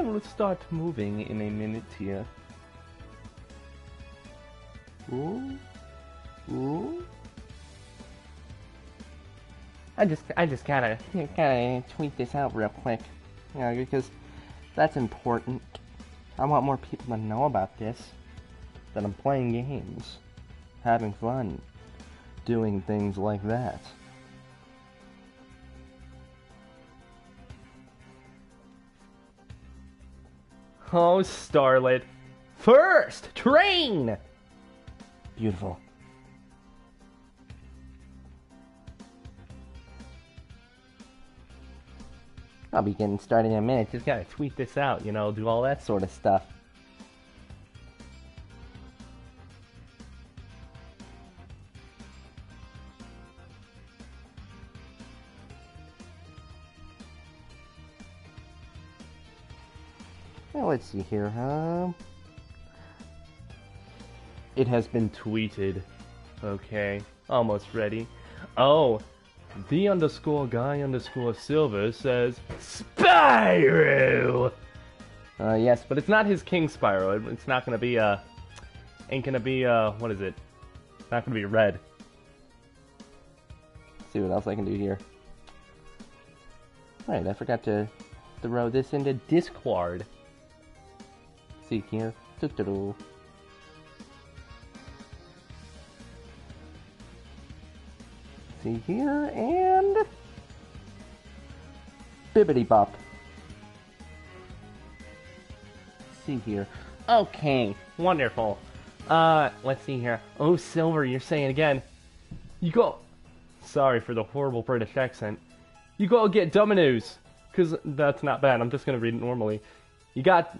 will start moving in a minute here. Ooh. Ooh. I just gotta tweet this out real quick, you know, because that's important. I want more people to know about this. That I'm playing games, having fun, doing things like that. Oh, Starlet. First, train! Beautiful. I'll be getting started in a minute. Just gotta tweet this out, you know, do all that sort of stuff. Well, let's see here, It has been tweeted. Okay, almost ready. Oh, the_guy_silver says Spyro! Yes, but it's not his King Spyro. It's not gonna be, ain't gonna be, what is it? It's not gonna be red. Let's see what else I can do here. Alright, I forgot to throw this into Discord. See here. See here, and bibbity bop. See here. Okay, wonderful. Let's see here. Oh, Silver, you're saying again. You go. Sorry for the horrible British accent. You go get Domino's, cause that's not bad. I'm just gonna read it normally. You gotta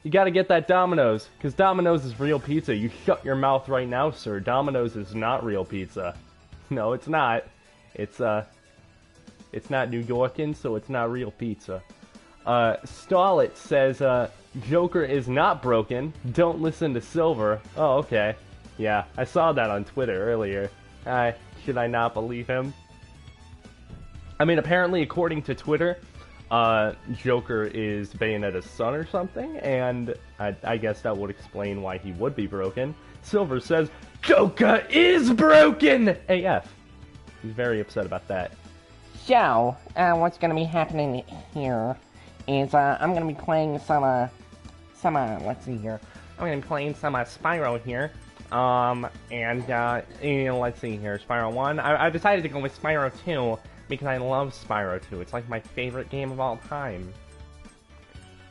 get that Domino's, cause Domino's is real pizza. You shut your mouth right now, sir. Domino's is not real pizza. No, it's not. It's not New Yorkin, so it's not real pizza. Stollet says, Joker is not broken. Don't listen to Silver. Oh, okay. Yeah, I saw that on Twitter earlier. Should I not believe him? I mean, apparently, according to Twitter, Joker is Bayonetta's son or something, and I guess that would explain why he would be broken. Silver says, Joker is broken! AF. He's very upset about that. So, what's gonna be happening here is, I'm gonna be playing some, let's see here. I'm gonna be playing some, Spyro here. Let's see here, Spyro 1. I decided to go with Spyro 2 because I love Spyro 2. It's like my favorite game of all time.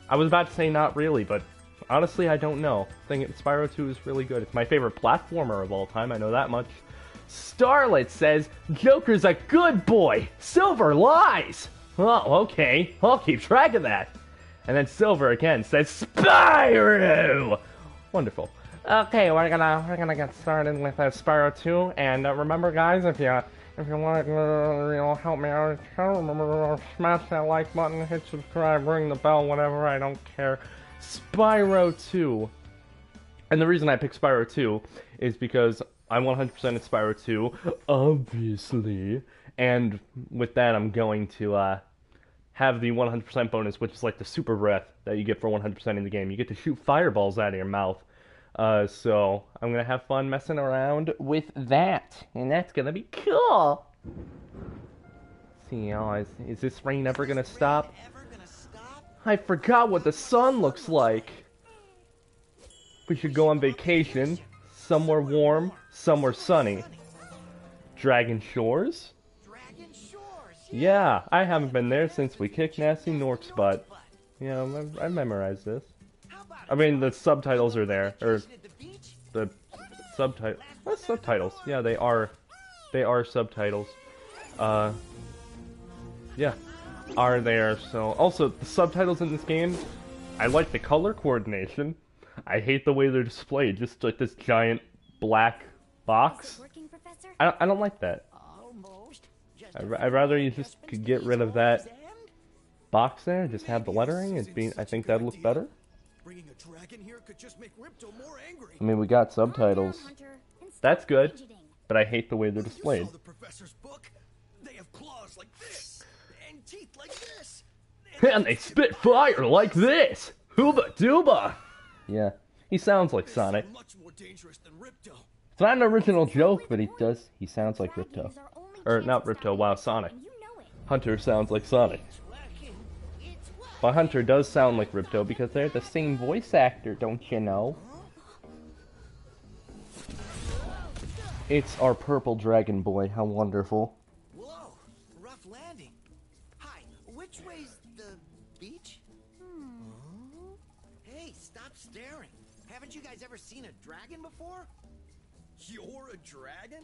I was about to say not really, but honestly, I don't know. I think Spyro 2 is really good. It's my favorite platformer of all time, I know that much. Starlet says, Joker's a good boy! Silver lies! Oh, okay. I'll keep track of that. And then Silver again says, Spyro! Wonderful. Okay, we're gonna get started with Spyro 2, and remember, guys, if you want to, help me out, remember, smash that like button, hit subscribe, ring the bell, whatever, I don't care. Spyro 2. And the reason I picked Spyro 2 is because I'm 100% at Spyro 2, obviously. And with that, I'm going to have the 100% bonus, which is like the super breath that you get for 100% in the game. You get to shoot fireballs out of your mouth. So I'm going to have fun messing around with that. And that's going to be cool. Let's see, is this rain ever going to stop? I forgot what the sun looks like. We should go on vacation. Somewhere warm, somewhere sunny. Dragon Shores? Yeah, I haven't been there since we kicked Nasty Nork's butt. Yeah, I memorized this. I mean, the subtitles are there, or the subtitles. What subtitles? Yeah, they are subtitles. Yeah, are there. So, also the subtitles in this game, I like the color coordination. I hate the way they're displayed, just like this giant black box. I don't like that. I'd rather you just could get rid of that box there, just have the lettering. I think that'd look better. I mean, we got subtitles. That's good, but I hate the way they're displayed. They have claws like this, and teeth like this, And they spit fire like this! Hooba dooba! Yeah, he sounds like Sonic. Much more dangerous than Ripto. It's not an original joke, but he sounds like Ripto. Or, not Ripto, wow, Sonic. Hunter sounds like Sonic. But Hunter does sound like Ripto because they're the same voice actor, don't you know? It's our purple dragon boy, how wonderful. Whoa, rough landing. Hi, which way's the beach? Hey, stop staring. Haven't you guys ever seen a dragon before? You're a dragon?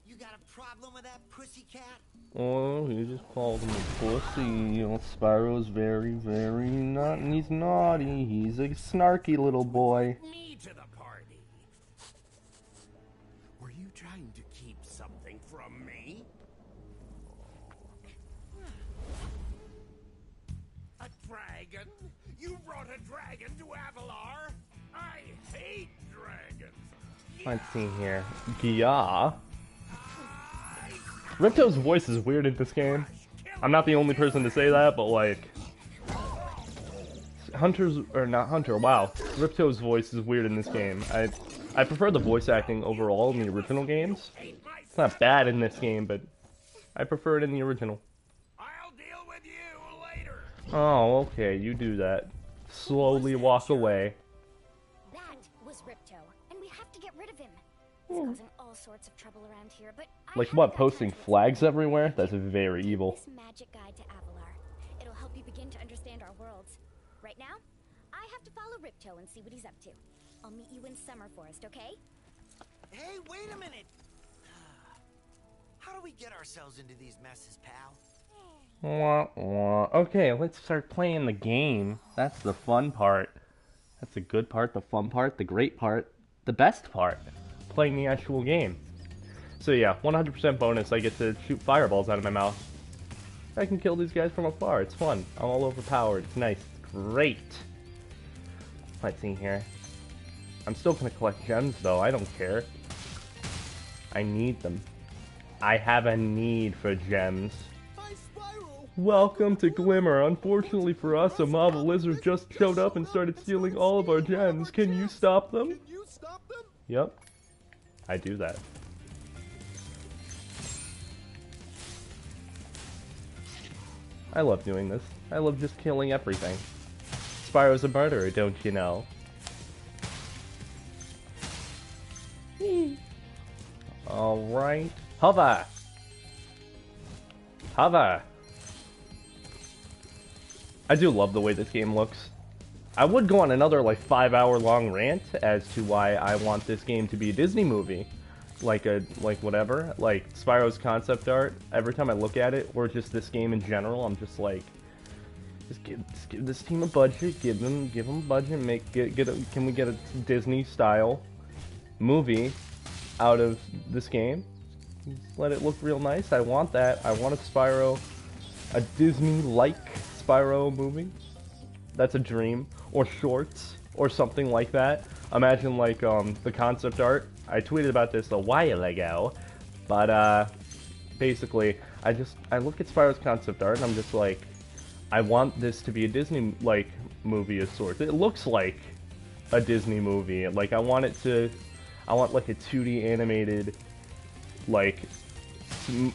You got a problem with that pussycat? Oh, he just called him a pussy. You know, Spyro's very, very not. He's naughty. He's a snarky little boy. Me to the party. Were you trying to keep something from me? A dragon? You brought a dragon to Avalar? I hate dragons. Let's see here. Yeah. Ripto's voice is weird in this game. I'm not the only person to say that, but like... not Hunter, wow. Ripto's voice is weird in this game. I prefer the voice acting overall in the original games. It's not bad in this game, but I prefer it in the original. I'll deal with you later. Oh, okay, you do that. Slowly walk away. That was Ripto, and we have to get rid of him. He's causing all sorts of trouble around here, but Like what, posting flags everywhere? That's very evil. This magic guide to Avalar. It'll help you begin to understand our worlds. Right now, I have to follow Ripto and see what he's up to. I'll meet you in Summer Forest, okay? Hey, wait a minute. How do we get ourselves into these messes, pal? Wah, wah. Okay, let's start playing the game. That's the fun part. That's the good part, the fun part, the great part, the best part. Playing the actual game. So yeah, 100% bonus, I get to shoot fireballs out of my mouth. I can kill these guys from afar, it's fun. I'm all overpowered, it's nice, it's great. Let's see here. I'm still gonna collect gems though, I don't care. I need them. I have a need for gems. Hi, Spyro. Welcome to Glimmer. Unfortunately for us, a mob of lizards just showed up and started stealing all of our gems. Can you stop them? Can you stop them? Yep. I do that. I love doing this. I love just killing everything. Spyro's a murderer, don't you know? Alright. Hover! Hover! I do love the way this game looks. I would go on another like 5-hour long rant as to why I want this game to be a Disney movie. Like whatever. Like Spyro's concept art, every time I look at it, or just this game in general, I'm just like, just give this team a budget, give them a budget, can we get a Disney style movie out of this game? Just let it look real nice. I want that. I want a Disney-like Spyro movie. That's a dream. Or shorts, or something like that. Imagine like the concept art. I tweeted about this a while ago, but basically, I look at Spyro's concept art and I'm just like, I want this to be a Disney like movie of sorts. It looks like a Disney movie. Like I want like a 2D animated like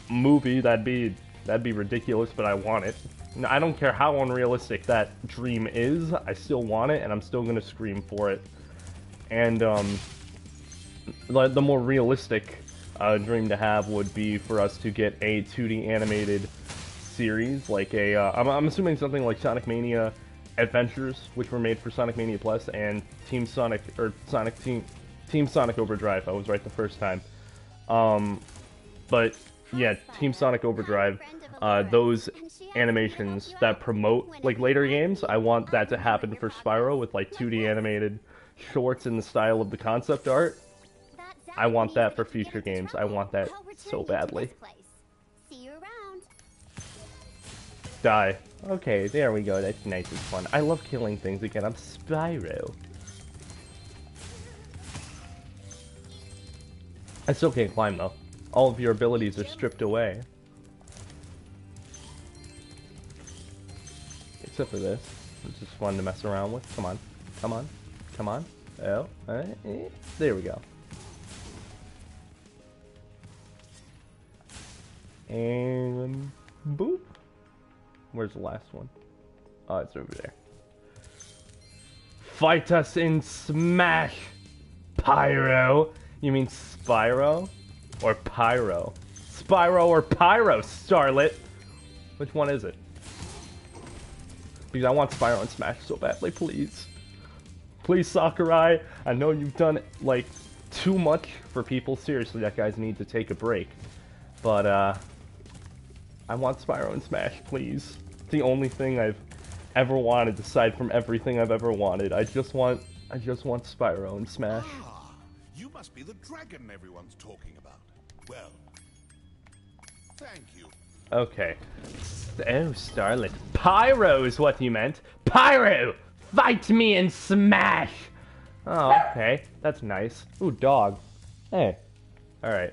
movie. That'd be ridiculous, but I want it. I don't care how unrealistic that dream is, I still want it, and I'm still gonna scream for it. And, the more realistic dream to have would be for us to get a 2D animated series, like I'm assuming something like Sonic Mania Adventures, which were made for Sonic Mania Plus, and Team Sonic Overdrive. I was right the first time. But, yeah, Team Sonic Overdrive, those animations that promote like later games, I want that to happen for Spyro with like 2D animated shorts in the style of the concept art. I want that for future games. I want that so badly. See you around. Die. Okay, there we go. That's nice and fun. I love killing things again. I'm Spyro. I still can't climb though. All of your abilities are stripped away. except for this. It's just fun to mess around with. Come on. Come on. Come on. Oh. There we go. And boop. Where's the last one? Oh, it's over there. Fight us in Smash, Pyro. You mean Spyro? Or Pyro? Spyro or Pyro, Starlet? Which one is it? Because I want Spyro and Smash so badly, please. Please, Sakurai. I know you've done, like, too much for people. Seriously, that guys need to take a break. But, I want Spyro and Smash, please. It's the only thing I've ever wanted, aside from everything I've ever wanted. I just want Spyro and Smash. Ah, you must be the dragon everyone's talking about. Well, thank you. Okay. Oh, Starlet. Pyro is what you meant. Pyro! Fight me and Smash! Oh, okay. That's nice. Ooh, dog. Hey. Alright.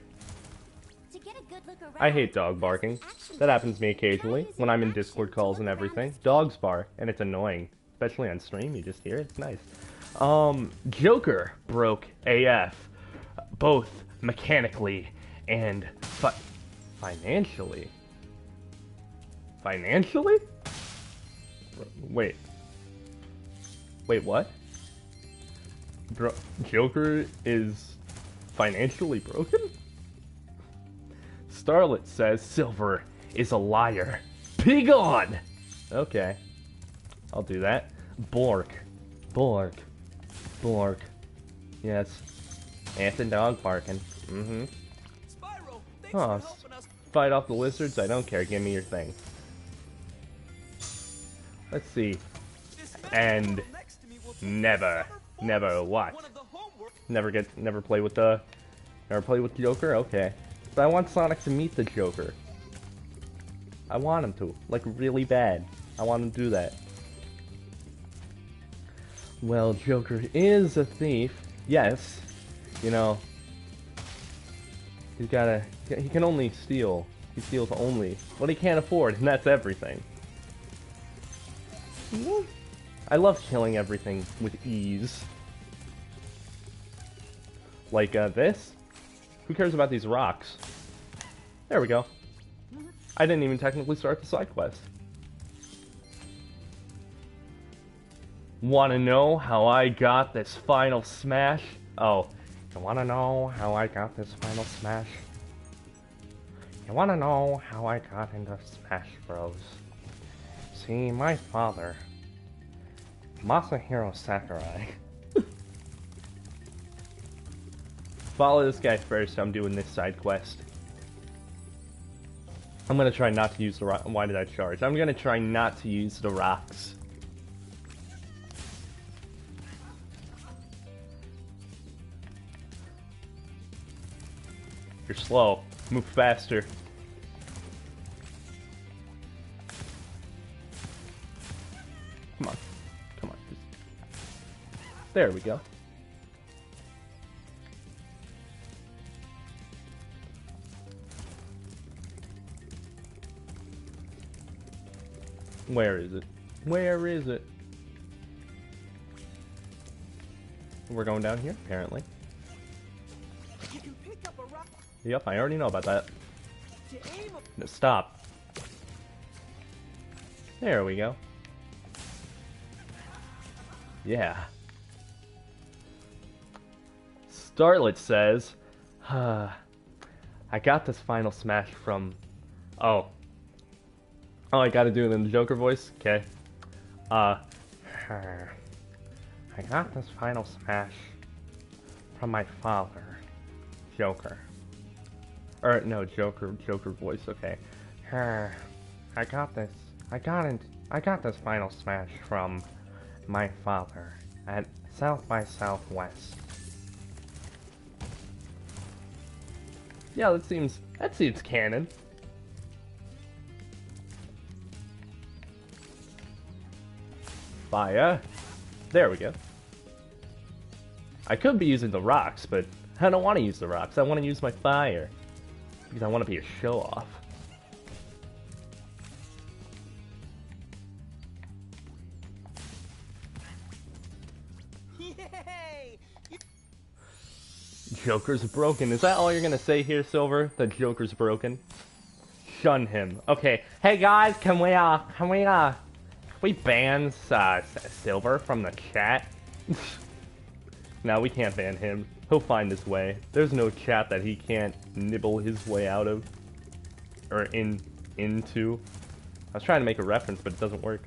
To get a good look around, I hate dog barking. That happens to me occasionally, when I'm in Discord calls and everything. Dogs bark, and it's annoying. Especially on stream, you just hear it. It's nice. Joker broke AF. Both mechanically and financially. Financially? Wait. Wait, what? Joker is financially broken? Starlet says Silver is a liar. Pig on! Okay. I'll do that. Bork. Bork. Bork. Yes. Anthony dog barking. Mm-hmm. Spyro, thanks Oh, for helping us. fight off the lizards? I don't care. Give me your thing. Let's see. This magic And portal next to me will take never, summer never forest. what? One of the homework. Never play with Joker? Okay. But I want Sonic to meet the Joker. I want him to. Like, really bad. I want him to do that. Well, Joker is a thief. Yes. You know. He can only steal. He steals only what he can't afford, and that's everything. I love killing everything with ease. Like, this? Who cares about these rocks? There we go. I didn't even technically start the side quest. Wanna know how I got this final smash? Oh, you wanna know how I got this final smash? You wanna know how I got into Smash Bros? See, my father, Masahiro Sakurai. Follow this guy first. I'm doing this side quest. I'm gonna try not to use the rock. Why did I charge? I'm gonna try not to use the rocks. You're slow. Move faster. Come on. Come on. There we go. Where is it? Where is it? We're going down here, apparently. You can pick up a rock Yep, I already know about that. to aim a No, stop. There we go. Yeah. Starlet says, I got this final smash from... Oh, I gotta do it in the Joker voice? Okay. I got this final smash from my father, Joker. Or, no, Joker voice, okay. I got this final smash from my father at South by Southwest. Yeah, that seems canon. Fire. There we go. I could be using the rocks, but I don't want to use the rocks. I want to use my fire. Because I want to be a show-off. Joker's broken. Is that all you're gonna say here, Silver? The Joker's broken? Shun him. Okay. Hey guys, can we ban Silver from the chat? No, we can't ban him. He'll find his way. There's no chat that he can't nibble his way out of. Or into. I was trying to make a reference, but it doesn't work.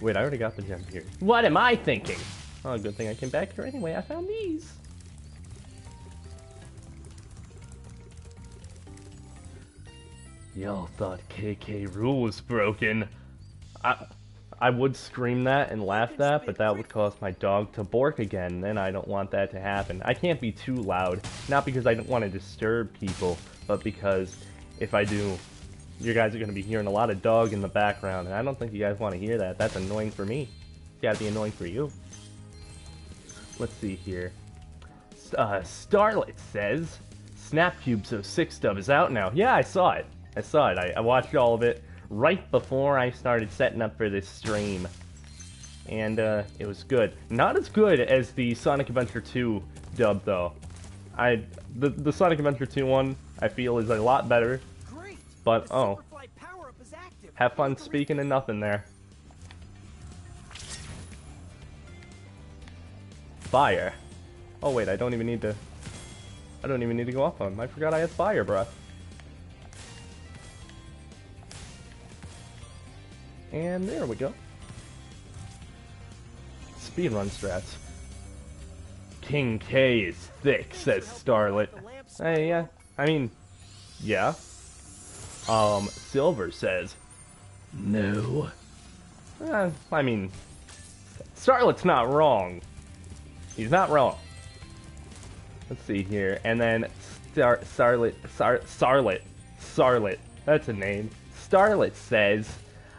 Wait, I already got the gem here. What am I thinking? Oh, good thing I came back here anyway. I found these. Y'all thought KK Rule was broken. I would scream that and laugh that, but that would cause my dog to bark again, and I don't want that to happen. I can't be too loud, not because I don't want to disturb people, but because if I do, you guys are going to be hearing a lot of dog in the background, and I don't think you guys want to hear that. That's annoying for me. It's got to be annoying for you. Let's see here. Starlet says, Snapcube So 6 dub is out now. Yeah, I saw it. I watched all of it right before I started setting up for this stream. And it was good. Not as good as the Sonic Adventure 2 dub, though. The Sonic Adventure 2 one, I feel, is a lot better. Great. But, The oh. Superfly power-up is active. Have fun speaking of nothing there. Fire. Oh wait, I don't even need to go off on him. I forgot I had fire breath. And there we go. Speedrun strats. King K is thick, says Starlet. Hey, yeah. I mean, yeah. Silver says, no. I mean, Starlet's not wrong. He's not wrong. Let's see here. And then Starlet. That's a name. Starlet says,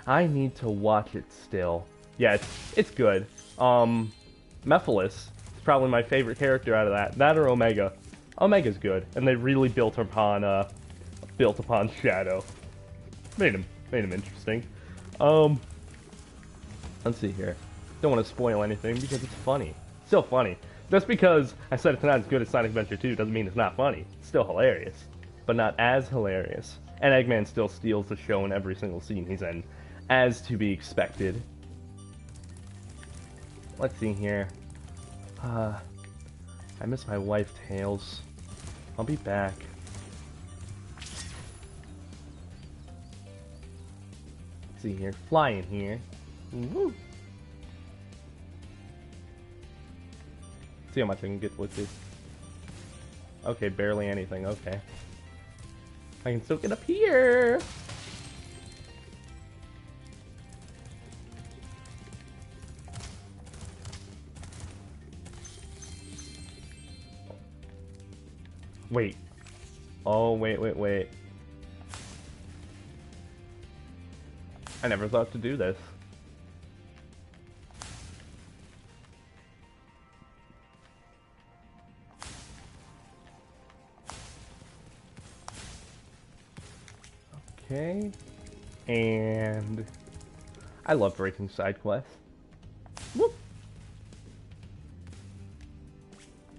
I need to watch it still. Yeah, it's good. Mephiles is probably my favorite character out of that. That or Omega. Omega's good, and they really built upon Shadow. Made him interesting. Let's see here. Don't want to spoil anything because it's funny. Still funny. Just because I said it's not as good as Sonic Adventure 2 doesn't mean it's not funny. It's still hilarious, but not as hilarious. And Eggman still steals the show in every single scene he's in, as to be expected. Let's see here. I miss my wife, Tails. I'll be back. Let's see here. Flying here. Woo! See how much I can get with this. Okay, barely anything. Okay. I can still get up here! Wait. Oh, wait. I never thought to do this. Okay. And I love breaking side quests. Whoop.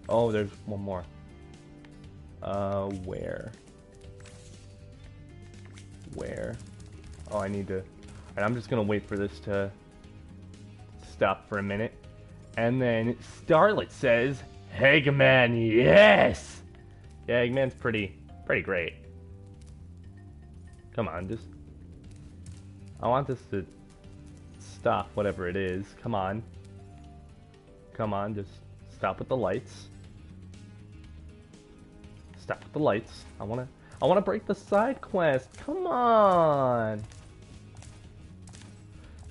Oh, there's one more. Where? Oh, I need to... Alright, I'm just gonna wait for this to stop for a minute. And then Starlet says, Eggman, yes! Yeah, Eggman's pretty great. Come on, just... I want this to stop, whatever it is. Come on. Come on, just stop with the lights. Stop with the lights. I wanna break the side quest. Come on.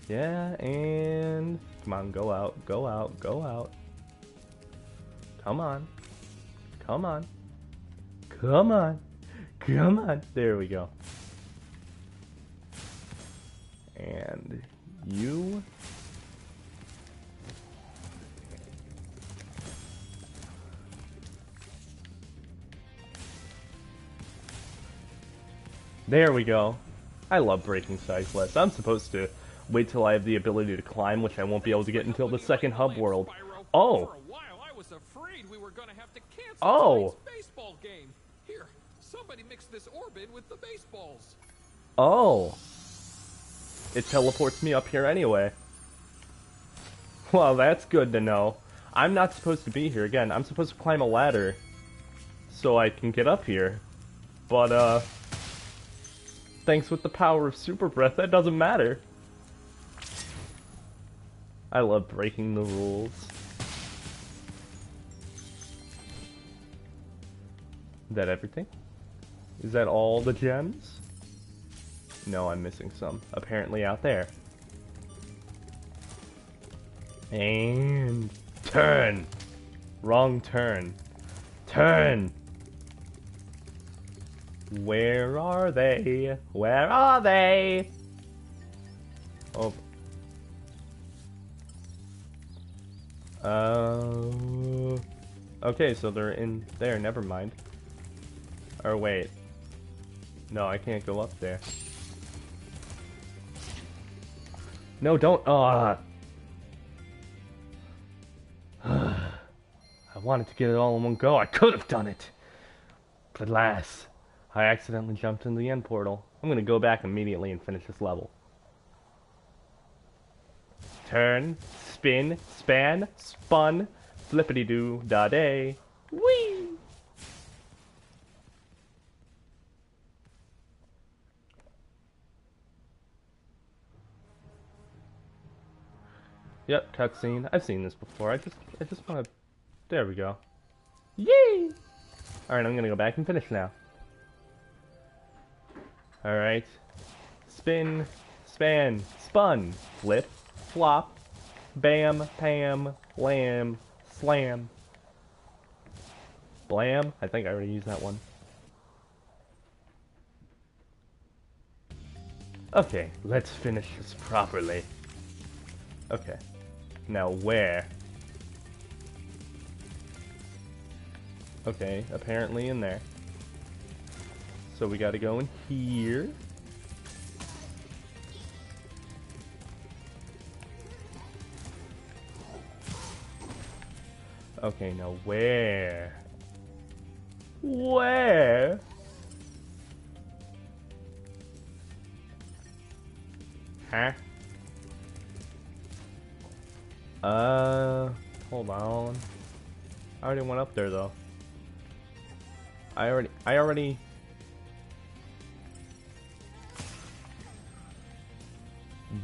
Yeah, and come on, go out. Come on. There we go. And you. There we go. I love breaking side quests. I'm supposed to wait till I have the ability to climb, which I won't be able to get until the second hub world. Oh! was afraid we were gonna have to cancel Oh. tonight's baseball game. Here, somebody mix this orb in with the baseballs. Oh. It teleports me up here anyway. Well, that's good to know. I'm not supposed to be here. Again, I'm supposed to climb a ladder so I can get up here. But, thanks with the power of Super Breath, that doesn't matter. I love breaking the rules. Is that everything? Is that all the gems? No, I'm missing some. Apparently out there. And turn. Wrong turn. Turn. Where are they? Where are they? Oh. Okay, so they're in there. Never mind. Or wait. No, I can't go up there. No, don't. I wanted to get it all in one go. I could have done it. But alas, I accidentally jumped into the end portal. I'm gonna go back immediately and finish this level. Turn, spin, span, spun, flippity-doo, da-day, whee! Yep, cutscene. I've seen this before. I just want to. There we go. Yay! All right, I'm gonna go back and finish now. All right. Spin, span, spun, flip, flop, bam, pam, lamb, slam, blam. I think I already used that one. Okay, let's finish this properly. Okay. Now where? Okay, apparently in there. So we gotta go in here. Okay, now where? Where? Huh? Hold on. I already went up there though. I already.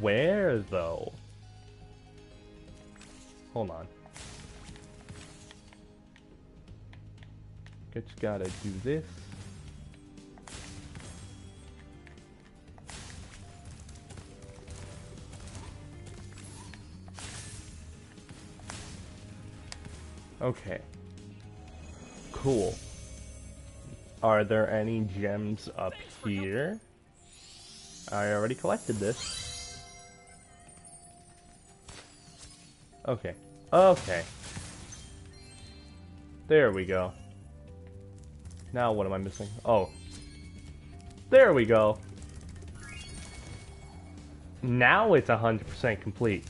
Where though? Hold on. Just gotta do this. Okay. Cool. Are there any gems up here? I already collected this. Okay. Okay. There we go. Now what am I missing? Oh. There we go. Now it's 100% complete.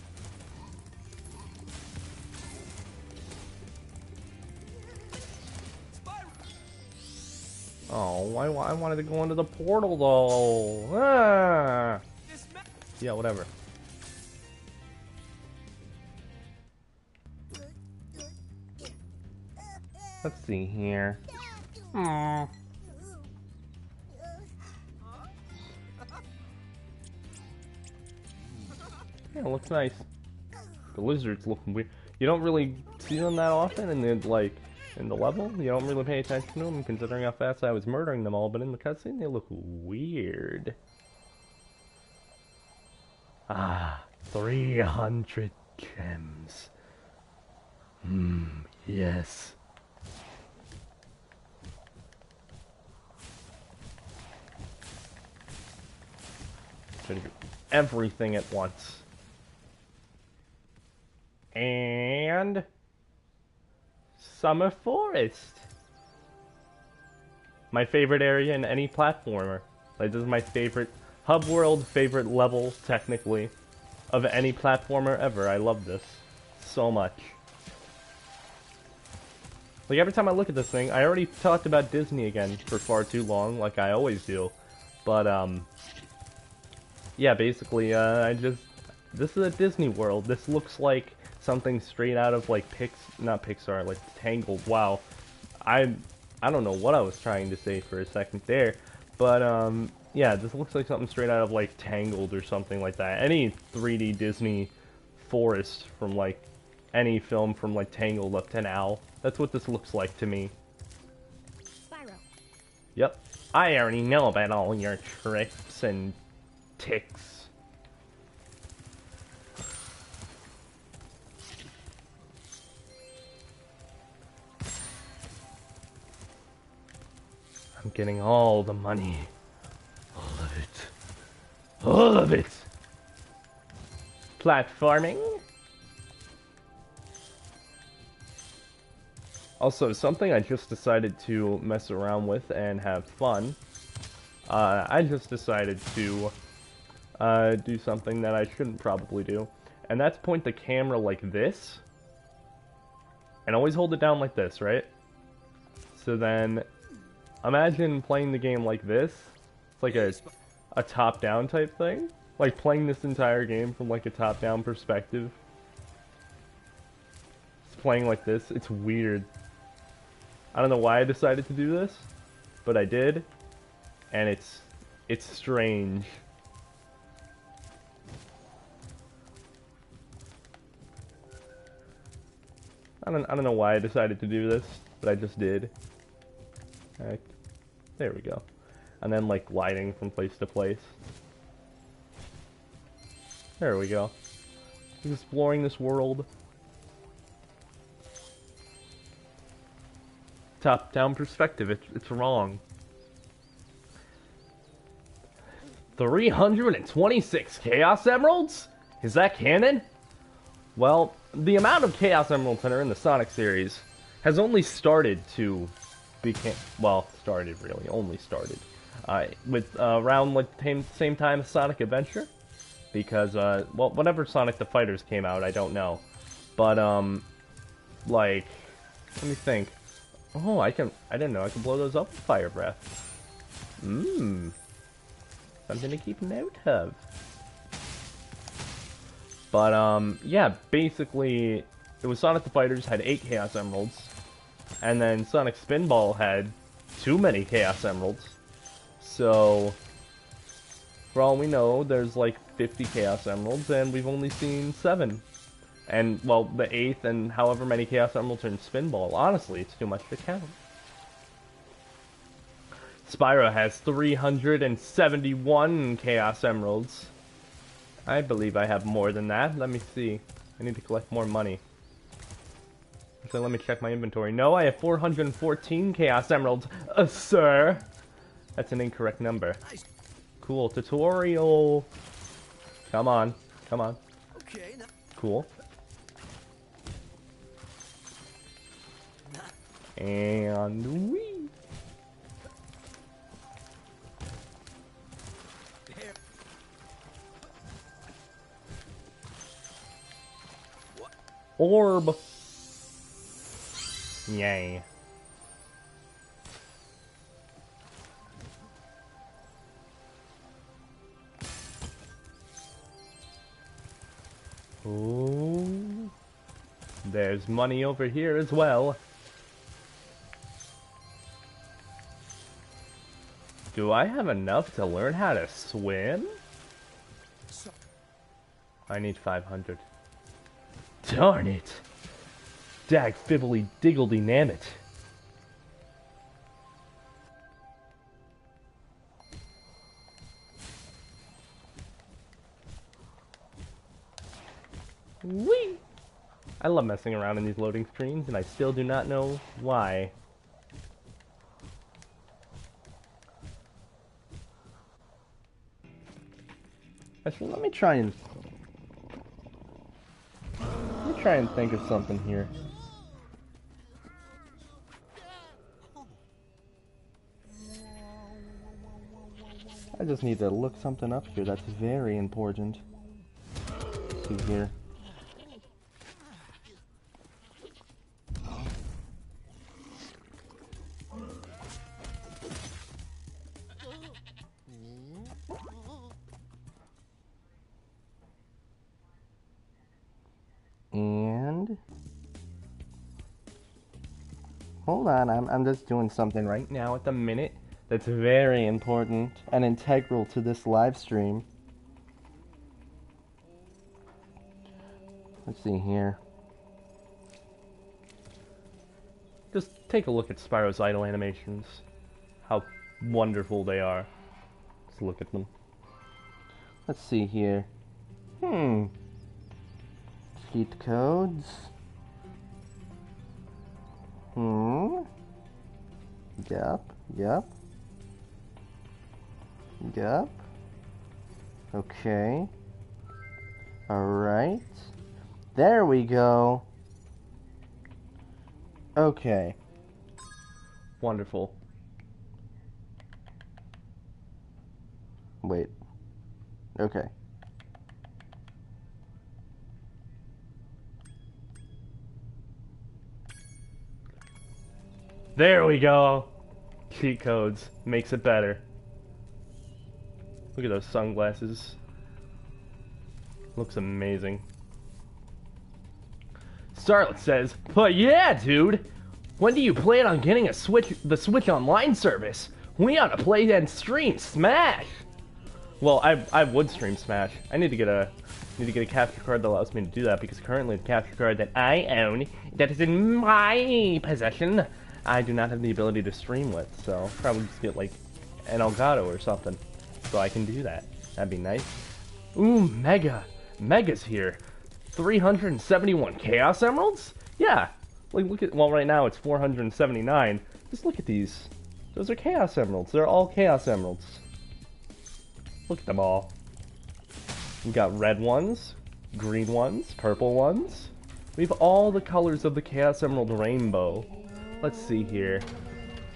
Oh, I wanted to go into the portal though. Ah. Yeah, whatever. Let's see here. Aww. Yeah, it looks nice. The lizards look weird. You don't really see them that often in the, like, in the level. You don't really pay attention to them, considering how fast I was murdering them all, but in the cutscene they look weird. Ah, 300 gems. Yes. Try to do everything at once. And Summer Forest. My favorite area in any platformer. Like, this is my favorite hub world, favorite level, technically, of any platformer ever. I love this so much. Like, every time I look at this thing, I already talked about Disney again for far too long, like I always do. But, yeah, basically, this is a Disney World. This looks like something straight out of, like, not Pixar, like, Tangled. Wow. I don't know what I was trying to say for a second there. But, yeah, this looks like something straight out of, like, Tangled or something like that. Any 3D Disney forest from, like, any film from, like, Tangled up to now. That's what this looks like to me. Spyro. Yep. I already know about all your tricks and ticks. I'm getting all the money. All of it. All of it! Platforming? Also, something I just decided to mess around with and have fun. I just decided to do something that I shouldn't probably do. And that's point the camera like this. And always hold it down like this, right? So then, imagine playing the game like this. It's like a top-down type thing. Like playing this entire game from like a top-down perspective. It's playing like this. It's weird. I don't know why I decided to do this, but I did, and it's strange. I don't know why I decided to do this, but I just did. Alright, there we go. And then like gliding from place to place. There we go. Exploring this world. Top-down perspective, it's wrong. 326 Chaos Emeralds? Is that canon? Well, the amount of Chaos Emeralds that are in the Sonic series has only started to become, well, started really, only started. With around like same time as Sonic Adventure. Because, well, whenever Sonic the Fighters came out, I don't know. But, like, let me think. Oh, I didn't know I could blow those up with fire breath. Something to keep note of. But, yeah, basically, it was Sonic the Fighters had 8 Chaos Emeralds. And then Sonic Spinball had too many Chaos Emeralds. So, for all we know, there's like 50 Chaos Emeralds, and we've only seen 7. And, well, the 8th and however many Chaos Emeralds are in Spinball. Honestly, it's too much to count. Spyro has 371 Chaos Emeralds. I believe I have more than that. Let me see. I need to collect more money. So let me check my inventory. No, I have 414 Chaos Emeralds, sir. That's an incorrect number. Cool. Tutorial. Come on. Come on. Okay, now. Cool. And we. Orb. Yay. Ooh. There's money over here as well. Do I have enough to learn how to swim? I need 500. Darn it! Dag fibbly diggledy nammit. Whee! I love messing around in these loading screens, and I still do not know why. Actually, let me try and think of something here. I just need to look something up here that's very important. Let's see here. Hold on, I'm just doing something right now at the minute that's very important and integral to this live stream. Let's see here. Just take a look at Spyro's idle animations. How wonderful they are. Let's look at them. Let's see here. Cheat codes. Yep. Okay. Alright. There we go. Okay. Wonderful. Wait. Okay. There we go. Cheat codes. Makes it better. Look at those sunglasses. Looks amazing. Starlet says, "But yeah, dude! When do you plan on getting the Switch Online service? We ought to play and stream Smash!" Well, I would stream Smash. I need to get a capture card that allows me to do that, because currently the capture card that I own, that is in my possession, I do not have the ability to stream with, so I'll probably just get like an Elgato or something, so I can do that. That'd be nice. Ooh, Mega's here. 371 Chaos Emeralds? Yeah. Like, look at, well, right now it's 479. Just look at these. Those are Chaos Emeralds. They're all Chaos Emeralds. Look at them all. We got red ones, green ones, purple ones. We have all the colors of the Chaos Emerald rainbow. Let's see here.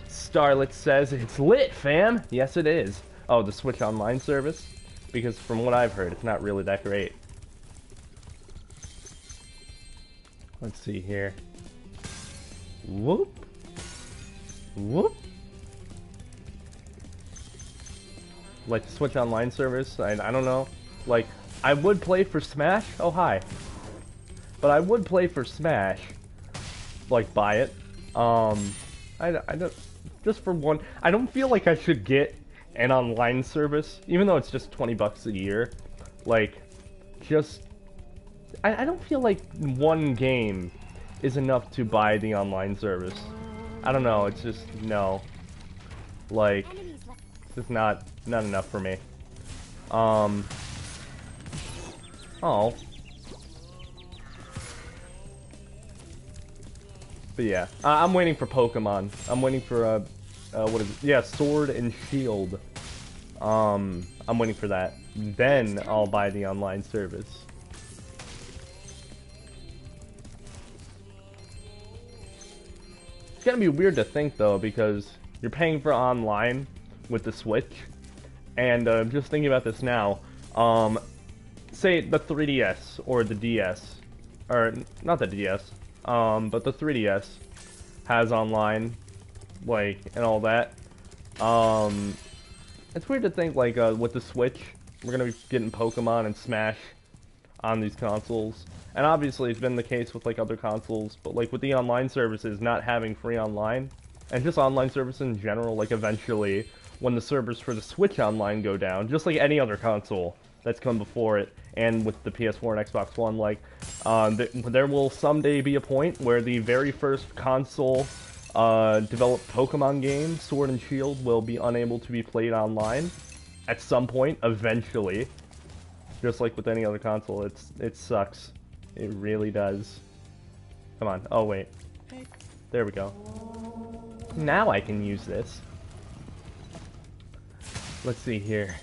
Starlet says, "It's lit, fam!" Yes, it is. Oh, the Switch Online service? Because from what I've heard, it's not really that great. Let's see here. Whoop. Whoop. Like the Switch Online service, I don't know. Like, I would play for Smash. Oh, hi. But I would play for Smash. Like, buy it. I don't, just for one, I don't feel like I should get an online service, even though it's just 20 bucks a year. Like, just, I don't feel like one game is enough to buy the online service. I don't know, it's just, no. Like, it's just not enough for me. Oh. But yeah, I'm waiting for Pokemon. I'm waiting for, what is it? Yeah, Sword and Shield. I'm waiting for that. Then I'll buy the online service. It's gonna be weird to think, though, because you're paying for online with the Switch. And, just thinking about this now, say the 3DS or the DS, or not the DS, but the 3DS has online, like, and all that. It's weird to think, like, with the Switch, we're gonna be getting Pokemon and Smash on these consoles. And obviously it's been the case with, like, other consoles, but, like, with the online services not having free online, and just online services in general, like, eventually, when the servers for the Switch Online go down, just like any other console that's come before it, and with the PS4 and Xbox One, like, there will someday be a point where the very first console developed Pokemon game, Sword and Shield, will be unable to be played online at some point, eventually. Just like with any other console, it sucks. It really does. Come on. Oh, wait. There we go. Now I can use this. Let's see here.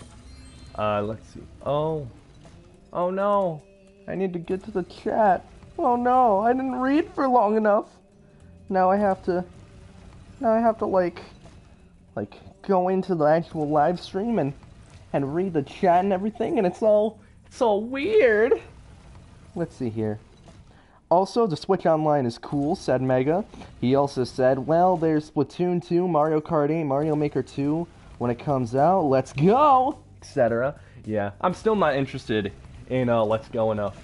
Let's see. Oh. Oh no. I need to get to the chat. Oh no, I didn't read for long enough. Now I have to like go into the actual live stream and read the chat and everything, and it's all weird. Let's see here. Also, the Switch Online is cool, said Mega. He also said, well, there's Splatoon 2, Mario Kart 8, Mario Maker 2 when it comes out. Let's go, etc. Yeah, I'm still not interested in Let's Go enough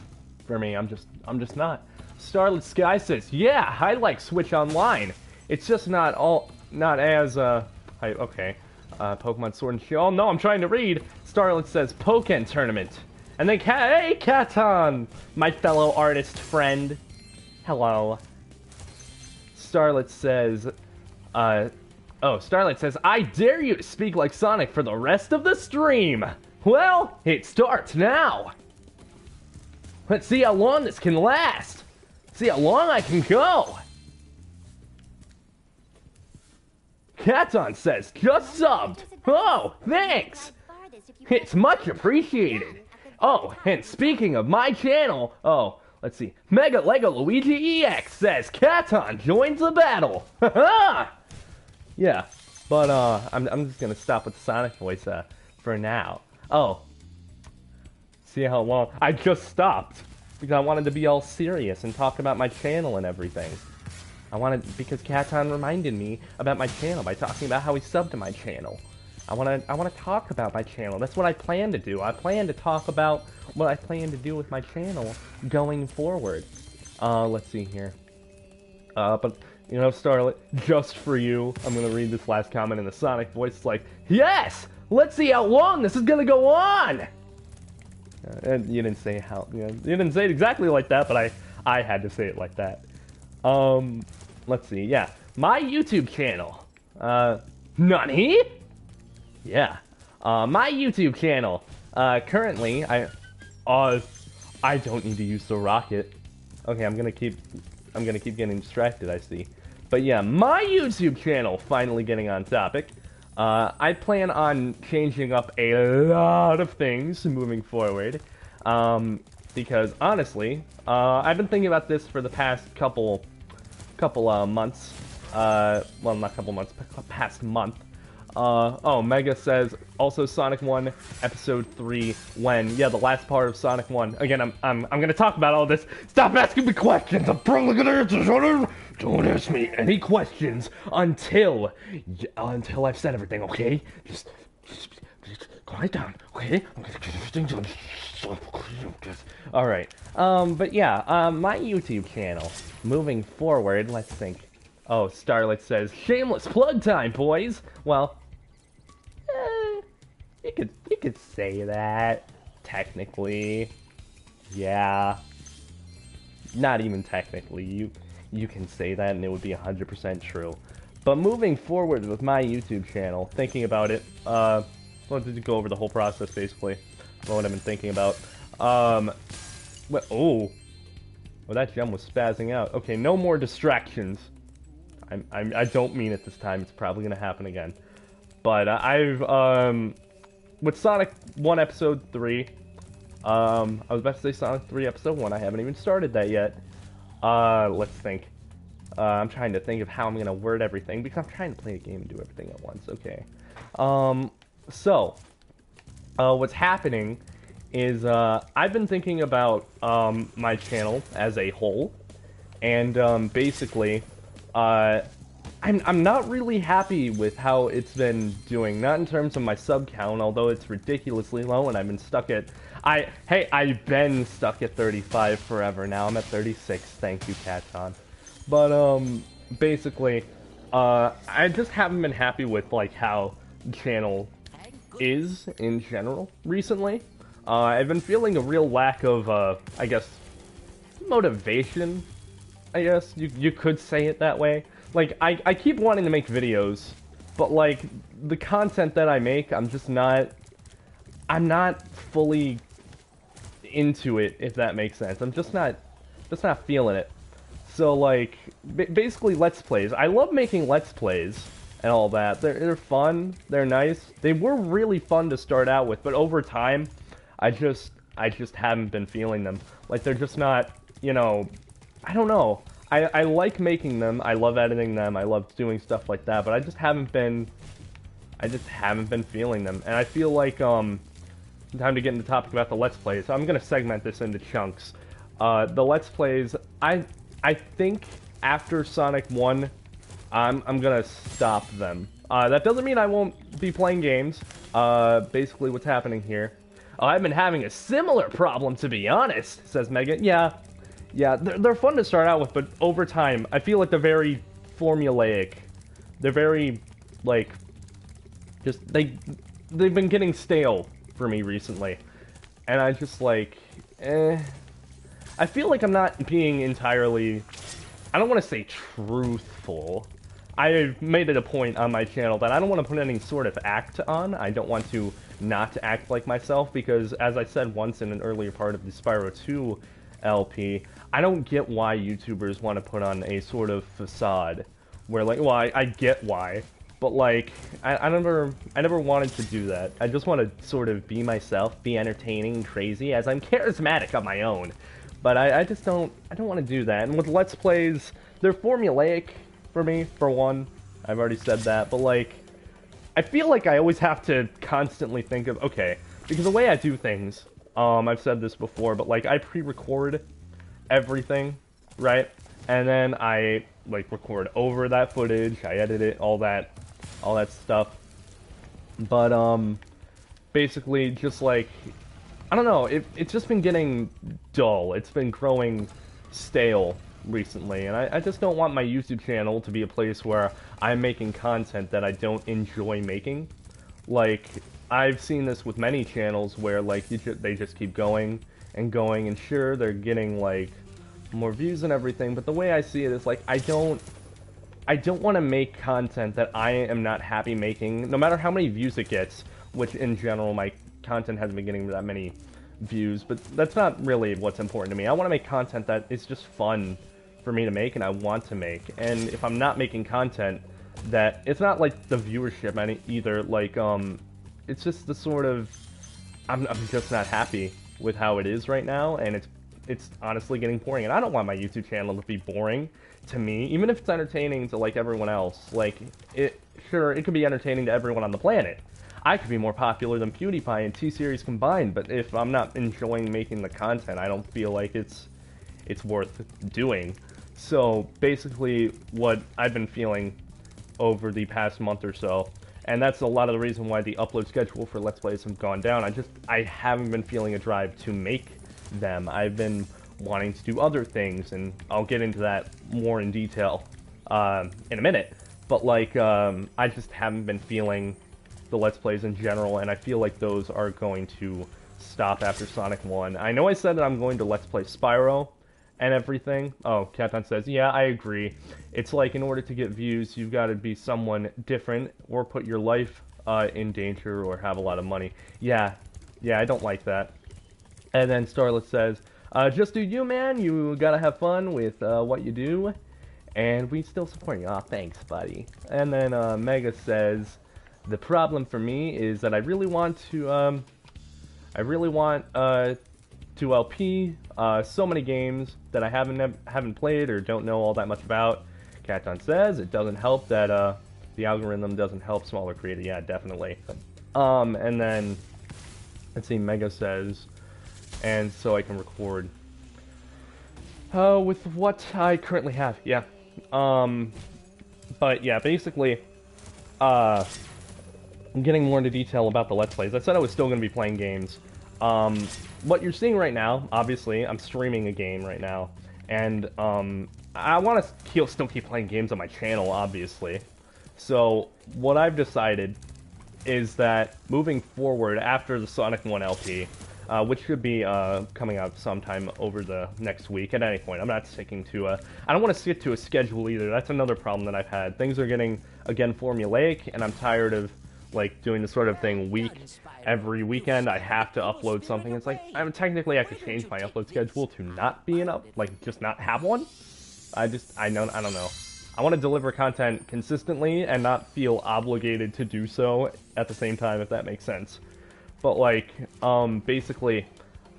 for me. I'm just not. Starlit Sky says, yeah, I like Switch Online. It's just not as, okay. Pokemon Sword and Shield. Oh, no, I'm trying to read. Starlet says Pokken Tournament. And then, hey, Katon, my fellow artist friend. Hello. Starlet says, Starlight says, I dare you to speak like Sonic for the rest of the stream. Well, it starts now. Let's see how long this can last. See how long I can go. Katon says, just subbed. Oh, thanks. It's much appreciated. Oh, and speaking of my channel, let's see. Mega Lego Luigi EX says, Katon joins the battle. Haha. Yeah, but I'm just gonna stop with the Sonic voice for now. Oh, see how long? I just stopped because I wanted to be all serious and talk about my channel and everything. Because Katon reminded me about my channel by talking about how he subbed to my channel. I wanna talk about my channel. That's what I plan to do. I plan to talk about what I plan to do with my channel going forward. Let's see here. But you know, Starlet, just for you, I'm gonna read this last comment in the Sonic voice. It's like, yes! Let's see how long this is gonna go on! And you didn't say how, you didn't say it exactly like that, but I had to say it like that. Let's see, yeah. My YouTube channel. Nani? Yeah. My YouTube channel. Currently, I don't need to use the rocket. Okay, I'm gonna keep getting distracted, I see. But yeah, my YouTube channel finally getting on topic. I plan on changing up a lot of things moving forward. Because honestly, I've been thinking about this for the past couple months. Well, not couple months, past month. Mega says, also Sonic 1, Episode 3, when, yeah, the last part of Sonic 1. Again, I'm gonna talk about all this. Stop asking me questions! I'm probably gonna answer. Don't ask me any questions until I've said everything, okay? Just quiet down, okay? I'm gonna get everything done. Alright, but yeah, my YouTube channel, moving forward, let's think. Oh, Starlet says, shameless plug time, boys! Well, you could say that, technically. Yeah. Not even technically, you can say that and it would be 100% true. But moving forward with my YouTube channel, thinking about it, wanted to go over the whole process, basically, what I've been thinking about. Well, that gem was spazzing out. Okay, no more distractions. I don't mean it this time. It's probably gonna happen again. But with Sonic 1 Episode 3, I was about to say Sonic 3 Episode 1. I haven't even started that yet. Let's think. I'm trying to think of how I'm gonna word everything because I'm trying to play a game and do everything at once. Okay. What's happening is I've been thinking about my channel as a whole, and basically. I'm not really happy with how it's been doing, not in terms of my sub count, although it's ridiculously low and I've been stuck at, I've been stuck at 35 forever now. I'm at 36, thank you, Katon. But, basically, I just haven't been happy with, like, how the channel is in general recently. I've been feeling a real lack of, I guess, motivation, I guess you could say it that way. Like, I keep wanting to make videos, but, like, the content that I make, I'm not fully into it, if that makes sense. I'm just not feeling it. So, like, basically Let's Plays. I love making Let's Plays and all that. They're fun, they're nice. They were really fun to start out with, but over time, I just haven't been feeling them. Like, they're just not, you know, I don't know. I like making them, I love editing them, I love doing stuff like that, but I just haven't been feeling them. And I feel like, time to get into the topic about the Let's Plays. So I'm gonna segment this into chunks. The Let's Plays, I think after Sonic 1, I'm gonna stop them. That doesn't mean I won't be playing games. Basically what's happening here. I've been having a similar problem, to be honest, says Mega. Yeah, they're fun to start out with, but over time, I feel like they're very formulaic. They're very, like, just, they've been getting stale for me recently. And I just, like, I feel like I'm not being entirely, I don't want to say truthful. I've made it a point on my channel that I don't want to put any sort of act on. I don't want to not act like myself, because as I said once in an earlier part of the Spyro 2 LP, I don't get why YouTubers want to put on a sort of facade where, like, well, I get why, but, like, I never wanted to do that. I just want to sort of be myself, be entertaining, crazy, as I'm charismatic on my own. But I just don't want to do that. And with Let's Plays, they're formulaic for me, for one. I've already said that, but, like, I feel like I always have to constantly think of, okay, because the way I do things, I've said this before, but, like, I pre-record everything, right? And then I, like, record over that footage, I edit it, all that stuff. But, basically, just, like, I don't know, it's just been getting dull. It's been growing stale recently, and I just don't want my YouTube channel to be a place where I'm making content that I don't enjoy making. Like, I've seen this with many channels where, like, they just keep going, and sure, they're getting, like, more views and everything, but the way I see it is, like, I don't want to make content that I am not happy making, no matter how many views it gets, which in general, my content hasn't been getting that many views, but that's not really what's important to me. I want to make content that is just fun for me to make, and I want to make. And if I'm not making content that, it's not like the viewership either, like, it's just the sort of, I'm just not happy with how it is right now, and it's honestly getting boring, and I don't want my YouTube channel to be boring to me, even if it's entertaining to, like, everyone else. Like, sure, it could be entertaining to everyone on the planet. I could be more popular than PewDiePie and T-Series combined, but if I'm not enjoying making the content, I don't feel like it's worth doing. So, basically, what I've been feeling over the past month or so, and that's a lot of the reason why the upload schedule for Let's Plays have gone down, I haven't been feeling a drive to make them. I've been wanting to do other things, and I'll get into that more in detail in a minute. But, like, I just haven't been feeling the Let's Plays in general, and I feel like those are going to stop after Sonic 1. I know I said that I'm going to Let's Play Spyro and everything. Oh, Captain says, yeah, I agree. It's like, in order to get views, you've got to be someone different, or put your life in danger, or have a lot of money. Yeah, I don't like that. And then Starlet says, just do you, man. You gotta have fun with what you do, and we still support you. Aw, thanks, buddy. And then Mega says, the problem for me is that I really want to LP so many games that I haven't played or don't know all that much about. Caton says it doesn't help that the algorithm doesn't help smaller creators. Yeah, definitely. And then let's see, Mega says, and so I can record with what I currently have. Yeah. But yeah, basically, I'm getting more into detail about the Let's Plays. I said I was still going to be playing games. What you're seeing right now, obviously, I'm streaming a game right now, and I want to still keep playing games on my channel, obviously. So what I've decided is that moving forward after the Sonic 1 LP, which should be coming out sometime over the next week at any point. I'm not sticking to I don't want to stick to a schedule either. That's another problem that I've had. Things are getting, again, formulaic, and I'm tired of, like, doing the sort of thing every weekend I have to upload something. It's like, technically I could change my upload schedule to not be just not have one. I don't know. I want to deliver content consistently and not feel obligated to do so at the same time, if that makes sense. But, like, basically,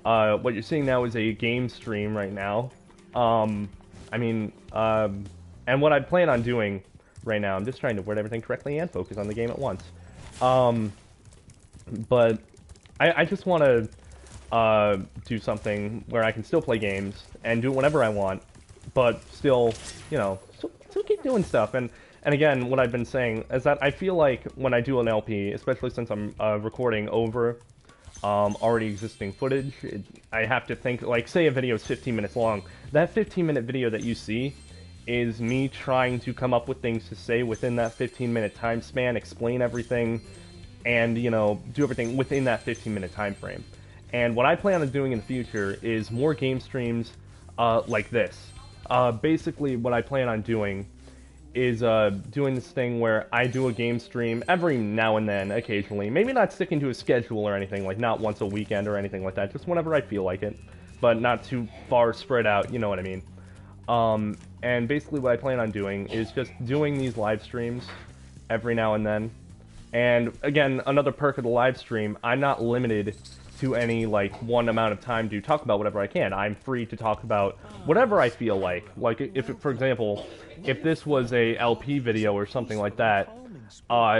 what you're seeing now is a game stream right now. And what I plan on doing right now, I'm just trying to word everything correctly and focus on the game at once. But I just want to do something where I can still play games and do it whenever I want, but still, you know, still keep doing stuff. And again, what I've been saying is that I feel like when I do an LP, especially since I'm recording over already existing footage, I have to think, like, say a video is 15 minutes long. That 15-minute video that you see is me trying to come up with things to say within that 15-minute time span, explain everything, and, you know, do everything within that 15-minute time frame. And what I plan on doing in the future is more game streams like this. Basically, what I plan on doing is doing this thing where I do a game stream every now and then, occasionally. Maybe not sticking to a schedule or anything, like not once a weekend or anything like that, just whenever I feel like it. But not too far spread out, you know what I mean. And basically what I plan on doing is just doing these live streams every now and then. And again, another perk of the live stream, I'm not limited to any, like, one amount of time to talk about whatever I can. I'm free to talk about whatever I feel like. Like, if, for example, if this was a LP video or something like that,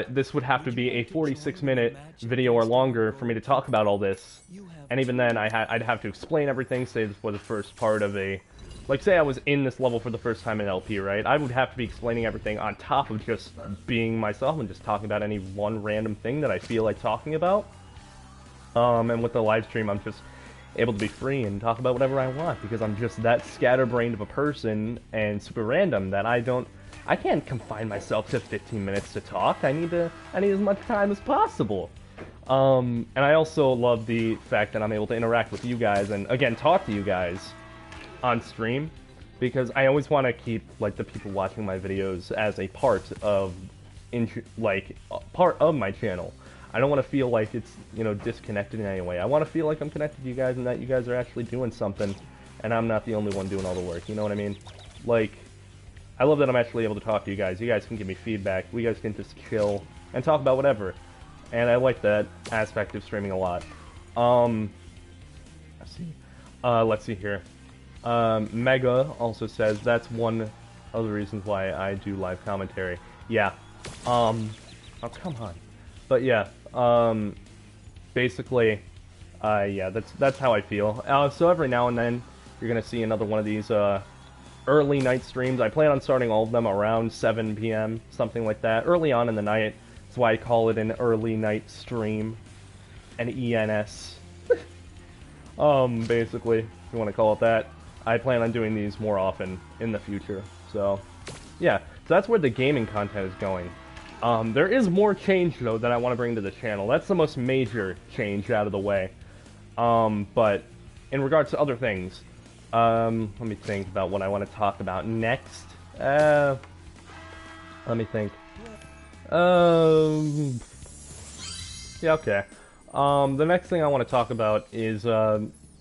this would have to be a 46-minute video or longer for me to talk about all this. And even then, I'd have to explain everything, say this was the first part of a... Like, say I was in this level for the first time in LP, right? I would have to be explaining everything on top of just being myself and just talking about any one random thing that I feel like talking about. And with the live stream, I'm just able to be free and talk about whatever I want, because I'm just that scatterbrained of a person and super random that I can't confine myself to 15 minutes to talk. I need as much time as possible. And I also love the fact that I'm able to interact with you guys and, again, talk to you guys on stream, because I always want to keep, like, the people watching my videos as a part of my channel. I don't want to feel like it's, you know, disconnected in any way. I want to feel like I'm connected to you guys and that you guys are actually doing something, and I'm not the only one doing all the work, you know what I mean? Like, I love that I'm actually able to talk to you guys. You guys can give me feedback. We guys can just chill and talk about whatever. And I like that aspect of streaming a lot. Let's see here. Mega also says that's one of the reasons why I do live commentary. Yeah. Oh, come on. But yeah, basically, yeah, that's how I feel. So every now and then, you're gonna see another one of these, early night streams. I plan on starting all of them around 7 p.m., something like that, early on in the night. That's why I call it an early night stream. An ENS. Basically, if you want to call it that. I plan on doing these more often in the future. So, yeah. So that's where the gaming content is going. There is more change, though, that I want to bring to the channel. That's the most major change out of the way. But in regards to other things, let me think about what I want to talk about next. Let me think. Yeah, okay. The next thing I want to talk about is,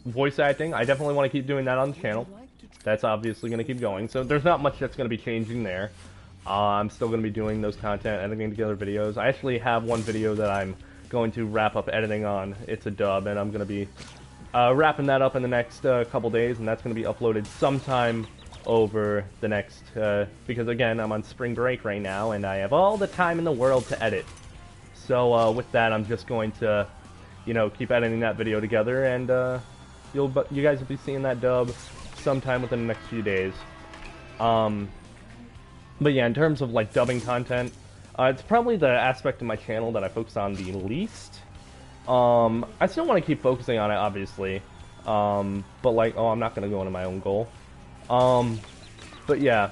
voice acting. I definitely want to keep doing that on the channel. That's obviously going to keep going. So there's not much that's going to be changing there. I'm still going to be doing those content, editing together videos. I actually have one video that I'm going to wrap up editing on. It's a dub, and I'm going to be wrapping that up in the next couple days, and that's going to be uploaded sometime over the next, because again, I'm on spring break right now, and I have all the time in the world to edit. So with that, I'm just going to, you know, keep editing that video together, and you guys will be seeing that dub sometime within the next few days. But yeah, in terms of, like, dubbing content, it's probably the aspect of my channel that I focus on the least. I still want to keep focusing on it, obviously. But, like, I'm not going to go into my own goal. But yeah,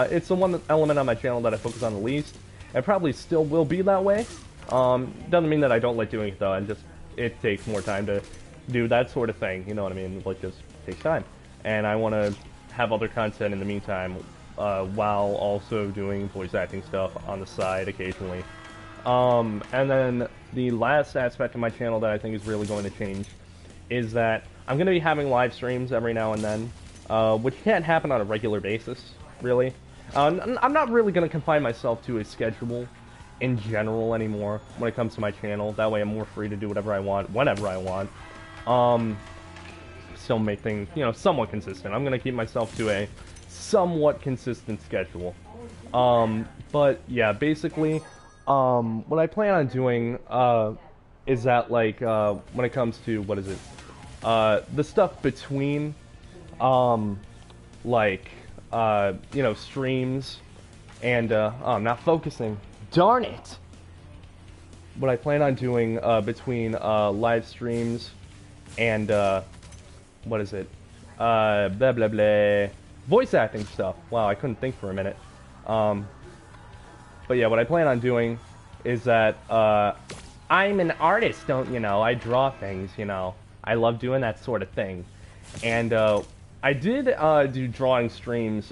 it's the one element on my channel that I focus on the least. It probably still will be that way. Doesn't mean that I don't like doing it, though. It takes more time to do that sort of thing, you know what I mean? Like, just takes time. And I want to have other content in the meantime, while also doing voice acting stuff on the side occasionally. And then the last aspect of my channel that I think is really going to change is that I'm going to be having live streams every now and then, which can't happen on a regular basis, really. I'm not really going to confine myself to a schedule in general anymore when it comes to my channel. That way I'm more free to do whatever I want, whenever I want. Still make things, you know, somewhat consistent. I'm going to keep myself to a somewhat consistent schedule. But yeah, basically, what I plan on doing, is that, like, when it comes to, what is it, the stuff between, like, you know, streams and, oh, I'm not focusing. Darn it! What I plan on doing, between, live streams and, what is it, blah blah blah, voice acting stuff. Wow, I couldn't think for a minute. But yeah, what I plan on doing is that I'm an artist, don't you know? I draw things, you know. I love doing that sort of thing. And I did do drawing streams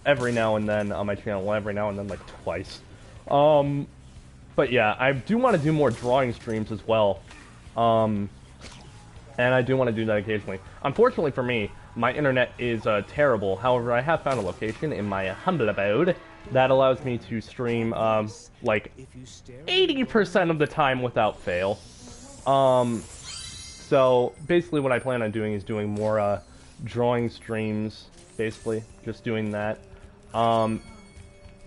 every now and then on my channel. Well, every now and then, like twice. But yeah, I do want to do more drawing streams as well. And I do want to do that occasionally. Unfortunately for me, my internet is terrible. However, I have found a location in my humble abode that allows me to stream like 80% of the time without fail. So basically what I plan on doing is doing more drawing streams, basically, just doing that.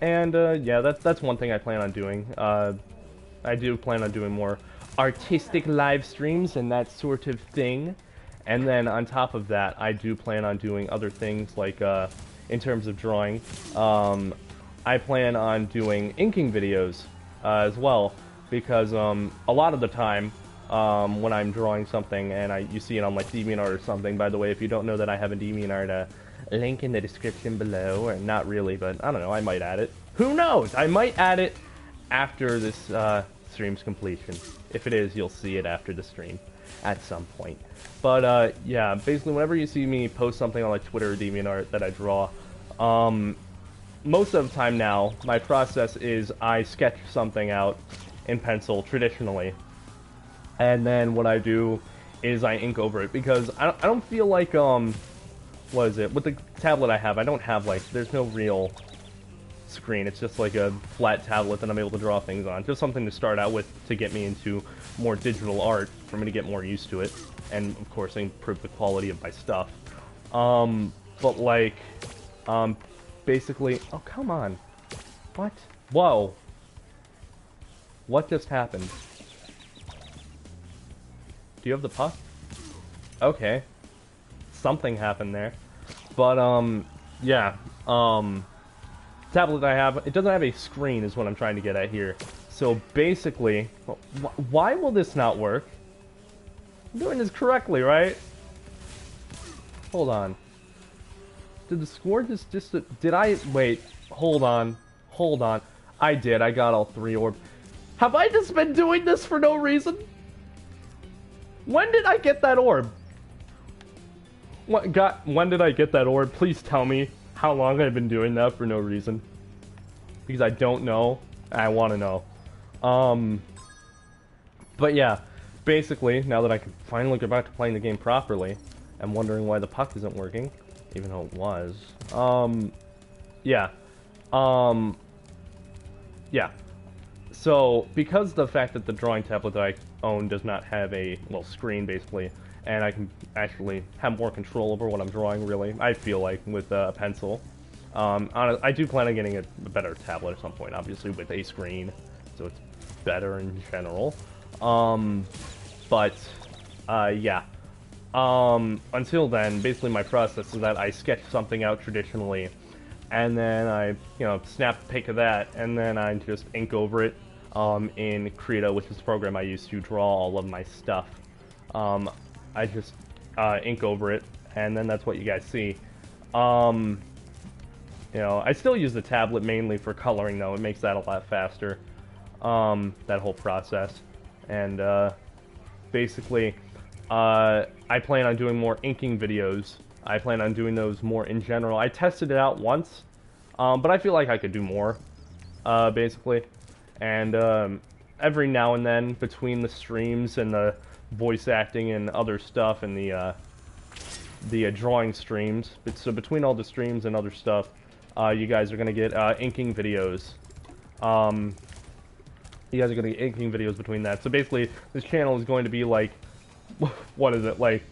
Yeah, that's one thing I plan on doing. I do plan on doing more artistic live streams and that sort of thing. And then on top of that, I do plan on doing other things like, in terms of drawing, I plan on doing inking videos as well, because a lot of the time, when I'm drawing something and you see it on like DeviantArt or something, by the way, if you don't know that I have a DeviantArt, link in the description below, or not really, but I don't know, I might add it. Who knows? I might add it after this stream's completion. If it is, you'll see it after the stream at some point. But yeah, basically whenever you see me post something on like Twitter or DeviantArt that I draw, most of the time now, my process is I sketch something out in pencil traditionally, and then what I do is I ink over it, because I don't feel like, what is it, with the tablet I have, I don't have like, there's no real screen, it's just like a flat tablet that I'm able to draw things on, just something to start out with to get me into more digital art, for me to get more used to it, and of course improve the quality of my stuff. But like, basically, oh come on, what? Whoa. What just happened? Do you have the puff? Okay. Something happened there. But, yeah. Tablet I have, it doesn't have a screen is what I'm trying to get at here. So basically, why will this not work? I'm doing this correctly, right? Hold on. Did the score just did I, wait, hold on. I did, I got all 3 orbs. Have I just been doing this for no reason? When did I get that orb? When did I get that orb? Please tell me how long I've been doing that for no reason. Because I don't know, and I want to know. But yeah, basically, now that I can finally get back to playing the game properly, I'm wondering why the puck isn't working, even though it was. Yeah. Yeah. So, because the fact that the drawing tablet that I own does not have a, well, screen, basically, and I can actually have more control over what I'm drawing, really, I feel like, with a pencil. I do plan on getting a better tablet at some point, obviously, with a screen, so it's better in general. Yeah. Until then, basically my process is that I sketch something out traditionally, and then I, snap a pic of that, and then I just ink over it in Krita, which is the program I use to draw all of my stuff. I just ink over it, and then that's what you guys see. I still use the tablet mainly for coloring, though. It makes that a lot faster, that whole process. And basically, I plan on doing more inking videos. I plan on doing those more in general. I tested it out once, but I feel like I could do more, basically. And every now and then, between the streams and the voice acting and other stuff and the drawing streams, so between all the streams and other stuff, you guys are going to get inking videos. You guys are going to get inking videos between that. So basically, this channel is going to be like, what is it, like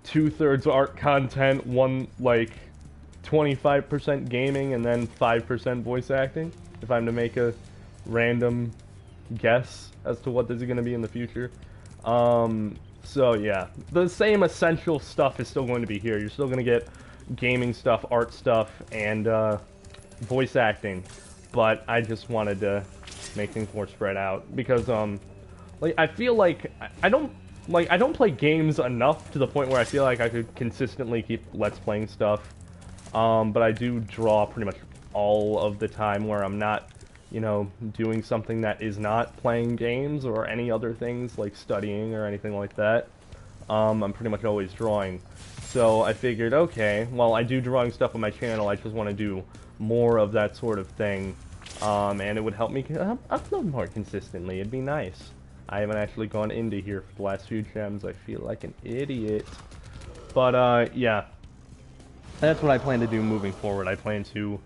2/3 art content, 25% gaming, and then 5% voice acting, if I'm to make a random guess as to what this is going to be in the future. So yeah, the same essential stuff is still going to be here. You're still going to get gaming stuff, art stuff, and voice acting, but I just wanted to make things more spread out, because like, I feel like I don't like, I don't play games enough to the point where I feel like I could consistently keep Let's Playing stuff. But I do draw pretty much all of the time where I'm not, you know, doing something that is not playing games or any other things like studying or anything like that. I'm pretty much always drawing. So I figured, okay, well, I do drawing stuff on my channel, I just want to do more of that sort of thing. And it would help me upload more consistently. It'd be nice. I haven't actually gone into here for the last few gems. I feel like an idiot. But, yeah. That's what I plan to do moving forward. I plan to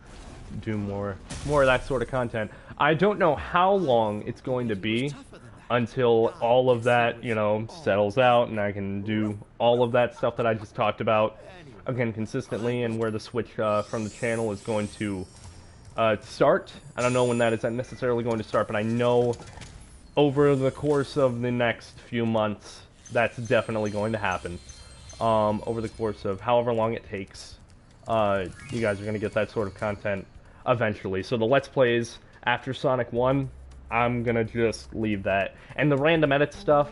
do more of that sort of content. I don't know how long it's going to be until all of that, you know, settles out and I can do all of that stuff that I just talked about again consistently, and where the switch from the channel is going to start. I don't know when that is necessarily going to start, but I know over the course of the next few months that's definitely going to happen. Over the course of however long it takes, you guys are going to get that sort of content eventually. So the Let's Plays after Sonic 1, I'm going to just leave that. And the random edit stuff,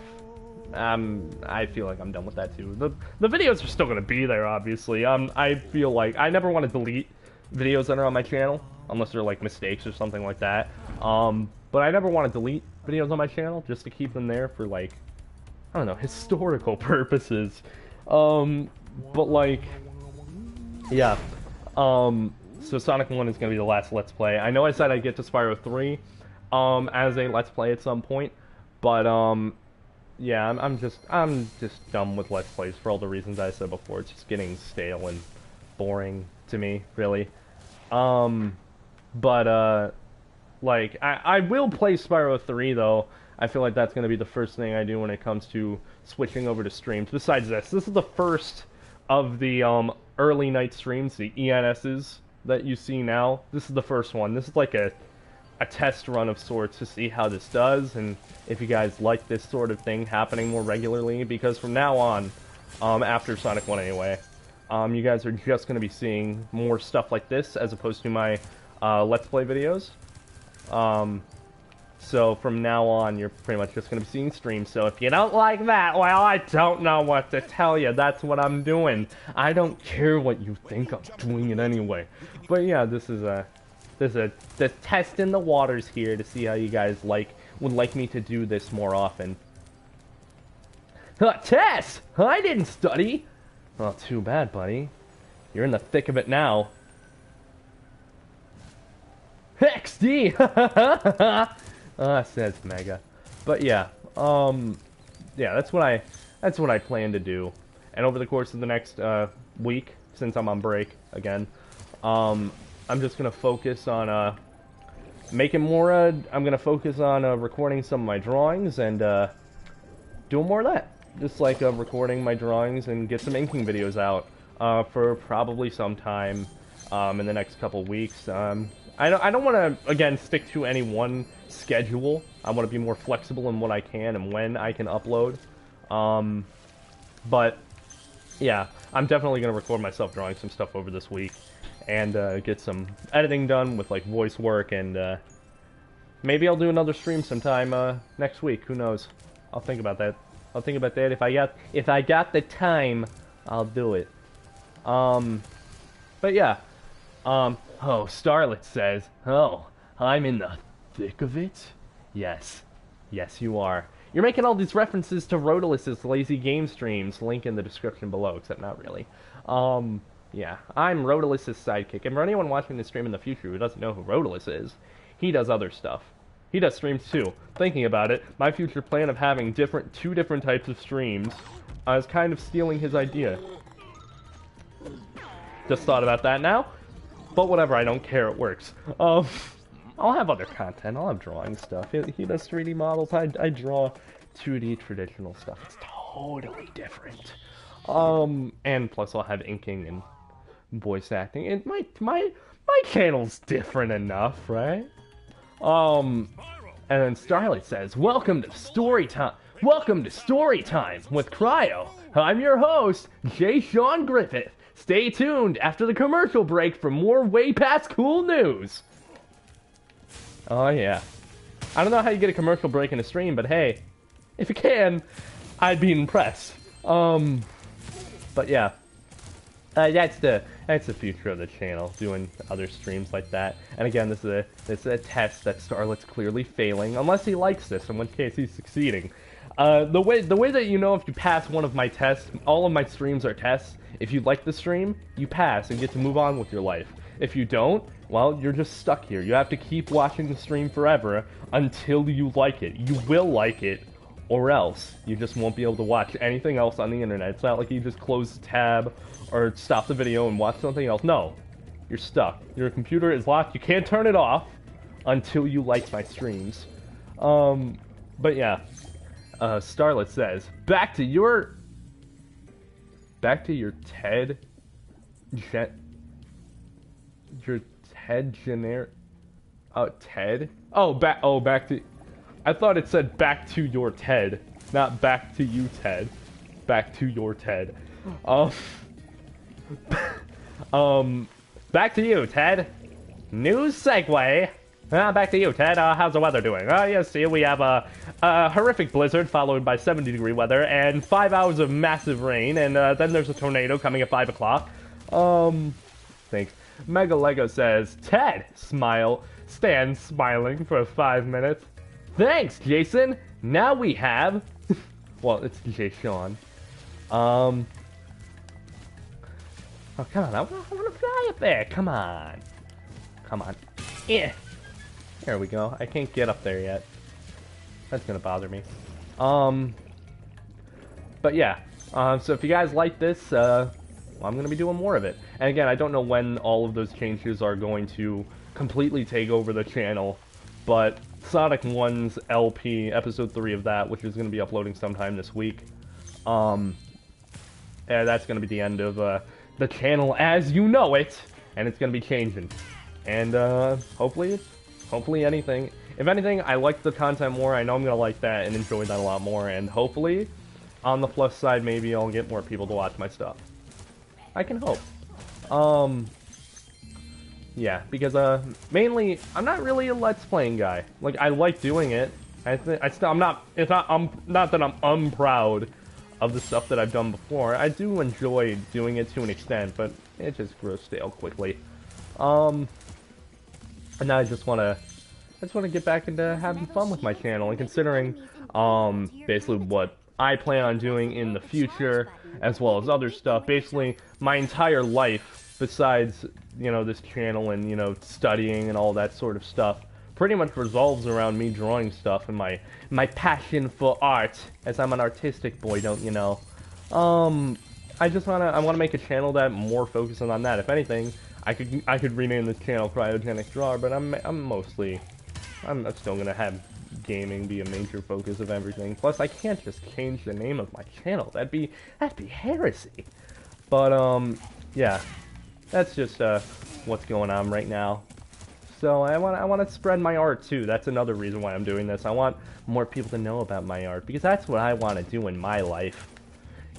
I feel like I'm done with that too. The videos are still going to be there, obviously. I feel like I never want to delete videos that are on my channel, unless they're like mistakes or something like that. But I never want to delete videos on my channel, just to keep them there for, like, I don't know, historical purposes. But like, yeah. So Sonic 1 is going to be the last Let's Play. I know I said I'd get to Spyro 3 as a Let's Play at some point, but yeah, I'm just done with Let's Plays for all the reasons I said before. It's just getting stale and boring to me, really. Like, I will play Spyro 3, though. I feel like that's going to be the first thing I do when it comes to switching over to streams. Besides this is the first of the early night streams, the ENSs that you see now. This is the first one. This is like a test run of sorts to see how this does, and if you guys like this sort of thing happening more regularly, because from now on, after Sonic 1 anyway, you guys are just going to be seeing more stuff like this as opposed to my Let's Play videos. So from now on, you're pretty much just going to be seeing streams. So if you don't like that, well, I don't know what to tell you. That's what I'm doing. I don't care what you think. I'm doing it anyway. But yeah, this is the test in the waters here to see how you guys would like me to do this more often. Tess! I didn't study! Well, too bad, buddy. You're in the thick of it now. XD! Says Mega. But yeah, yeah, that's what I plan to do. And over the course of the next week, since I'm on break again, I'm just gonna focus on making more. I'm gonna focus on recording some of my drawings and doing more of that. Just like recording my drawings and get some inking videos out for probably some time in the next couple weeks. I don't want to, again, stick to any one schedule. I want to be more flexible in what I can and when I can upload. But, yeah, I'm definitely going to record myself drawing some stuff over this week. And get some editing done with, like, voice work. And maybe I'll do another stream sometime next week. Who knows? I'll think about that. I'll think about that. If I got the time, I'll do it. But, yeah. Oh, Starlet says, oh, I'm in the thick of it? Yes. Yes, you are. You're making all these references to Rodalus's lazy game streams. Link in the description below, except not really. Yeah, I'm Rodalus's sidekick. And for anyone watching this stream in the future who doesn't know who Rodalus is, he does other stuff. He does streams too. Thinking about it, my future plan of having two different types of streams is kind of stealing his idea. Just thought about that now. But whatever, I don't care, it works. I'll have other content, I'll have drawing stuff. He does 3D models, I draw 2D traditional stuff. It's totally different. And plus I'll have inking and voice acting. And my channel's different enough, right? And then Starlight says, Welcome to Story Time with Cryo. I'm your host, J. Sean Griffith. Stay tuned after the commercial break for more way past cool news. Oh yeah. I don't know how you get a commercial break in a stream, but hey, if you can, I'd be impressed. But yeah, that's the future of the channel, doing other streams like that. And again, this is a test that Starlet's clearly failing, unless he likes this, in which case he's succeeding. The way that you know if you pass one of my tests, all of my streams are tests. If you like the stream, you pass and get to move on with your life. If you don't, well, you're just stuck here. You have to keep watching the stream forever until you like it. You will like it, or else you just won't be able to watch anything else on the internet. It's not like you just close the tab or stop the video and watch something else. No, you're stuck. Your computer is locked. You can't turn it off until you like my streams. But yeah, Starlet says, back to your TED, your TED generic. Oh, TED. Back to. I thought it said back to your TED, not back to you, Ted. Back to your TED. Back to you, Ted. News segue. Back to you, Ted. How's the weather doing? Yes, see, we have a horrific blizzard followed by 70-degree weather and 5 hours of massive rain, and then there's a tornado coming at 5 o'clock. Thanks. Mega Lego says, Ted, smile. Stand smiling for 5 minutes. Thanks, Jason. Now we have... well, it's Jay Sean. Oh, come on. I want to fly up there. Come on. Come on. Yeah. There we go. I can't get up there yet. That's gonna bother me. But yeah. So if you guys like this, I'm gonna be doing more of it. And again, I don't know when all of those changes are going to completely take over the channel, but Sonic 1's LP, episode 3 of that, which is gonna be uploading sometime this week. And that's gonna be the end of the channel as you know it, and it's gonna be changing. And hopefully anything. If anything, I like the content more. I know I'm gonna like that and enjoy that a lot more. And hopefully, on the plus side, maybe I'll get more people to watch my stuff. I can hope. Yeah, because mainly I'm not really a Let's Playing guy. Like, I like doing it. I'm not that I'm unproud of the stuff that I've done before. I do enjoy doing it to an extent, but it just grows stale quickly. And now I just want to get back into having fun with my channel, and considering basically what I plan on doing in the future, as well as other stuff. Basically, my entire life, besides, you know, this channel and, you know, studying and all that sort of stuff, pretty much revolves around me drawing stuff and my passion for art, as I'm an artistic boy, don't you know? I wanna make a channel that more focuses on that. If anything, I could rename this channel Cryogenic Drawer, but I'm still gonna have gaming be a major focus of everything. Plus, I can't just change the name of my channel. That'd be heresy. But yeah, that's just what's going on right now. So I want to spread my art too. That's another reason why I'm doing this. I want more people to know about my art, because that's what I want to do in my life.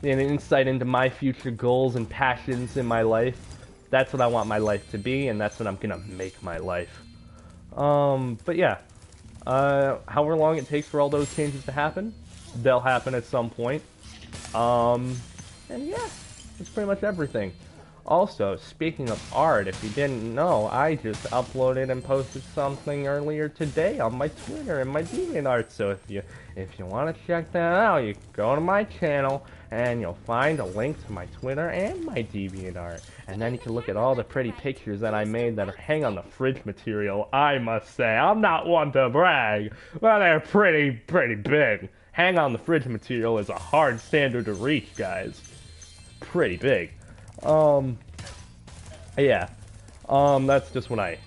An insight into my future goals and passions in my life. That's what I want my life to be, and that's what I'm gonna make my life. But yeah, however long it takes for all those changes to happen, they'll happen at some point. And yeah, that's pretty much everything. Also, speaking of art, if you didn't know, I just uploaded and posted something earlier today on my Twitter and my DeviantArt. So if you want to check that out, you go to my channel and you'll find a link to my Twitter and my DeviantArt. And then you can look at all the pretty pictures that I made that hang on the fridge material. I must say, I'm not one to brag, but they're pretty big. Hang on the fridge material is a hard standard to reach, guys. Pretty big. Yeah. That's just what I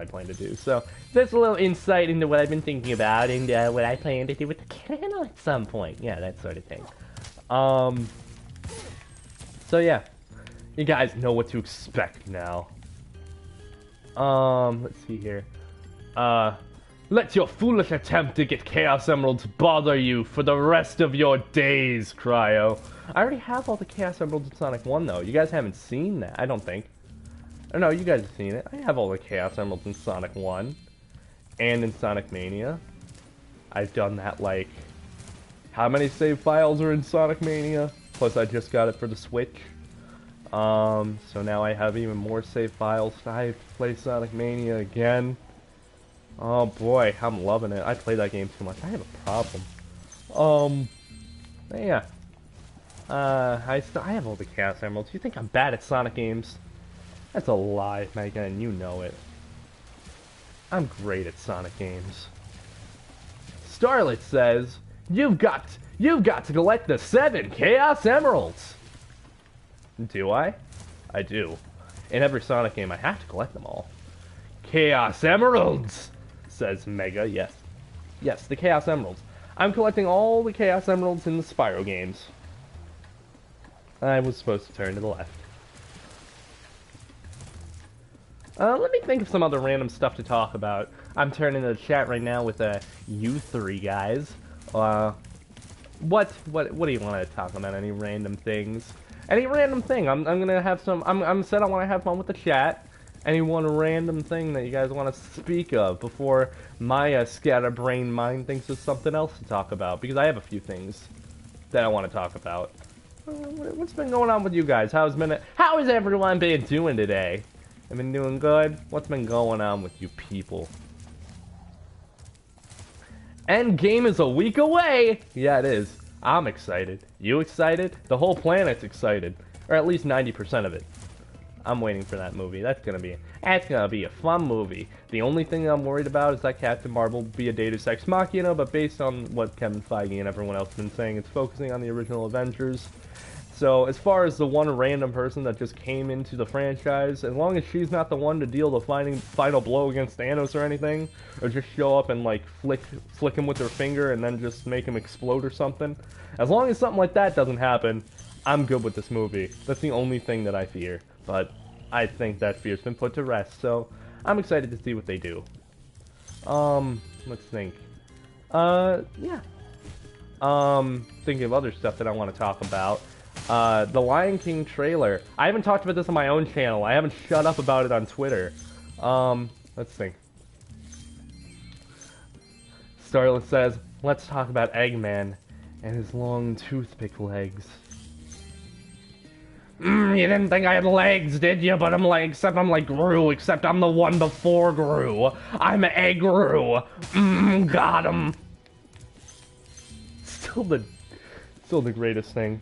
plan to do. So, that's a little insight into what I've been thinking about and what I plan to do with the channel at some point. Yeah, that sort of thing. So yeah. You guys know what to expect now. Let's see here. Let your foolish attempt to get Chaos Emeralds bother you for the rest of your days, Cryo. I already have all the Chaos Emeralds in Sonic 1, though. You guys haven't seen that, I don't think. Or no, you guys have seen it. I have all the Chaos Emeralds in Sonic 1. And in Sonic Mania. I've done that, like, how many save files are in Sonic Mania. Plus, I just got it for the Switch. So now I have even more save files. I have to play Sonic Mania again. Oh boy, I'm loving it. I play that game too much. I have a problem. Yeah. I have all the Chaos Emeralds. You think I'm bad at Sonic games? That's a lie, Mega, and you know it. I'm great at Sonic games. Starlet says, You've got to collect the 7 Chaos Emeralds! Do I? I do. In every Sonic game, I have to collect them all. Chaos Emeralds! Says Mega, yes. Yes, the Chaos Emeralds. I'm collecting all the Chaos Emeralds in the Spyro games. I was supposed to turn to the left. Let me think of some other random stuff to talk about. I'm turning to the chat right now with you three guys. What do you want to talk about? Any random things? Any random thing? I'm gonna have some. I'm said I want to have fun with the chat. Any one random thing that you guys want to speak of before my scatterbrained mind thinks of something else to talk about? Because I have a few things that I want to talk about. What's been going on with you guys? How has everyone been doing today? I've been doing good. What's been going on with you people? Endgame is a week away! Yeah, it is. I'm excited. You excited? The whole planet's excited. Or at least 90% of it. I'm waiting for that movie. That's gonna be a fun movie. The only thing I'm worried about is that Captain Marvel will be a Deus Ex Machina, but based on what Kevin Feige and everyone else has been saying, it's focusing on the original Avengers. So, as far as the one random person that just came into the franchise, as long as she's not the one to deal the final blow against Thanos or anything, or just show up and, like, flick him with her finger and then just make him explode or something, as long as something like that doesn't happen, I'm good with this movie. That's the only thing that I fear. But I think that fear's been put to rest, so I'm excited to see what they do. Let's think. Yeah. Thinking of other stuff that I want to talk about. The Lion King trailer. I haven't talked about this on my own channel. I haven't shut up about it on Twitter. Let's think. Starlet says, let's talk about Eggman and his long toothpick legs. You didn't think I had legs, did you? But except I'm like Gru, except I'm the one before Gru. I'm Egg Gru. Got him. Still the greatest thing.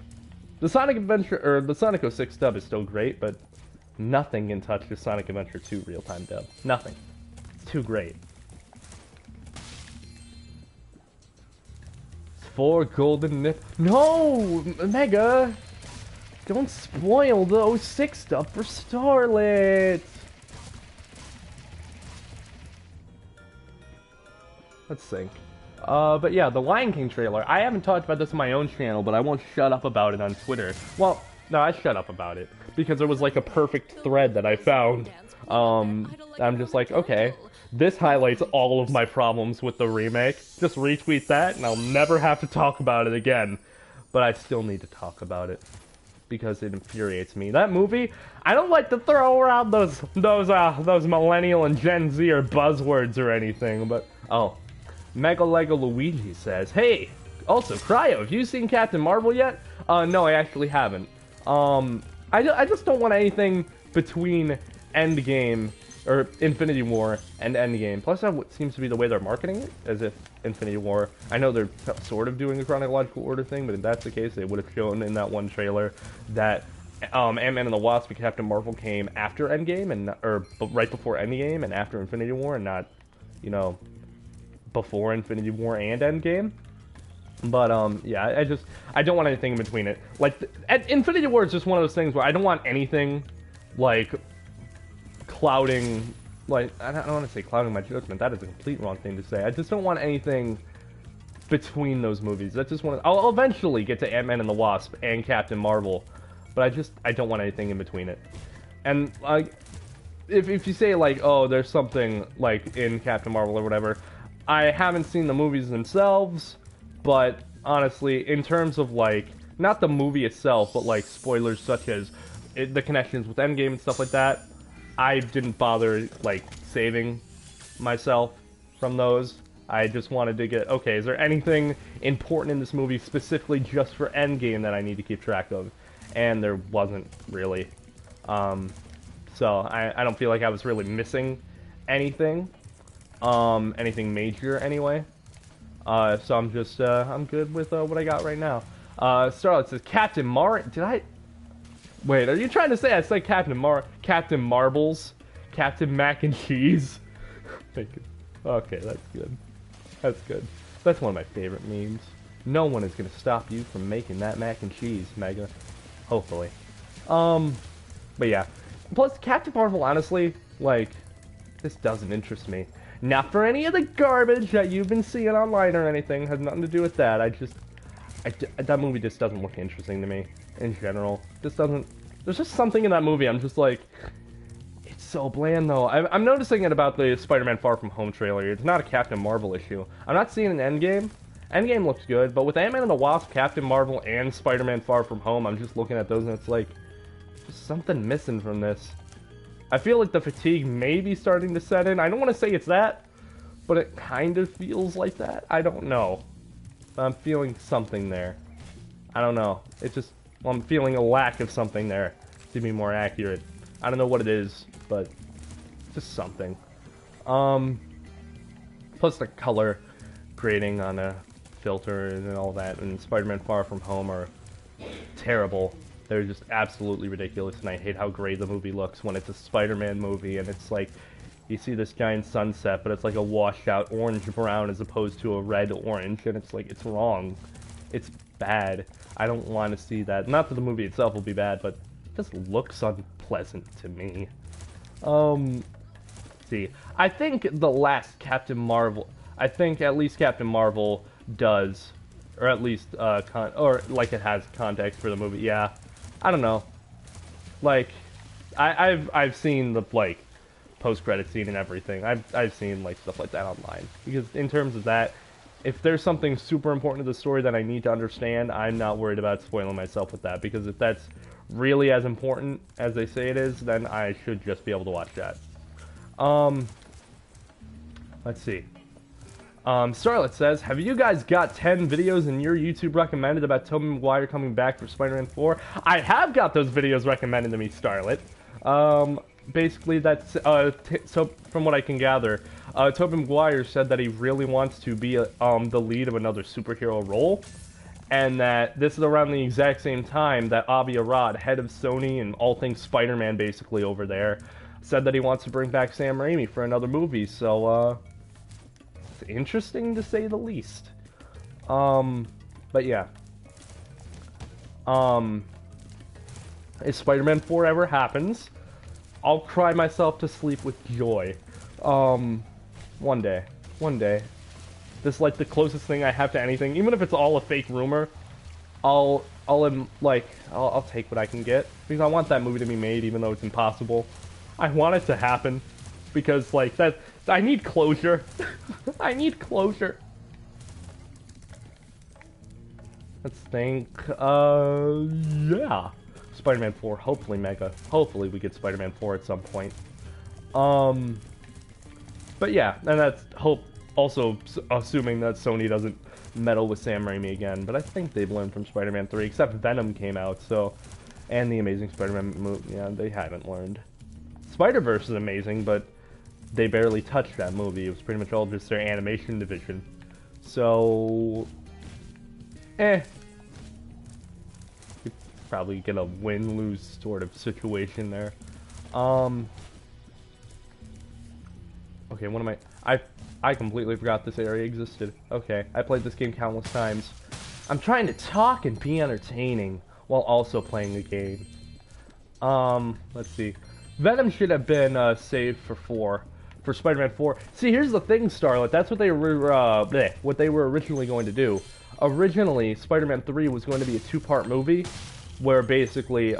The Sonic Adventure, or the Sonic 06 dub is still great, but nothing can touch the Sonic Adventure 2 real-time dub. Nothing. It's too great. 4 golden nip. No! Mega! Don't spoil the 06 stuff for Starlet! Let's think. But yeah, the Lion King trailer. I haven't talked about this on my own channel, but I won't shut up about it on Twitter. Well, no, I shut up about it. Because there was like a perfect thread that I found. I'm just like, okay, this highlights all of my problems with the remake. Just retweet that, and I'll never have to talk about it again. But I still need to talk about it. Because it infuriates me. That movie, I don't like to throw around those millennial and Gen Z or buzzwords or anything, but, oh. Mega Lego Luigi says, hey, also, Cryo, have you seen Captain Marvel yet? No, I actually haven't. I just don't want anything between Endgame, or Infinity War, and Endgame. Plus, that seems to be the way they're marketing it, as if Infinity War, I know they're sort of doing a chronological order thing, but if that's the case, they would have shown in that one trailer that Ant-Man and the Wasp and Captain Marvel came after Endgame, or right before Endgame and after Infinity War, and not, you know, before Infinity War and Endgame. But, yeah, I don't want anything in between it. Like, Infinity War is just one of those things where I don't want anything, like, clouding, like, I don't want to say clouding my judgment, that is a complete wrong thing to say. I just don't want anything between those movies. I'll eventually get to Ant-Man and the Wasp and Captain Marvel, but I don't want anything in between it. And, like, if you say, like, oh, there's something, like, in Captain Marvel or whatever, I haven't seen the movies themselves, but honestly, in terms of, like, not the movie itself, but, like, spoilers such as the connections with Endgame and stuff like that, I didn't bother, like, saving myself from those. I just wanted to get, okay, is there anything important in this movie specifically just for Endgame that I need to keep track of? And there wasn't really. So I don't feel like I was really missing anything. Anything major anyway. So I'm just, I'm good with what I got right now. Starlet says, Captain did I? Wait, are you trying to say I said Captain Marbles? Captain Mac and Cheese? Okay, that's good. That's good. That's one of my favorite memes. No one is gonna stop you from making that mac and cheese, Mega. Hopefully. But yeah. Plus, Captain Marvel, honestly, like, this doesn't interest me. Not for any of the garbage that you've been seeing online or anything. Has nothing to do with that. That movie just doesn't look interesting to me, in general. This doesn't... There's just something in that movie, I'm just like... It's so bland, though. I'm noticing it about the Spider-Man Far From Home trailer. It's not a Captain Marvel issue. I'm not seeing an Endgame. Endgame looks good, but with Ant-Man and the Wasp, Captain Marvel, and Spider-Man Far From Home, I'm just looking at those and it's like... There's something missing from this. I feel like the fatigue may be starting to set in. I don't want to say it's that, but it kind of feels like that. I don't know. I'm feeling something there. I don't know. It's just... Well, I'm feeling a lack of something there, to be more accurate. I don't know what it is, but just something. Plus the color grading on a filter and all that, and Spider-Man Far From Home are terrible. They're just absolutely ridiculous, and I hate how gray the movie looks when it's a Spider-Man movie, and it's like, you see this giant sunset, but it's like a washed-out orange-brown as opposed to a red-orange, and it's like, it's wrong. It's bad. I don't want to see that. Not that the movie itself will be bad, but it just looks unpleasant to me. See, I think the last Captain Marvel, I think at least Captain Marvel does, or at least, or like it has context for the movie, yeah. I don't know. Like, I've seen the, like, post-credit scene and everything. I've seen, like, stuff like that online. Because in terms of that, if there's something super important to the story that I need to understand, I'm not worried about spoiling myself with that. Because if that's really as important as they say it is, then I should just be able to watch that. Let's see. Starlet says, have you guys got 10 videos in your YouTube recommended about Tobey Maguire coming back for Spider-Man 4? I have got those videos recommended to me, Starlet. Basically, that's, so from what I can gather, Tobey Maguire said that he really wants to be the lead of another superhero role, and that this is around the exact same time that Avi Arad, head of Sony and all things Spider-Man basically over there, said that he wants to bring back Sam Raimi for another movie, so, it's interesting to say the least. But yeah. If Spider-Man 4 ever happens, I'll cry myself to sleep with joy. One day. One day. This is like the closest thing I have to anything. Even if it's all a fake rumor, I'll take what I can get. Because I want that movie to be made, even though it's impossible. I want it to happen. Because, like, I need closure. I need closure. Let's think, yeah. Spider-Man 4, hopefully Mega. Hopefully we get Spider-Man 4 at some point. But yeah, and that's also assuming that Sony doesn't meddle with Sam Raimi again. But I think they've learned from Spider-Man 3, except Venom came out, so... And the Amazing Spider-Man movie, yeah, they haven't learned. Spider-Verse is amazing, but they barely touched that movie. It was pretty much all just their animation division. So... Probably get a win-lose sort of situation there. Okay, what am I completely forgot this area existed. Okay, I played this game countless times. I'm trying to talk and be entertaining while also playing the game. Let's see. Venom should have been saved for Spider-Man 4. See, here's the thing, Starlet. That's what they were what they were originally going to do. Originally, Spider-Man 3 was going to be a two-part movie where basically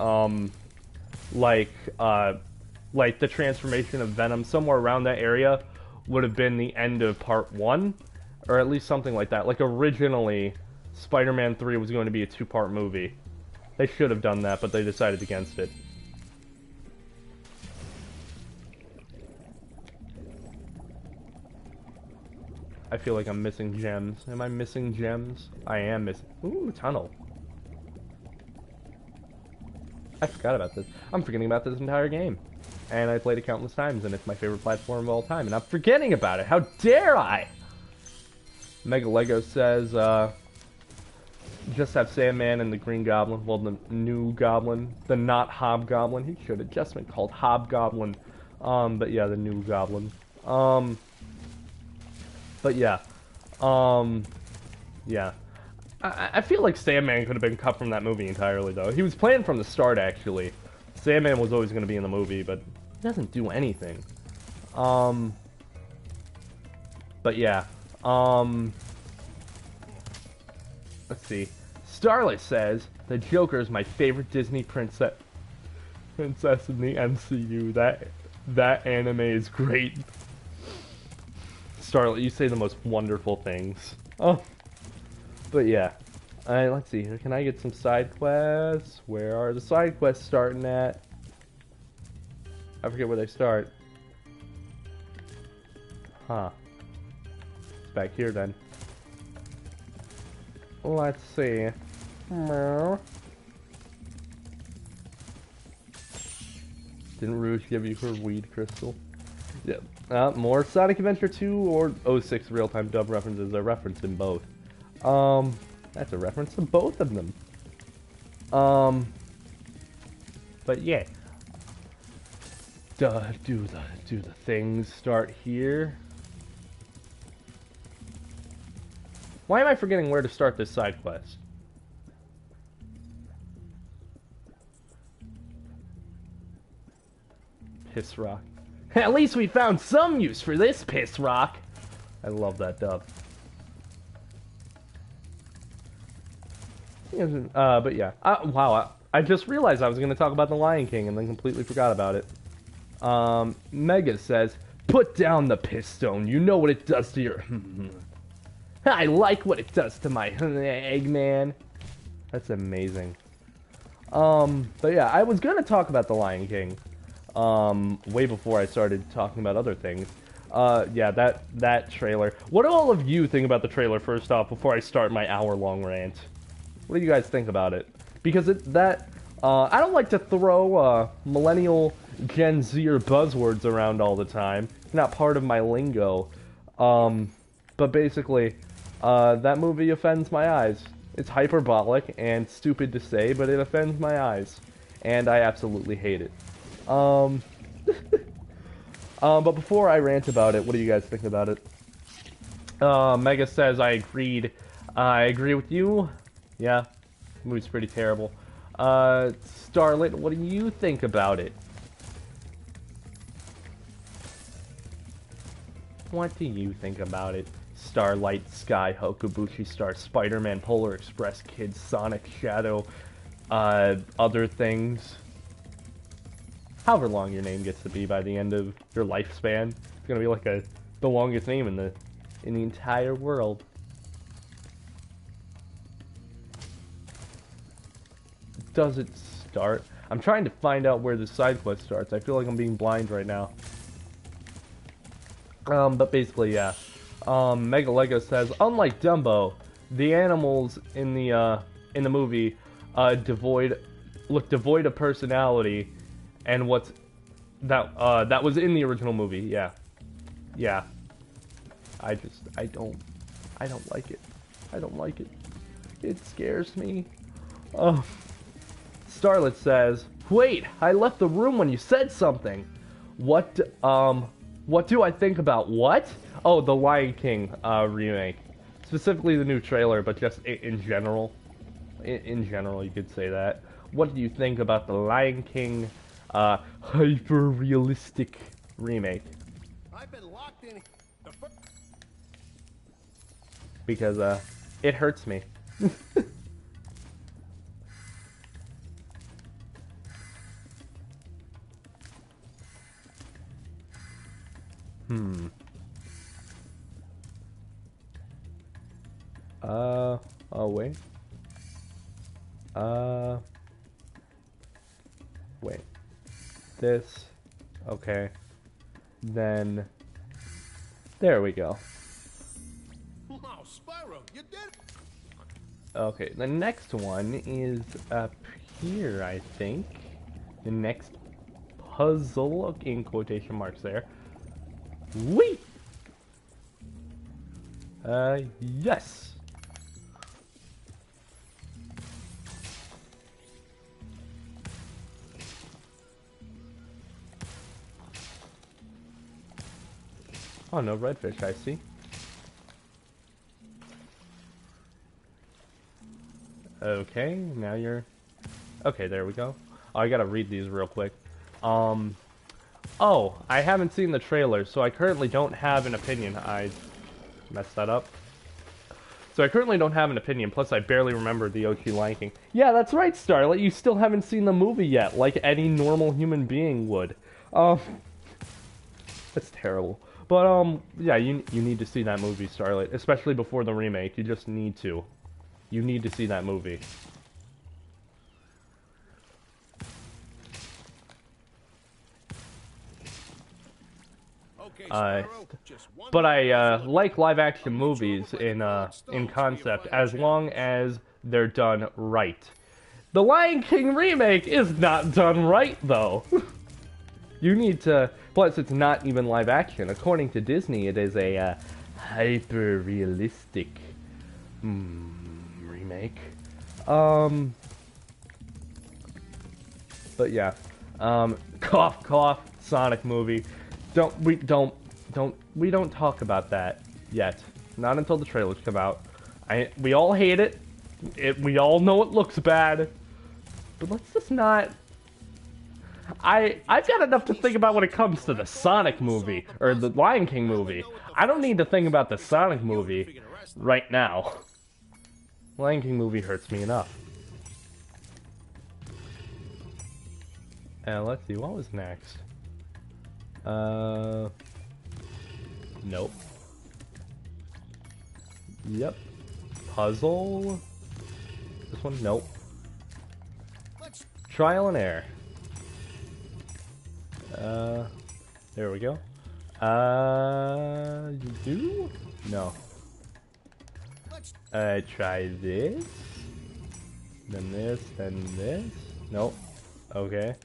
like the transformation of Venom somewhere around that area would have been the end of part 1, or at least something like that. Like originally, Spider-Man 3 was going to be a two-part movie. They should have done that, but they decided against it. I feel like I'm missing gems. Am I missing gems? I am missing... Ooh, tunnel. I forgot about this. I'm forgetting about this entire game. And I played it countless times, and it's my favorite platform of all time, and I'm forgetting about it! How dare I! Mega Lego says, just have Sandman and the Green Goblin. Well, the new Goblin. The not Hobgoblin. He should have just been called Hobgoblin. But yeah, the new Goblin. But yeah. Yeah. I feel like Sandman could have been cut from that movie entirely, though. He was planned from the start, actually. Sandman was always going to be in the movie, but he doesn't do anything. But yeah. Let's see. Starlet says, the Joker is my favorite Disney princess in the MCU. That anime is great. Starlet, you say the most wonderful things. Oh. But yeah. Alright, let's see. Can I get some side quests? Where are the side quests starting at? I forget where they start. Huh. It's back here then. Let's see. Didn't Rouge give you her weed crystal? Yeah. More Sonic Adventure 2 or 06 real-time dub references are referenced in both. That's a reference to both of them. But yeah. Do the things start here? Why am I forgetting where to start this side quest? Piss Rock. At least we found some use for this Piss Rock. I love that dub. But yeah. Wow, I just realized I was going to talk about The Lion King and then completely forgot about it. Mega says, put down the piss stone. You know what it does to your... I like what it does to my Eggman. That's amazing. But yeah, I was going to talk about The Lion King. Way before I started talking about other things. Yeah, that trailer. What do all of you think about the trailer, first off, before I start my hour-long rant? What do you guys think about it? Because I don't like to throw, millennial Gen Zer buzzwords around all the time. It's not part of my lingo. But basically, that movie offends my eyes. It's hyperbolic and stupid to say, but it offends my eyes. And I absolutely hate it. But before I rant about it, what do you guys think about it? Mega says, I agree with you. Yeah, the movie's pretty terrible. Starlet, what do you think about it? What do you think about it? Starlight, Sky, Hokubushi Star, Spider-Man, Polar Express, Kids, Sonic, Shadow, other things. However long your name gets to be by the end of your lifespan. It's gonna be like the longest name in the entire world. Does it start? I'm trying to find out where the side quest starts. I feel like I'm being blind right now. But basically, yeah. Mega Lego says, unlike Dumbo, the animals in the movie look devoid of personality, and that was in the original movie. Yeah, yeah. I don't like it. I don't like it. It scares me. Oh. Starlet says, wait, I left the room when you said something. What do I think about what? Oh, the Lion King remake. Specifically the new trailer, but just in general. In general, you could say that. What do you think about the Lion King hyper-realistic remake? I've been locked in Because, it hurts me. Oh wait. Wait. This. Okay. Then. There we go. Okay, the next one is up here, I think. The next puzzle, in quotation marks there. Whee! Yes! Oh, no redfish, I see. Okay, now you're... Okay, there we go. Oh, I gotta read these real quick. Oh, I haven't seen the trailer, so I currently don't have an opinion. I messed that up. So I currently don't have an opinion, plus I barely remember the Yoshi Lion King. Yeah, that's right, Starlight, you still haven't seen the movie yet, like any normal human being would. That's terrible. But, yeah, you need to see that movie, Starlight, especially before the remake. You just need to. You need to see that movie. But I like live-action movies in concept as long as they're done right. The Lion King remake is not done right, though. You need to... Plus, it's not even live-action. According to Disney, it is a hyper-realistic remake. But yeah. Cough, cough, Sonic movie. We don't talk about that yet. Not until the trailers come out. We all hate it. We all know it looks bad. But let's just not... I've got enough to think about when it comes to the Sonic movie, or the Lion King movie. I don't need to think about the Sonic movie right now. Lion King movie hurts me enough. Let's see, what was next? Nope. Yep. Puzzle? This one? Nope. Trial and error. There we go. You do? No. Try this. Then this, then this. Nope. Okay.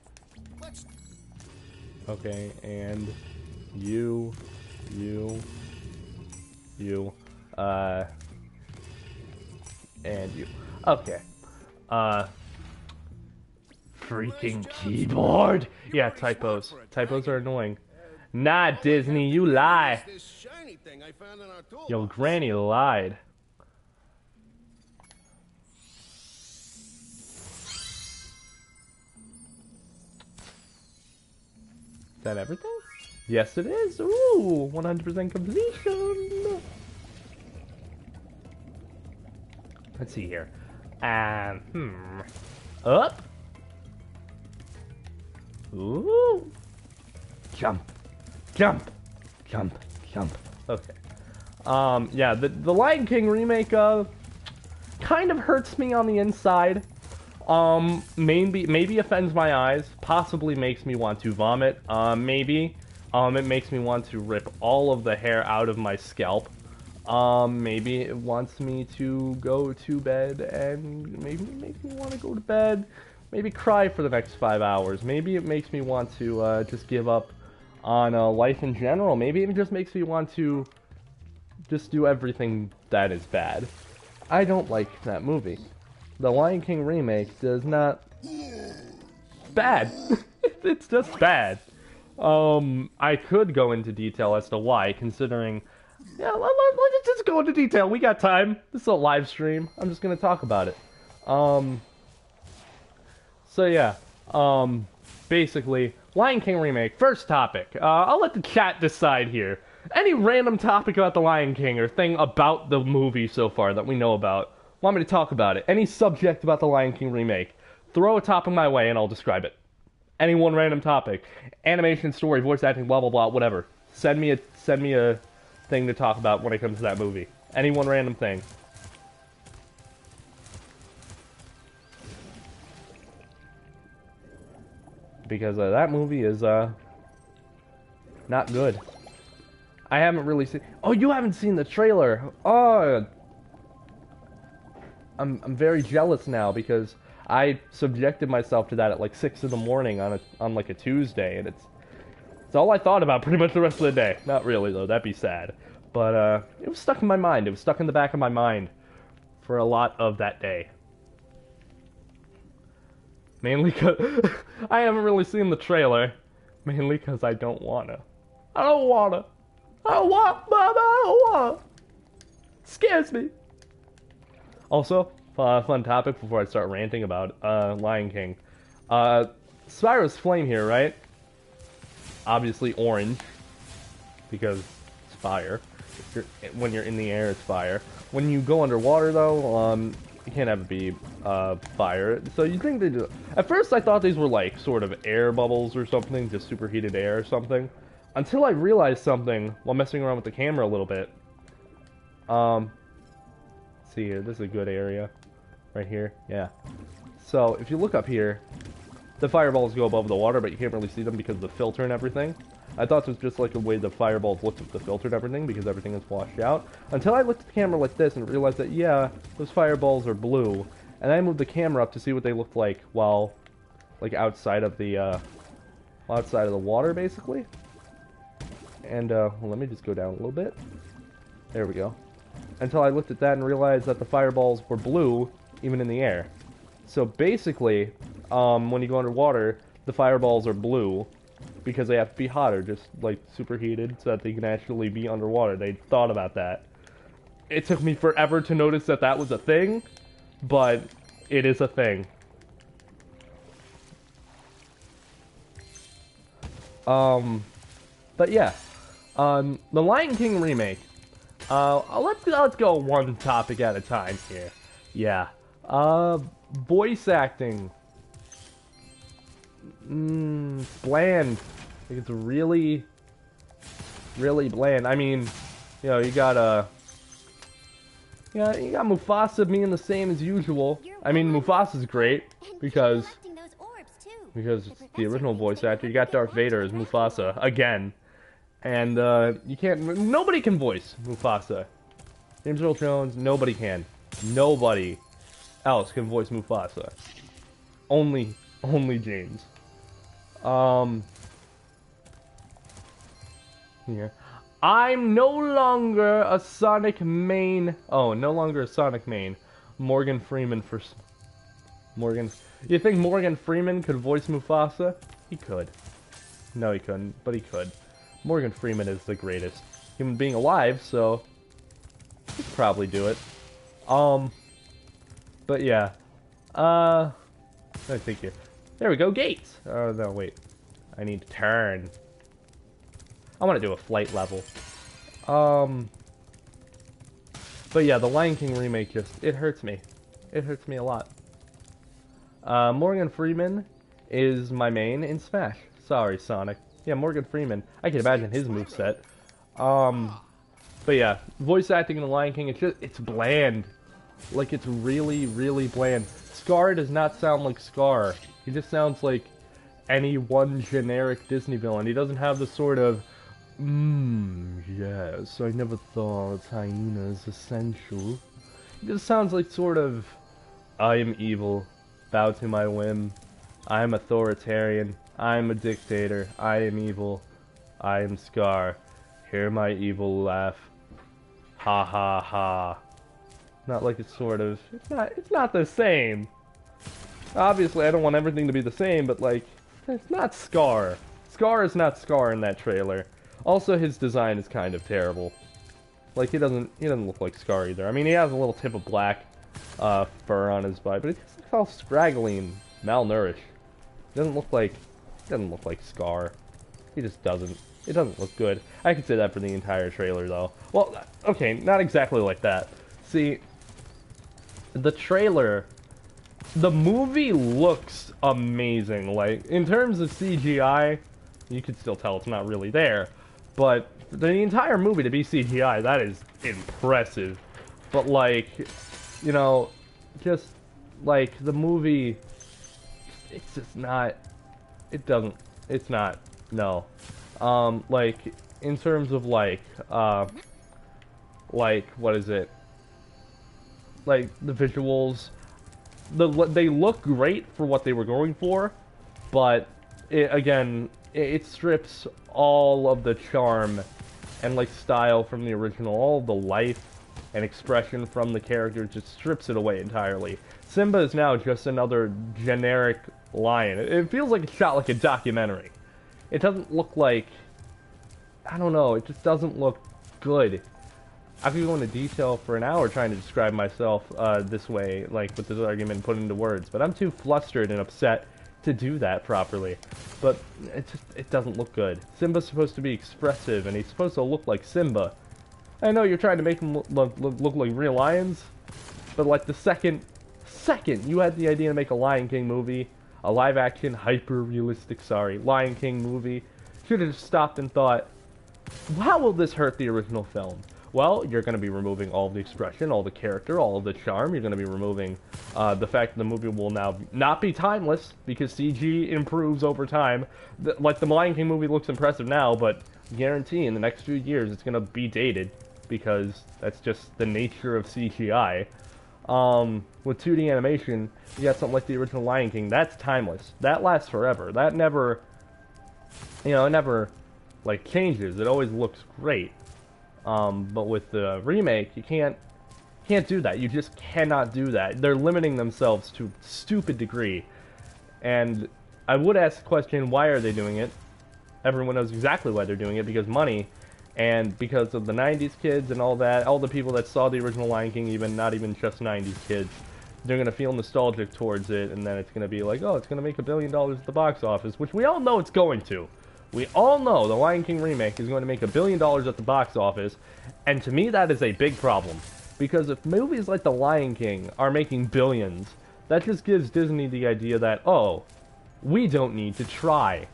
Okay, and you, and you. Okay. Freaking keyboard! Yeah, typos. Typos are annoying. Nah, Disney, you lie. Yo, Granny lied. Is that everything? Yes, it is. Ooh, 100% completion. Let's see here. Up. Ooh. Jump. Jump. Jump. Jump. Okay. Yeah, the Lion King remake, kind of hurts me on the inside. Maybe offends my eyes, possibly makes me want to vomit, maybe, it makes me want to rip all of the hair out of my scalp, maybe it wants me to go to bed, and maybe it makes me want to go to bed, maybe cry for the next 5 hours, maybe it makes me want to, just give up on, life in general, maybe it just makes me want to just do everything that is bad. I don't like that movie. The Lion King remake does not... Bad. It's just bad. I could go into detail as to why, considering... Yeah, let's just go into detail. We got time. This is a live stream. I'm just gonna talk about it. So yeah. Basically, Lion King remake. First topic. I'll let the chat decide here. Any random topic about the Lion King or thing about the movie so far that we know about. Want me to talk about it? Any subject about the Lion King remake? Throw a topic my way and I'll describe it. Any one random topic. Animation, story, voice acting, blah blah blah, whatever. Send me a thing to talk about when it comes to that movie. Any one random thing. Because that movie is not good. I haven't really seen... Oh, you haven't seen the trailer! Oh... I'm very jealous now because I subjected myself to that at like 6 in the morning on like a Tuesday, and it's all I thought about pretty much the rest of the day. Not really though, that'd be sad. But it was stuck in my mind. It was stuck in the back of my mind for a lot of that day. Mainly because I haven't really seen the trailer. Mainly because I don't wanna. I don't wanna. I don't want, Mama, I don't wanna. Scares me. Also, fun topic before I start ranting about Lion King. Spyro's flame here, right? Obviously orange, because it's fire. When you're in the air, it's fire. When you go underwater, though, you can't have it be fire. So you think they do. At first, I thought these were like sort of air bubbles or something, just superheated air or something. Until I realized something while messing around with the camera a little bit. Let's see here, this is a good area. Right here, yeah. So, if you look up here, the fireballs go above the water, but you can't really see them because of the filter and everything. I thought it was just like a way the fireballs looked with the filter and everything, because everything is washed out. Until I looked at the camera like this and realized that, yeah, those fireballs are blue. And I moved the camera up to see what they looked like while, like, outside of the water, basically. And, well, let me just go down a little bit. There we go. Until I looked at that and realized that the fireballs were blue, even in the air. So basically, when you go underwater, the fireballs are blue, because they have to be hotter, just, like, superheated, so that they can actually be underwater. They thought about that. It took me forever to notice that that was a thing, but it is a thing. But yeah. The Lion King remake. Let's go one topic at a time here. Yeah. Voice acting. It's bland. I think it's really, really bland. I mean, you know, you got Mufasa being the same as usual. I mean, Mufasa's great because it's the original voice actor. You got Darth Vader as Mufasa again. And, you can't, nobody can voice Mufasa. James Earl Jones, nobody can. Nobody else can voice Mufasa. Only James. Here. I'm no longer a Sonic main. Oh, no longer a Sonic main. Morgan Freeman for... Morgan... You think Morgan Freeman could voice Mufasa? He could. No, he couldn't, but he could. Morgan Freeman is the greatest human being alive, so he could probably do it. But yeah. Let me think here. There we go, gates! Oh, no, wait. I need to turn. I want to do a flight level. But yeah, the Lion King remake it hurts me. It hurts me a lot. Morgan Freeman is my main in Smash. Sorry, Sonic. Yeah, Morgan Freeman. I can imagine his moveset. But yeah, voice acting in the Lion King, it's bland. Like, it's really, really bland. Scar does not sound like Scar. He just sounds like any one generic Disney villain. He doesn't have the sort of, yes, I never thought hyenas essential. He just sounds like sort of, I am evil, bow to my whim, I am authoritarian, I am a dictator, I am evil, I am Scar, hear my evil laugh, ha ha ha. Not like it's sort of, it's not the same. Obviously, I don't want everything to be the same, but like, it's not Scar. Scar is not Scar in that trailer. Also, his design is kind of terrible. Like, he doesn't look like Scar either. I mean, he has a little tip of black fur on his body, but he just looks all scraggly and malnourished. He doesn't look like Scar. He just doesn't. It doesn't look good. I could say that for the entire trailer, though. Well, okay, not exactly like that. See, the trailer, the movie looks amazing. Like, in terms of CGI, you could still tell it's not really there. But for the entire movie to be CGI, that is impressive. But, like, you know, just, like, the movie, it's just not, it's not, no. Like, in terms of, like, what is it? like the visuals, they look great for what they were going for, but it strips all of the charm and like style from the original, all of the life and expression from the character, just strips it away entirely. Simba is now just another generic lion. It feels like it's shot like a documentary. It doesn't look like, I don't know, it just doesn't look good. I could go into detail for an hour trying to describe myself this way, like with this argument put into words, but I'm too flustered and upset to do that properly. But it doesn't look good. Simba's supposed to be expressive, and he's supposed to look like Simba. I know you're trying to make him look like real lions, but like the second you had the idea to make a Lion King movie, a live-action, hyper-realistic, Lion King movie, should have just stopped and thought, how will this hurt the original film? Well, you're going to be removing all of the expression, all the character, all of the charm. You're going to be removing the fact that the movie will now not be timeless, because CG improves over time. Like, the Lion King movie looks impressive now, but guarantee in the next few years it's going to be dated, because that's just the nature of CGI. With 2D animation, you got something like the original Lion King. That's timeless. That lasts forever. That never, it never, like, changes. It always looks great. But with the remake, you can't do that. You just cannot do that. They're limiting themselves to a stupid degree. And I would ask the question, why are they doing it? Everyone knows exactly why they're doing it, because money, and because of the 90s kids and all that, all the people that saw the original Lion King, even not even just 90s kids, they're going to feel nostalgic towards it, and then it's going to be like, oh, it's going to make $1 billion at the box office, which we all know it's going to. We all know the Lion King remake is going to make $1 billion at the box office, and to me that is a big problem. Because if movies like The Lion King are making billions, that just gives Disney the idea that, oh, we don't need to try.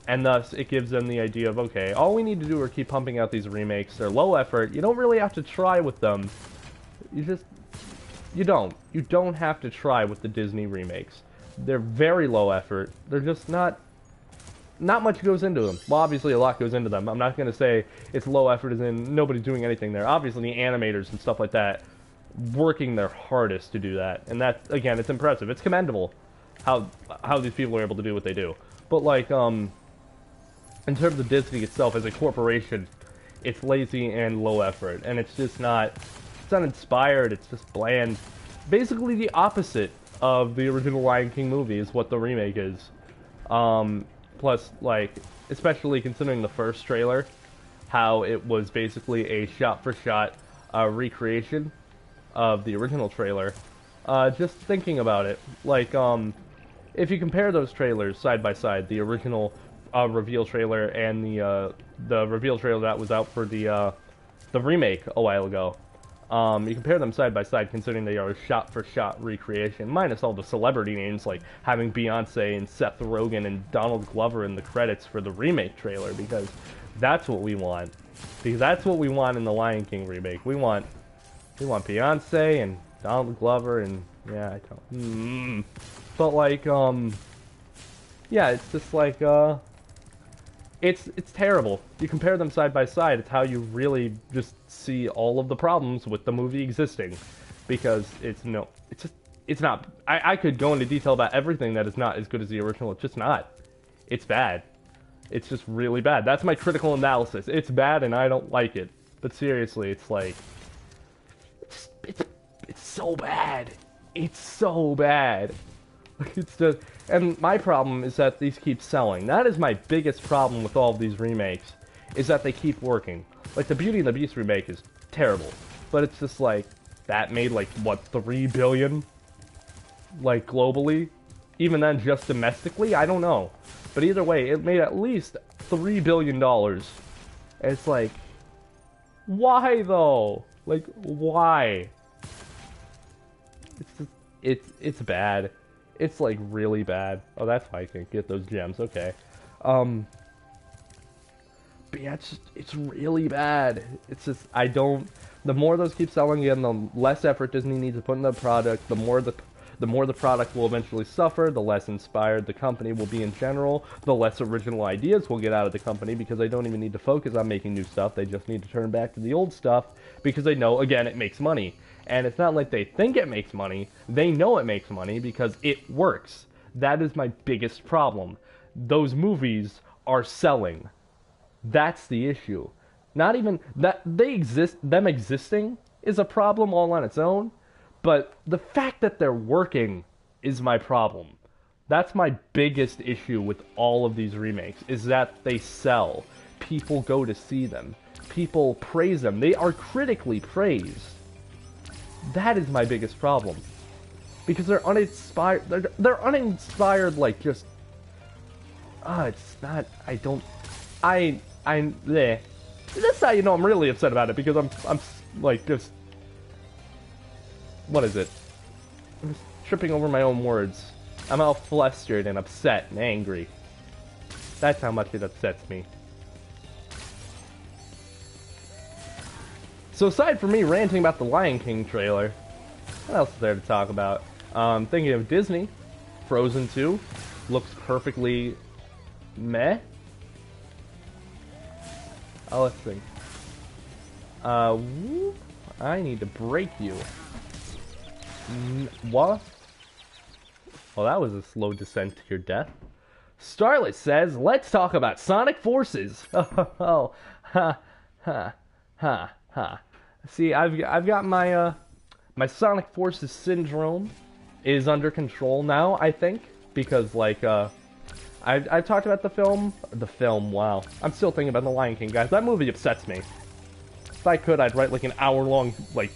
And thus, it gives them the idea of, okay, all we need to do is keep pumping out these remakes. They're low effort. You don't really have to try with them. You don't have to try with the Disney remakes. They're very low effort. They're just not much goes into them. Well, obviously a lot goes into them. I'm not going to say it's low effort as in nobody's doing anything there. Obviously the animators and stuff like that working their hardest to do that. And that, again, it's impressive. It's commendable how these people are able to do what they do. But like, in terms of Disney itself as a corporation, it's lazy and low effort. And it's just not, it's not inspired, it's just bland. Basically the opposite of the original Lion King movie is what the remake is. Plus, like, especially considering the first trailer, how it was basically a shot-for-shot recreation of the original trailer. Just thinking about it, like, if you compare those trailers side by side, the original reveal trailer and the reveal trailer that was out for the remake a while ago, you compare them side by side, considering they are a shot-for-shot recreation, minus all the celebrity names like having Beyonce and Seth Rogen and Donald Glover in the credits for the remake trailer, because that's what we want. Because that's what we want in the Lion King remake. We want Beyonce and Donald Glover and yeah, I don't. But like, yeah, it's just like It's terrible. You compare them side by side, it's how you really just see all of the problems with the movie existing. Because it's not. I could go into detail about everything that is not as good as the original. It's just not. It's bad. It's just really bad. That's my critical analysis. It's bad and I don't like it. But seriously, it's like, it's so bad. It's so bad. It's just, and my problem is that these keep selling. That is my biggest problem with all of these remakes, is that they keep working. Like, the Beauty and the Beast remake is terrible, but it's just like, that made like, what, 3 billion? Like, globally? Even then, just domestically? I don't know. But either way, it made at least $3 billion. And it's like, why though? Like, why? It's just, it's bad. It's like really bad. Oh, that's why I can get those gems. Okay. But yeah, it's really bad. It's just, the more those keep selling again, the less effort Disney needs to put in the product, the more the product will eventually suffer, the less inspired the company will be in general, the less original ideas will get out of the company, because they don't even need to focus on making new stuff, they just need to turn back to the old stuff, because they know, again, it makes money. And it's not like they think it makes money. They know it makes money because it works. That is my biggest problem. Those movies are selling. That's the issue. Not even that they exist, them existing is a problem all on its own, but the fact that they're working is my problem. That's my biggest issue with all of these remakes, is that they sell. People go to see them. People praise them. They are critically praised. That is my biggest problem. Because they're uninspired. They're uninspired, like, just... it's not... bleh. That's how you know I'm really upset about it, because I'm like, just... What is it? I'm just tripping over my own words. I'm all flustered and upset and angry. That's how much it upsets me. So aside from me ranting about the Lion King trailer, what else is there to talk about? Thinking of Disney, Frozen 2 looks perfectly meh. Oh, let's see. I need to break you. What? Well, that was a slow descent to your death. Starlet says, let's talk about Sonic Forces. Oh, ha, ha, ha, ha. See, I've got my, my Sonic Forces syndrome is under control now, I think. Because, like, I've talked about the film, wow. I'm still thinking about The Lion King, guys. That movie upsets me. If I could, I'd write, like, an hour-long, like,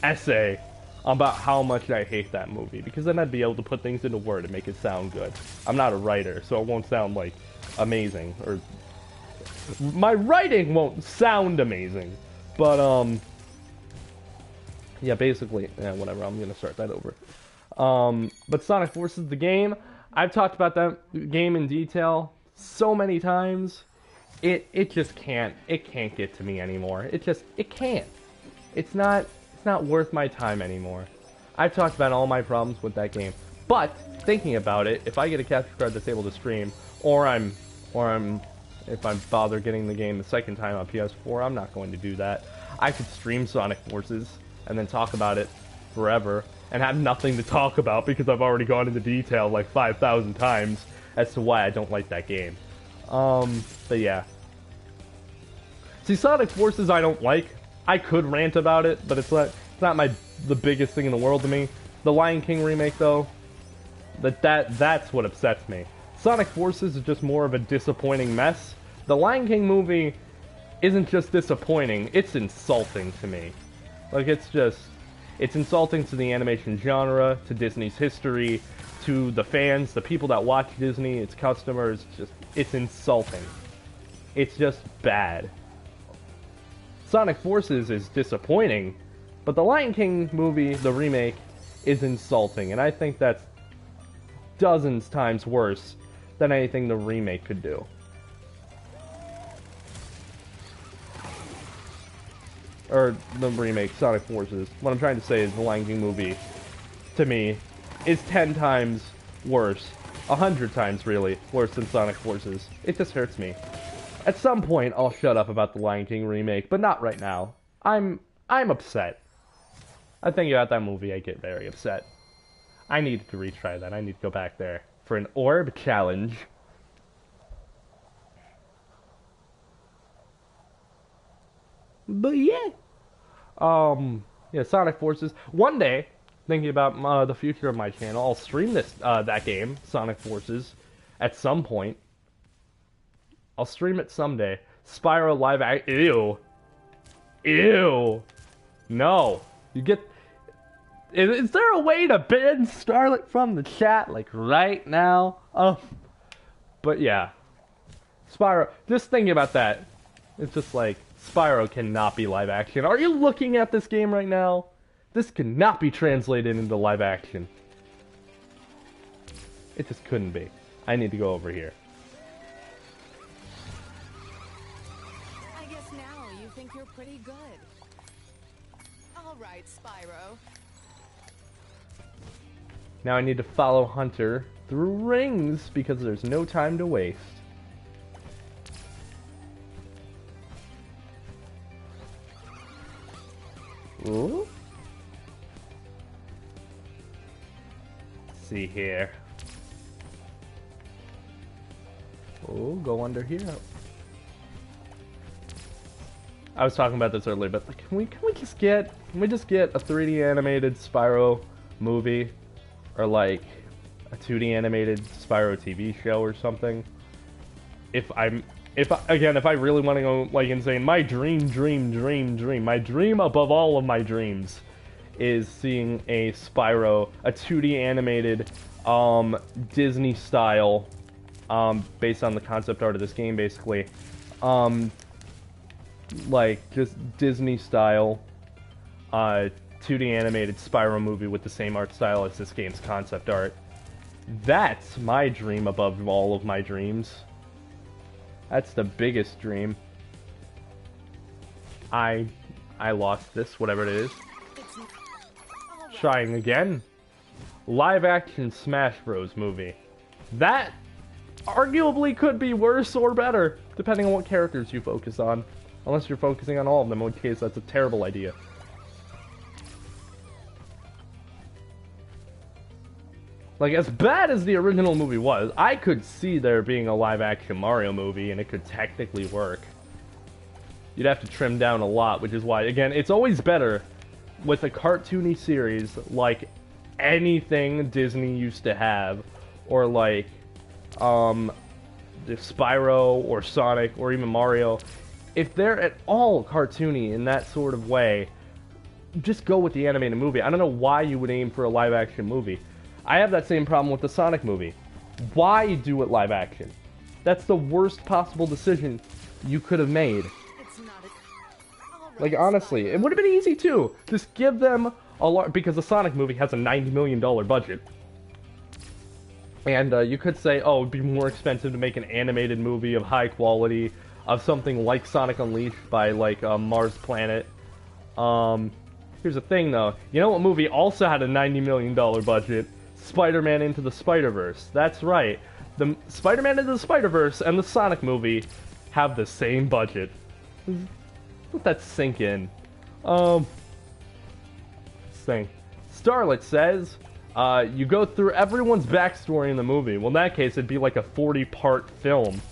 essay about how much I hate that movie, because then I'd be able to put things into word and make it sound good. I'm not a writer, so it won't sound, like, amazing, or... My writing won't sound amazing, but, yeah, basically, yeah, whatever, I'm gonna start that over. But Sonic Forces, the game, I've talked about that game in detail so many times, it just can't get to me anymore. It can't. It's not worth my time anymore. I've talked about all my problems with that game, but thinking about it, if I get a capture card that's able to stream, if I bother getting the game the second time on PS4, I'm not going to do that. I could stream Sonic Forces and then talk about it forever and have nothing to talk about because I've already gone into detail like 5,000 times as to why I don't like that game. But yeah. See, Sonic Forces I don't like. I could rant about it, but it's not the biggest thing in the world to me. The Lion King remake, though, that's what upsets me. Sonic Forces is just more of a disappointing mess. The Lion King movie isn't just disappointing, it's insulting to me. Like, it's insulting to the animation genre, to Disney's history, to the fans, the people that watch Disney, its customers. It's insulting. It's just bad. Sonic Forces is disappointing, but the Lion King movie, the remake, is insulting, and I think that's dozens times worse than anything the remake could do. Or the remake, Sonic Forces. What I'm trying to say is the Lion King movie, to me, is 10 times worse. 100 times, really, worse than Sonic Forces. It just hurts me. At some point, I'll shut up about the Lion King remake, but not right now. I'm upset. I think about that movie, I get very upset. I need to retry that. I need to go back there for an orb challenge. But yeah. Yeah, Sonic Forces. One day, thinking about the future of my channel, I'll stream that game, Sonic Forces, at some point. I'll stream it someday. Spyro live act. Ew. Ew. No. You get... Is there a way to ban Starlet from the chat, like, right now? But yeah. Spyro, just thinking about that. It's just like, Spyro cannot be live action. Are you looking at this game right now? This cannot be translated into live action. It just couldn't be. I need to go over here. I guess now you think you're pretty good. All right, Spyro. Now I need to follow Hunter through rings because there's no time to waste. Ooh. see here. Oh, go under here. I was talking about this earlier, but like, can we just get a 3D animated Spyro movie, or like a 2D animated Spyro TV show or something? If I really want to go like insane, my dream, my dream above all of my dreams is seeing a Spyro, a 2D animated, Disney style, based on the concept art of this game, basically, like just Disney style, 2D animated Spyro movie with the same art style as this game's concept art. That's my dream above all of my dreams. That's the biggest dream. I lost this, whatever it is. Trying again. Live action Smash Bros. Movie. That arguably could be worse or better, depending on what characters you focus on. Unless you're focusing on all of them, in which case that's a terrible idea. Like, as bad as the original movie was, I could see there being a live-action Mario movie, and it could technically work. You'd have to trim down a lot, which is why, again, it's always better with a cartoony series like anything Disney used to have, or like, the Spyro, or Sonic, or even Mario. If they're at all cartoony in that sort of way, just go with the animated movie. I don't know why you would aim for a live-action movie. I have that same problem with the Sonic movie. Why do it live action? That's the worst possible decision you could have made. Like, honestly, it would have been easy too. Just give them a lot, because the Sonic movie has a $90 million budget. And you could say, oh, it'd be more expensive to make an animated movie of high quality, of something like Sonic Unleashed by, like, Mars Planet. Here's the thing, though. You know what movie also had a $90 million budget? Spider-Man Into the Spider-Verse. That's right. The Spider-Man Into the Spider-Verse and the Sonic movie have the same budget. Let that sink in. Thing. Starlet says, you go through everyone's backstory in the movie. Well, in that case, it'd be like a 40-part film.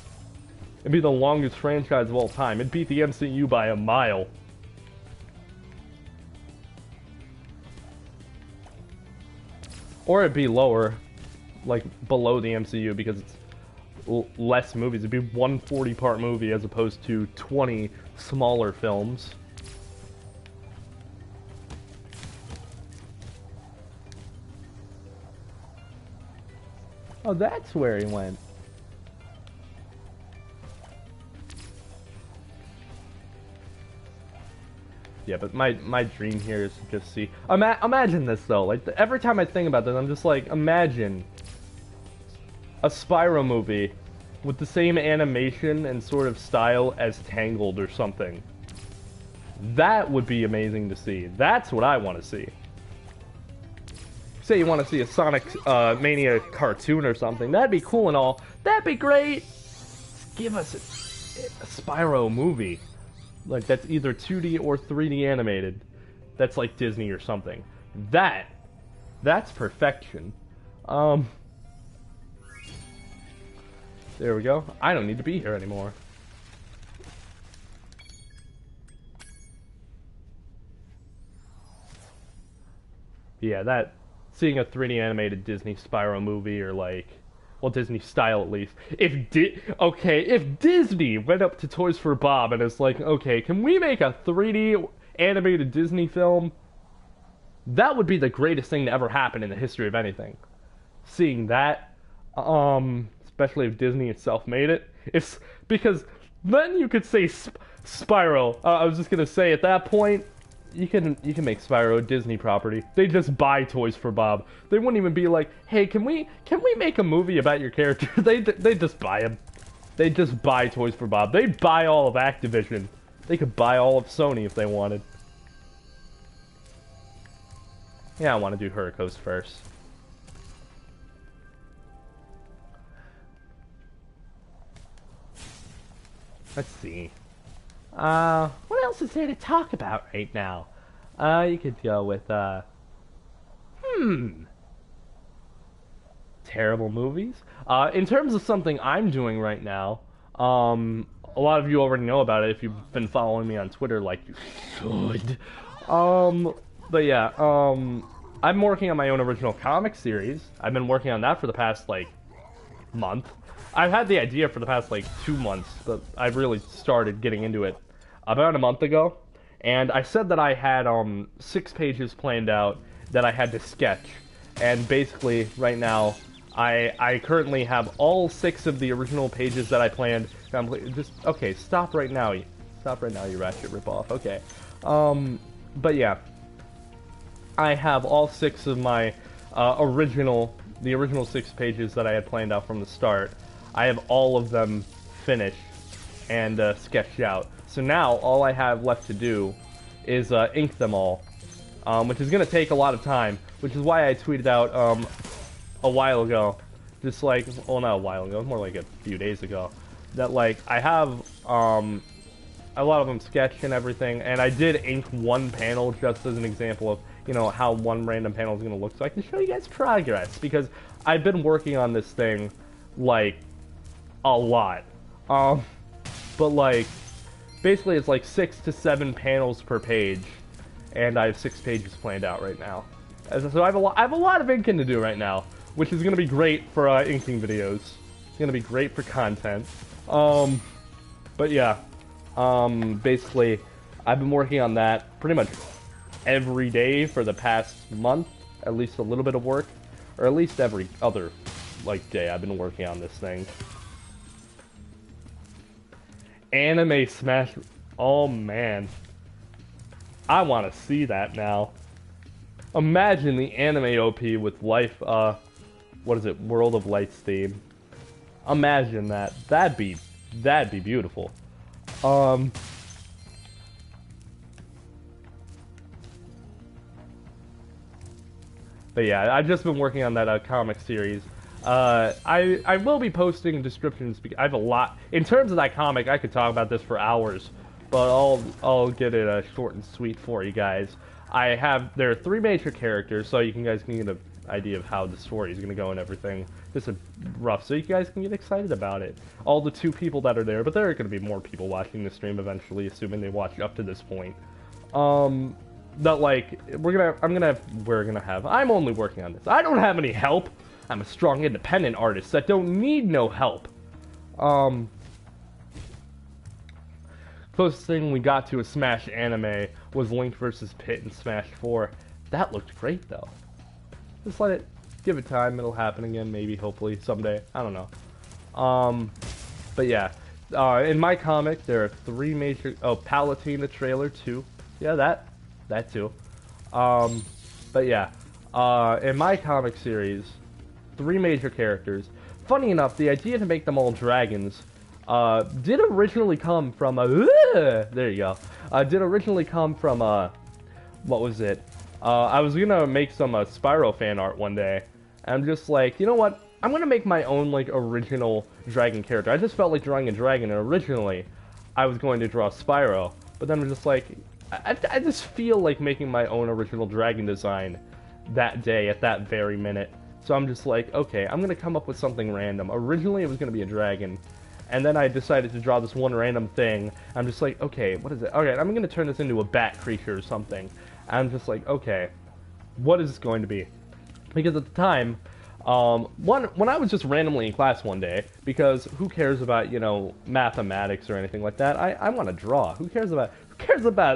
It'd be the longest franchise of all time. It'd beat the MCU by a mile. Or it'd be lower, like below the MCU, because it's less movies. It'd be one 40-part movie as opposed to 20 smaller films. Oh, that's where he went. Yeah, but my dream here is to just see... imagine this, though. Like, every time I think about this, I'm just like, imagine a Spyro movie with the same animation and sort of style as Tangled or something. That would be amazing to see. That's what I want to see. Say you want to see a Sonic Mania cartoon or something. That'd be cool and all. That'd be great. Just give us a Spyro movie. Like, that's either 2D or 3D animated. That's like Disney or something. That's perfection. There we go. I don't need to be here anymore. Yeah, seeing a 3D animated Disney Spyro movie, or like, well, Disney style at least. If Disney went up to Toys for Bob and it's like, okay, can we make a 3D animated Disney film? That would be the greatest thing to ever happen in the history of anything. Seeing that, especially if Disney itself made it, it's because then you could say Spyro. I was just gonna say, at that point, you can make Spyro a Disney property. They just buy Toys for Bob. They wouldn't even be like, hey, can we make a movie about your character? they just buy them. They just buy Toys for Bob. They buy all of Activision. They could buy all of Sony if they wanted. Yeah, I want to do Hurricos first. Let's see. What else is there to talk about right now? You could go with, terrible movies. In terms of something I'm doing right now, a lot of you already know about it if you've been following me on Twitter, like you should. But yeah, I'm working on my own original comic series. I've been working on that for the past, like, month. I've had the idea for the past, like, 2 months, but I really started getting into it about a month ago. And I said that I had, 6 pages planned out that I had to sketch. And basically, right now, I currently have all 6 of the original pages that I planned. Okay, stop right now. Stop right now, you ratchet ripoff. Okay. But yeah. I have all 6 of my the original 6 pages that I had planned out from the start. I have all of them finished and sketched out. So now all I have left to do is ink them all, which is going to take a lot of time, which is why I tweeted out a while ago, just like, well, not a while ago, more like a few days ago, that like I have a lot of them sketched and everything, and I did ink one panel just as an example of, you know, how one random panel is going to look, so I can show you guys progress, because I've been working on this thing, like, a lot. But, like, basically it's like 6 to 7 panels per page, and I have 6 pages planned out right now. So I have a lot of inking to do right now, which is going to be great for inking videos. It's going to be great for content. But yeah, basically, I've been working on that pretty much every day for the past month, at least a little bit of work, or at least every other, like, day I've been working on this thing. Anime Smash, oh man, I want to see that now. Imagine the anime OP with Life, what is it, World of Lights theme. Imagine that, that'd be beautiful. But yeah, I've just been working on that comic series. I will be posting descriptions. I have a lot in terms of that comic. I could talk about this for hours, but I'll get it short and sweet for you guys. There are 3 major characters, so you guys can get an idea of how the story is going to go and everything. Just a rough, so you guys can get excited about it. All the 2 people that are there, but there are going to be more people watching the stream eventually, assuming they watch up to this point. That like I'm only working on this. I don't have any help. I'm a strong, independent artist that don't need no help. Closest thing we got to a Smash anime was Link vs. Pit in Smash 4. That looked great though. Just give it time. It'll happen again, maybe, hopefully, someday. I don't know. But yeah, in my comic there are 3 major. Oh, Palutena trailer 2. Yeah, that too. But yeah, in my comic series, 3 major characters. Funny enough, the idea to make them all dragons did originally come from there you go. Did originally come from what was it? I was gonna make some Spyro fan art one day, and I'm just like, you know what? I'm gonna make my own like original dragon character. I just felt like drawing a dragon, and originally I was going to draw Spyro, but then I'm just like, I just feel like making my own original dragon design that day at that very minute. So I'm just like, okay, I'm gonna come up with something random. Originally it was gonna be a dragon, and then I decided to draw this one random thing. I'm just like, okay, what is it? Okay, I'm gonna turn this into a bat creature or something. I'm just like, okay, what is this going to be? Because at the time, when I was just randomly in class one day, because who cares about, you know, mathematics or anything like that? I want to draw. Who cares about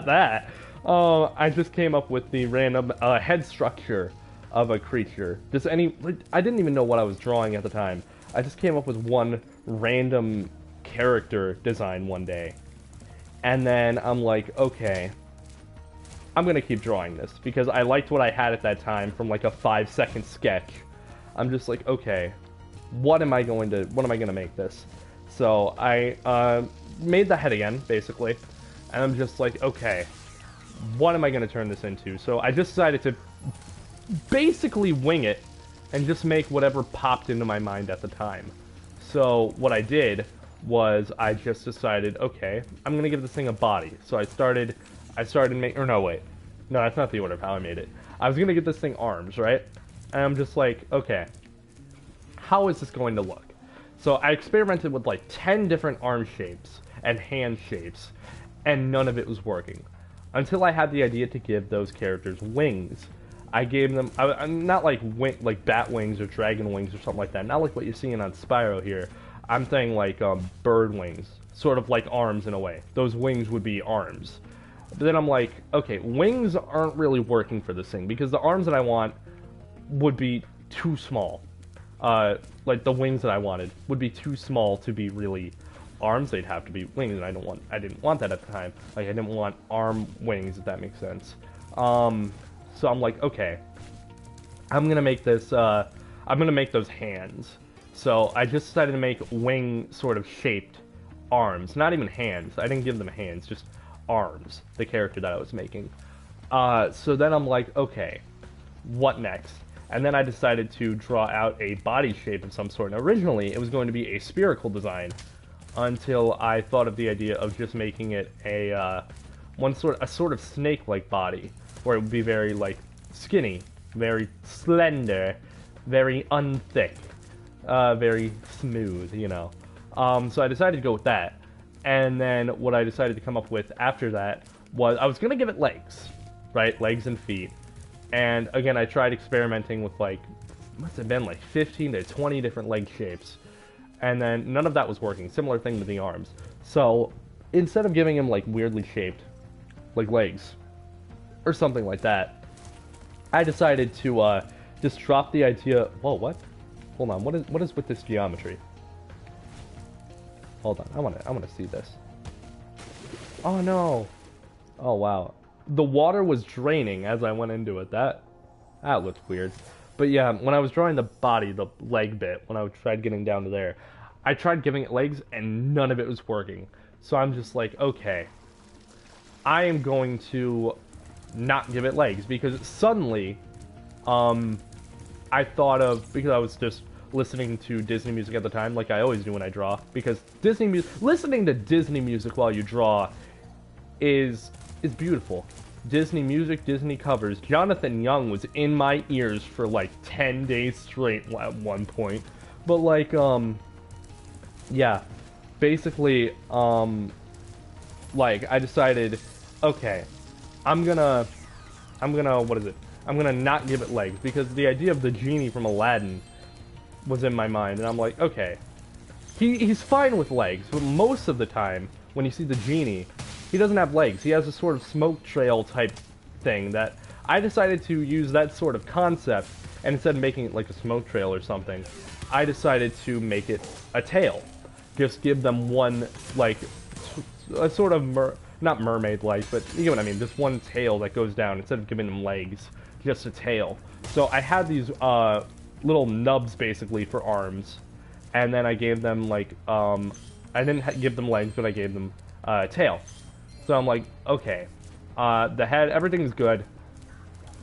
that? I just came up with the random head structure of a creature. I didn't even know what I was drawing at the time. I just came up with one random character design one day. And then I'm like, okay, I'm gonna keep drawing this because I liked what I had at that time from like a 5-second sketch. I'm just like, okay, what am I gonna make this? So I made the head again, basically, and I'm just like, okay, what am I gonna turn this into? So I just decided to basically wing it and just make whatever popped into my mind at the time. So what I did was I just decided, okay, I'm gonna give this thing a body. So I started making, or no, wait. No, that's not the order of how I made it. I was gonna give this thing arms, right? And I'm just like, okay, how is this going to look? So I experimented with like 10 different arm shapes and hand shapes, and none of it was working. Until I had the idea to give those characters wings. I gave them, not like like bat wings or dragon wings or something like that, not like what you're seeing on Spyro here. I'm saying like bird wings, sort of like arms in a way. Those wings would be arms. But then I'm like, okay, wings aren't really working for this thing, because the arms that I want would be too small. Like the wings that I wanted would be too small to be really arms. They'd have to be wings, and I didn't want that at the time. Like, I didn't want arm wings, if that makes sense. So I'm like, okay, I'm gonna make this, I'm gonna make those hands. So I just decided to make wing sort of shaped arms, not even hands. I didn't give them hands, just arms, the character that I was making. So then I'm like, okay, what next? And then I decided to draw out a body shape of some sort. And originally, it was going to be a spherical design, until I thought of the idea of just making it a sort of snake-like body, where it would be very like skinny, very slender, very unthick, very smooth, you know. So I decided to go with that. And then what I decided to come up with after that was I was gonna give it legs, right? Legs and feet. And again, I tried experimenting with like, must have been like 15 to 20 different leg shapes. And then none of that was working. Similar thing with the arms. So instead of giving him like weirdly shaped, like legs, or something like that, I decided to just drop the idea. Whoa, what? Hold on. What is with this geometry? Hold on. I wanna see this. Oh no. Oh wow. The water was draining as I went into it. That looked weird. But yeah, when I was drawing the body, the leg bit, when I tried getting down to there, I tried giving it legs and none of it was working. So I'm just like, okay, I am going to not give it legs, because suddenly, I thought of, because I was just listening to Disney music at the time, like I always do when I draw, because listening to Disney music while you draw is beautiful. Disney music, Disney covers. Jonathan Young was in my ears for like 10 days straight at one point. But like, yeah, basically, like I decided, okay, I'm gonna, what is it? I'm gonna not give it legs, because the idea of the genie from Aladdin was in my mind, and I'm like, okay, he's fine with legs, but most of the time, when you see the genie, he doesn't have legs. He has a sort of smoke trail type thing that I decided to use that sort of concept, and instead of making it like a smoke trail or something, I decided to make it a tail. Just give them one, like, a sort of, not mermaid-like, but you get what I mean, just one tail that goes down instead of giving them legs, just a tail. So I had these little nubs basically for arms, and then I gave them like, I didn't give them legs, but I gave them tail. So I'm like, okay, the head, everything's good,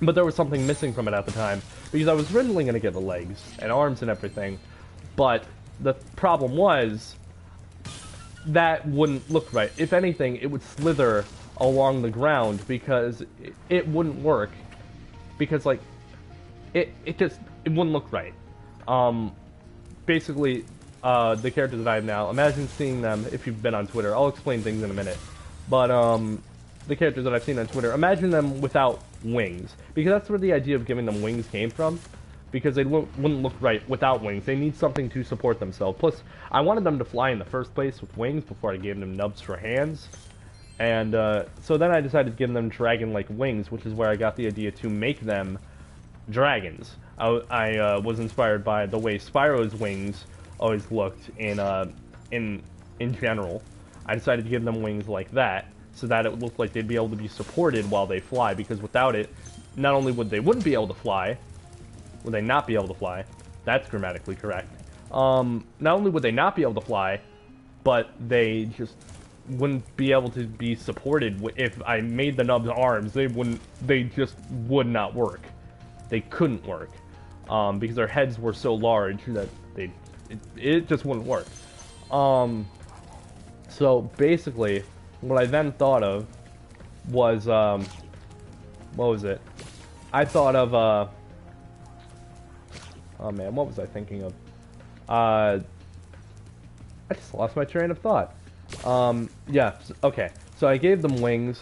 but there was something missing from it at the time, because I was originally going to get the legs and arms and everything, but the problem was that wouldn't look right. If anything, it would slither along the ground, because it wouldn't work, because like, it wouldn't look right. Basically, the characters that I have now, imagine seeing them, if you've been on Twitter, I'll explain things in a minute. But, the characters that I've seen on Twitter, imagine them without wings. Because that's where the idea of giving them wings came from. Because they wouldn't look right without wings. They need something to support themselves. Plus, I wanted them to fly in the first place with wings before I gave them nubs for hands. And, so then I decided to give them dragon-like wings, which is where I got the idea to make them dragons. I was inspired by the way Spyro's wings always looked in general. I decided to give them wings like that, so that it would look like they'd be able to be supported while they fly, because without it, not only wouldn't be able to fly, would they not be able to fly, that's grammatically correct, not only would they not be able to fly, but they just wouldn't be able to be supported. If I made the nubs arms, they just would not work. They couldn't work, because their heads were so large that it just wouldn't work. So basically, what I then thought of was, what was it? I thought of, oh man, what was I thinking of? I just lost my train of thought. Yeah, okay. So I gave them wings,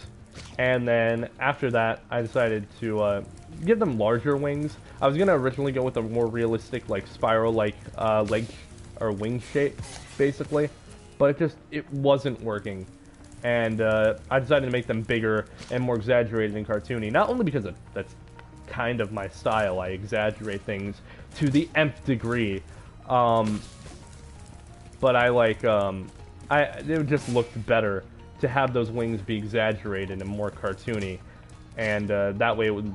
and then after that, I decided to give them larger wings. I was gonna originally go with a more realistic, like Spyro-like leg or wing shape, basically, but it wasn't working, and I decided to make them bigger and more exaggerated and cartoony. Not only because that's kind of my style, I exaggerate things to the nth degree. But I like, it just looked better to have those wings be exaggerated and more cartoony, and that way it would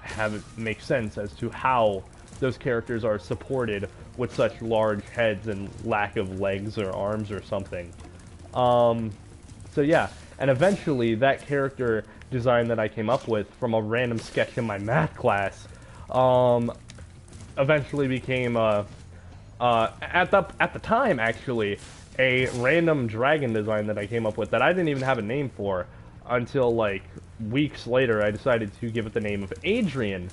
have it make sense as to how those characters are supported with such large heads and lack of legs or arms or something. So yeah, and eventually that character design that I came up with from a random sketch in my math class, eventually became at the time actually a random dragon design that I came up with that I didn't even have a name for until like weeks later. I decided to give it the name of Adrian,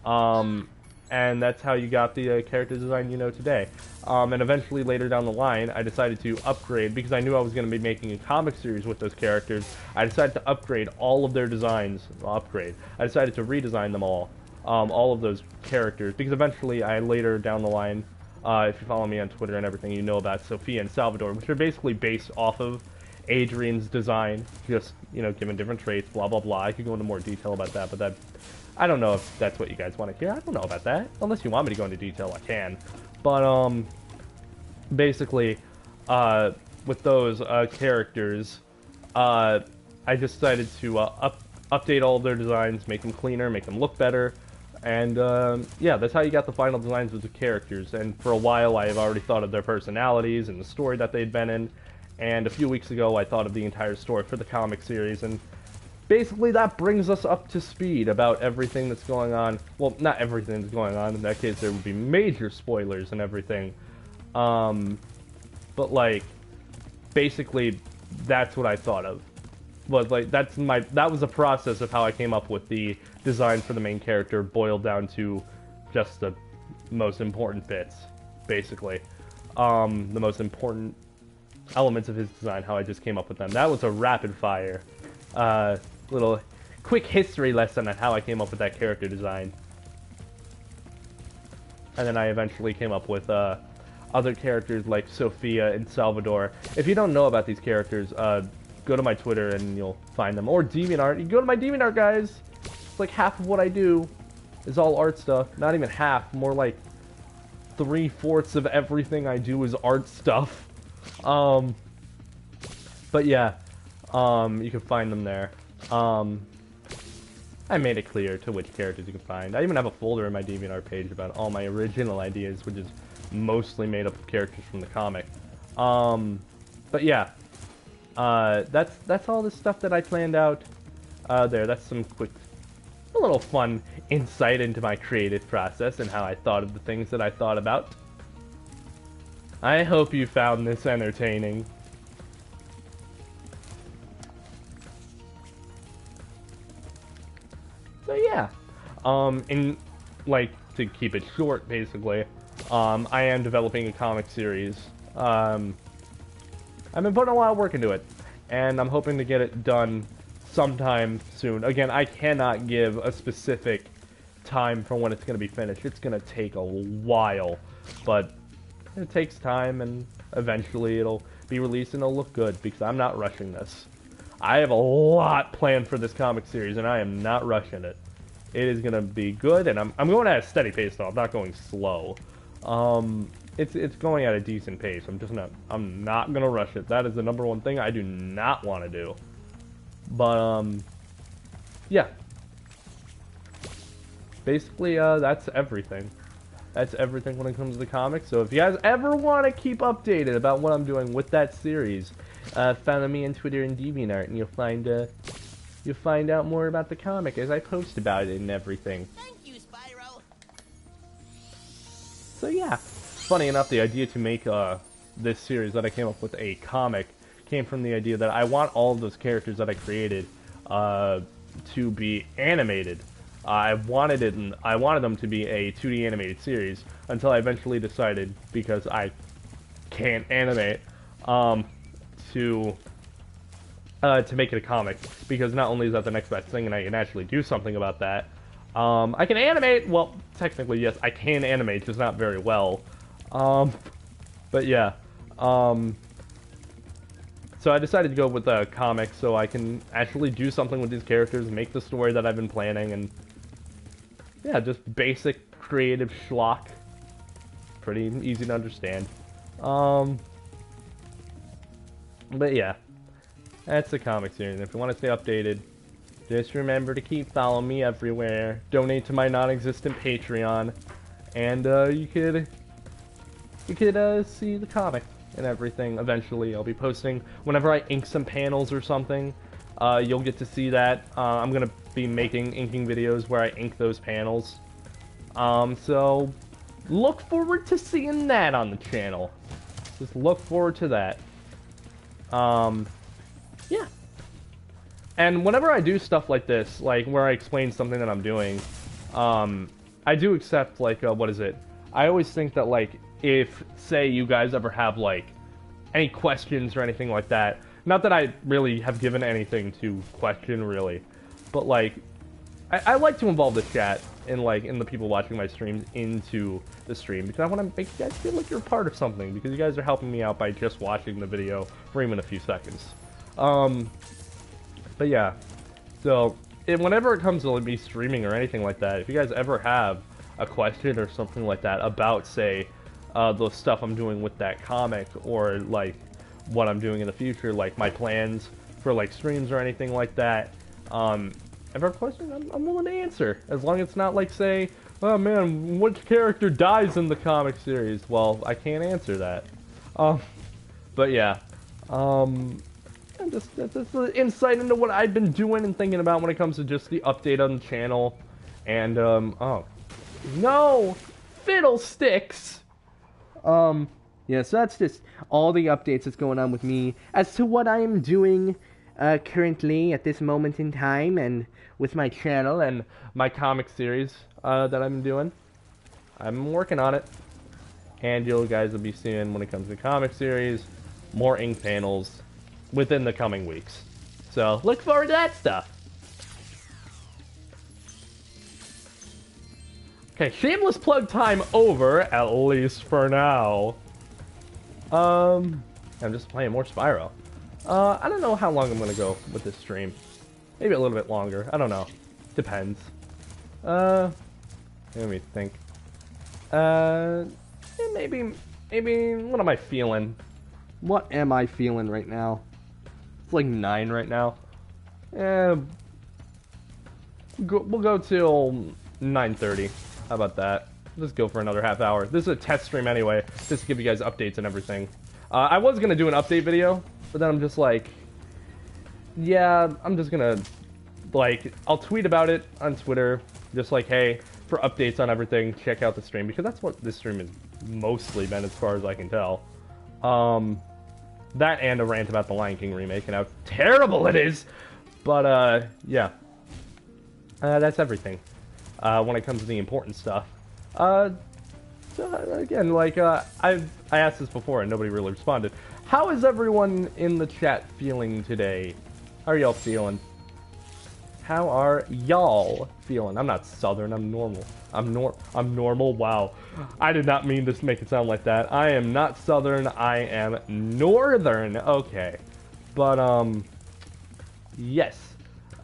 and that's how you got the character design you know today. And eventually later down the line I decided to upgrade, because I knew I was going to be making a comic series with those characters. I decided to upgrade all of their designs. I decided to redesign them all of those characters, because eventually I later down the line, if you follow me on Twitter and everything, you know about Sophia and Salvador, which are basically based off of Adrian's design, just, you know, given different traits, blah, blah, blah. I could go into more detail about that, but I don't know if that's what you guys want to hear. I don't know about that. Unless you want me to go into detail, I can. But, basically, with those characters, I decided to update all of their designs, make them cleaner, make them look better. And, yeah, that's how you got the final designs of the characters. And for a while, I have already thought of their personalities and the story that they'd been in. And a few weeks ago, I thought of the entire story for the comic series. And basically, that brings us up to speed about everything that's going on. Well, not everything that's going on. In that case, there would be major spoilers and everything. But, like, basically, that's what I thought of. Was like that was the process of how I came up with the design for the main character, boiled down to just the most important bits, basically. The most important elements of his design, how I just came up with them. That was a rapid fire, little quick history lesson on how I came up with that character design. And then I eventually came up with other characters like Sophia and Salvador. If you don't know about these characters, go to my Twitter and you'll find them. Or DeviantArt. You go to my DeviantArt, guys. It's like half of what I do is all art stuff. Not even half. More like 3/4 of everything I do is art stuff. But yeah, you can find them there. I made it clear to which characters you can find. I even have a folder in my DeviantArt page about all my original ideas, which is mostly made up of characters from the comic. But yeah. That's all the stuff that I planned out there. That's some a little fun insight into my creative process and how I thought of the things that I thought about. I hope you found this entertaining. So yeah, in like to keep it short, basically, I am developing a comic series. I've been putting a lot of work into it, and I'm hoping to get it done sometime soon. Again, I cannot give a specific time for when it's going to be finished. It's going to take a while, but it takes time, and eventually it'll be released and it'll look good, because I'm not rushing this. I have a lot planned for this comic series, and I am not rushing it. It is going to be good, and I'm going at a steady pace, though. I'm not going slow. It's going at a decent pace. I'm not gonna rush it. That is the number one thing I do not want to do. But yeah. Basically, that's everything. That's everything when it comes to the comics. So if you guys ever want to keep updated about what I'm doing with that series, follow me on Twitter and DeviantArt, and you'll find out more about the comic as I post about it and everything. Thank you, Spyro. So yeah. Funny enough, the idea to make this series that I came up with a comic came from the idea that I want all of those characters that I created to be animated. I wanted them to be a 2D animated series until I eventually decided, because I can't animate, to make it a comic, because not only is that the next best thing and I can actually do something about that, I can animate, well, technically yes, I can animate, just not very well, but yeah, so I decided to go with a comic so I can actually do something with these characters, make the story that I've been planning, and yeah, just basic creative schlock. Pretty easy to understand. But yeah, that's the comic series. If you want to stay updated, just remember to keep following me everywhere. Donate to my non-existent Patreon, and you could see the comic and everything. Eventually, I'll be posting whenever I ink some panels or something. You'll get to see that. I'm gonna be making inking videos where I ink those panels. So look forward to seeing that on the channel. Just look forward to that. Yeah. And whenever I do stuff like this, like where I explain something that I'm doing, I do accept, like, what is it? I always think that, like, if, say, you guys ever have, like, any questions or anything like that, not that I really have given anything to question, really, but, like, I like to involve the chat and, like, in the people watching my streams into the stream, because I want to make you guys feel like you're a part of something, because you guys are helping me out by just watching the video for even a few seconds. But yeah, so, whenever it comes to me streaming or anything like that, if you guys ever have a question or something like that about, say, the stuff I'm doing with that comic, or, like, what I'm doing in the future, like, my plans for, like, streams or anything like that, if I have a question, I'm willing to answer, as long as it's not like, say, oh man, which character dies in the comic series? Well, I can't answer that. But yeah, that's the insight into what I've been doing and thinking about when it comes to just the update on the channel, and, oh, no, fiddlesticks! Yeah, so that's just all the updates that's going on with me as to what I am doing currently at this moment in time, and with my channel and My comic series that I've been doing. I'm working on it, and you guys will be seeing, when it comes to comic series, more ink panels within the coming weeks. So look forward to that stuff. Okay, shameless plug time over, at least for now. I'm just playing more Spyro. I don't know how long I'm gonna go with this stream. Maybe a little bit longer. I don't know. Depends. Let me think. Yeah, maybe, what am I feeling? What am I feeling right now? It's like 9 right now. We'll go till 9:30. How about that? Let's go for another half hour. This is a test stream anyway, just to give you guys updates and everything. I was gonna do an update video, but then I'm just like, yeah, I'm just gonna, like, I'll tweet about it on Twitter, just like, hey, for updates on everything, check out the stream, because that's what this stream has mostly been, as far as I can tell. That and a rant about the Lion King remake and how terrible it is. But, yeah. That's everything. When it comes to the important stuff. So, again, like, I asked this before and nobody really responded. How is everyone in the chat feeling today? How are y'all feeling? How are y'all feeling? I'm not Southern, I'm normal. I'm normal, wow. I did not mean to make it sound like that. I am not Southern, I am Northern. Okay. But, yes.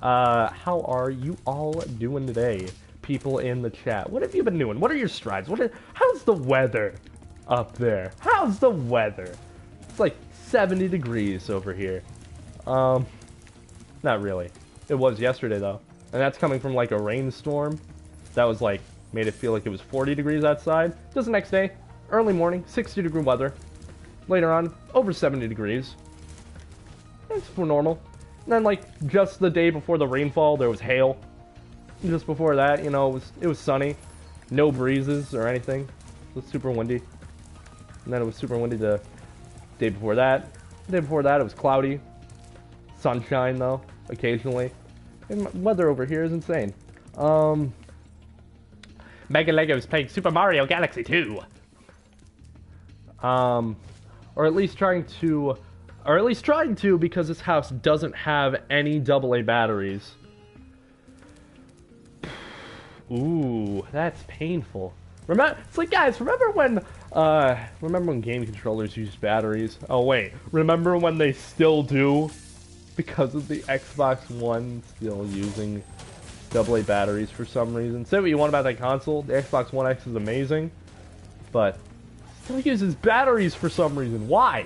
How are you all doing today? People in the chat. What have you been doing? What are your strides? How's the weather up there? How's the weather? It's like 70 degrees over here. Not really. It was yesterday, though. And that's coming from, like, a rainstorm. That was, like, made it feel like it was 40 degrees outside. Just the next day, early morning, 60-degree weather. Later on, over 70 degrees. It's for normal. And then, like, just the day before the rainfall, there was hail. And just before that, you know, it was sunny. No breezes or anything. It was super windy. And then it was super windy the day before that. The day before that, it was cloudy. Sunshine, though, occasionally. And weather over here is insane. Mega Lego's playing Super Mario Galaxy 2. Or at least trying to because this house doesn't have any AA batteries. Ooh, that's painful. It's like, guys, remember when game controllers used batteries? Oh wait, remember when they still do? Because of the Xbox One still using AA batteries for some reason. Say what you want about that console, the Xbox One X is amazing, but still uses batteries for some reason. Why?